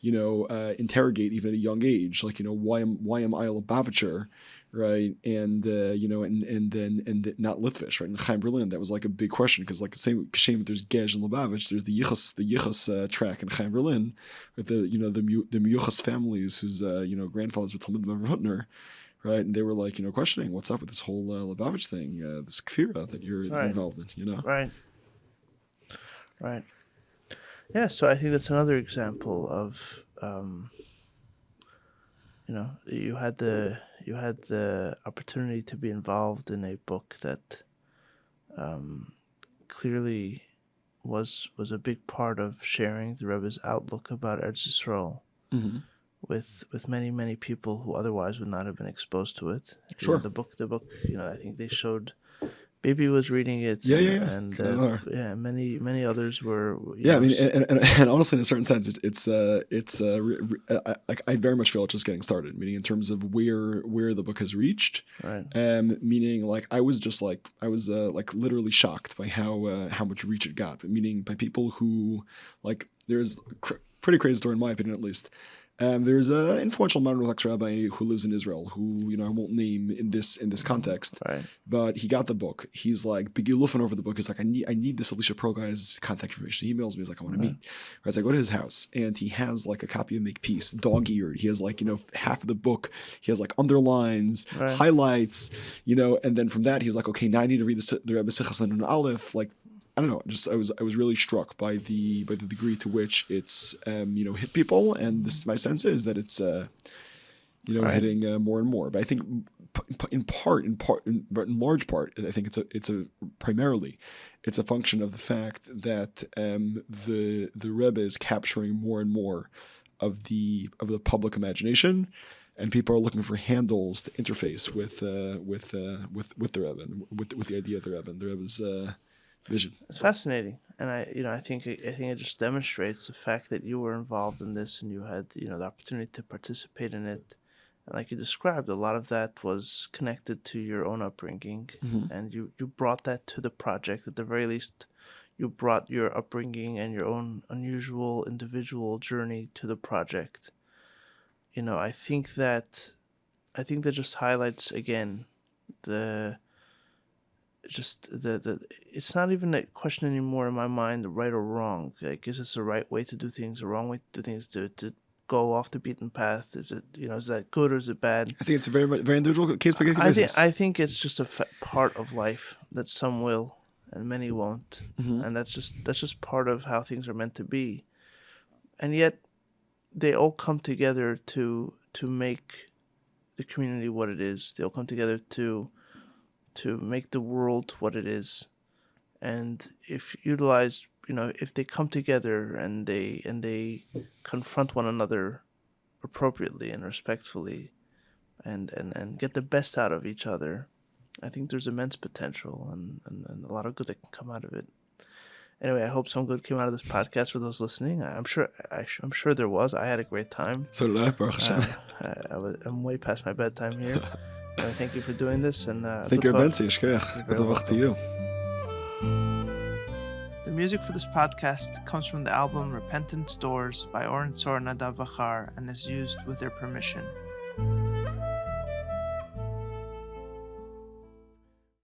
interrogate even at a young age. Like why am I a Lubavitcher, right? And and not Litvish, right? In Chaim Berlin, that was like a big question, because like the same shame there's Gej in Lubavitch, there's the Yichus track in Chaim Berlin with the Miyuchas families whose grandfathers were Talmidim of Hutner, right? And they were like questioning what's up with this whole Lubavitch thing, this kfira that you're involved in, Right. Yeah, so I think that's another example of you had the opportunity to be involved in a book that clearly was a big part of sharing the Rebbe's outlook about Eretz Yisrael with many people who otherwise would not have been exposed to it. Sure. The book. I think they showed. Baby was reading it. And many others were. I mean, and honestly, in a certain sense, I very much feel it's just getting started. Meaning, in terms of where the book has reached. Right. Meaning, like I was literally shocked by how much reach it got. But meaning by people who, like, there's pretty crazy story in my opinion, at least. There's an influential modern Orthodox rabbi who lives in Israel, who I won't name in this context, Right. but he got the book. He's like big loofing over the book. He's like, I need this Elisha Pearl guy's contact information. He emails me. He's like, I want to meet. Right, so I go to his house, and he has like a copy of Makepeace, dog-eared. He has like half of the book. He has like underlines, highlights, and then from that he's like, okay, now I need to read the Rebbe Sichas and Aleph, like. I don't know. I was really struck by the degree to which it's hit people, and my sense is that it's hitting more and more. But I think in large part, I think it's primarily a function of the fact that the Rebbe is capturing more and more of the public imagination, and people are looking for handles to interface with the Rebbe, and with the idea of the Rebbe and the Rebbe's vision. It's fascinating, and I think it just demonstrates the fact that you were involved in this and you had the opportunity to participate in it, and like you described, a lot of that was connected to your own upbringing, and you brought that to the project. At the very least, you brought your upbringing and your own unusual individual journey to the project. I think that just highlights again it's not even a question anymore in my mind, right or wrong. Like, is this the right way to do things, the wrong way to do things, to go off the beaten path? Is it, is that good or is it bad? I think it's a very, very individual case by case basis. I think it's just a part of life that some will and many won't, and that's just part of how things are meant to be. And yet, they all come together to make the community what it is. They all come together to make the world what it is, and if utilized, if they come together and they confront one another appropriately and respectfully, and get the best out of each other, I think there's immense potential and a lot of good that can come out of it. Anyway, I hope some good came out of this podcast for those listening. I'm sure there was. I had a great time. So did I, Baruch Hashem. I'm way past my bedtime here. Thank you for doing this, and thank you, Benzi. Good luck to you. The music for this podcast comes from the album Repentance Doors by Oren Sor Nadav Vachar and is used with their permission.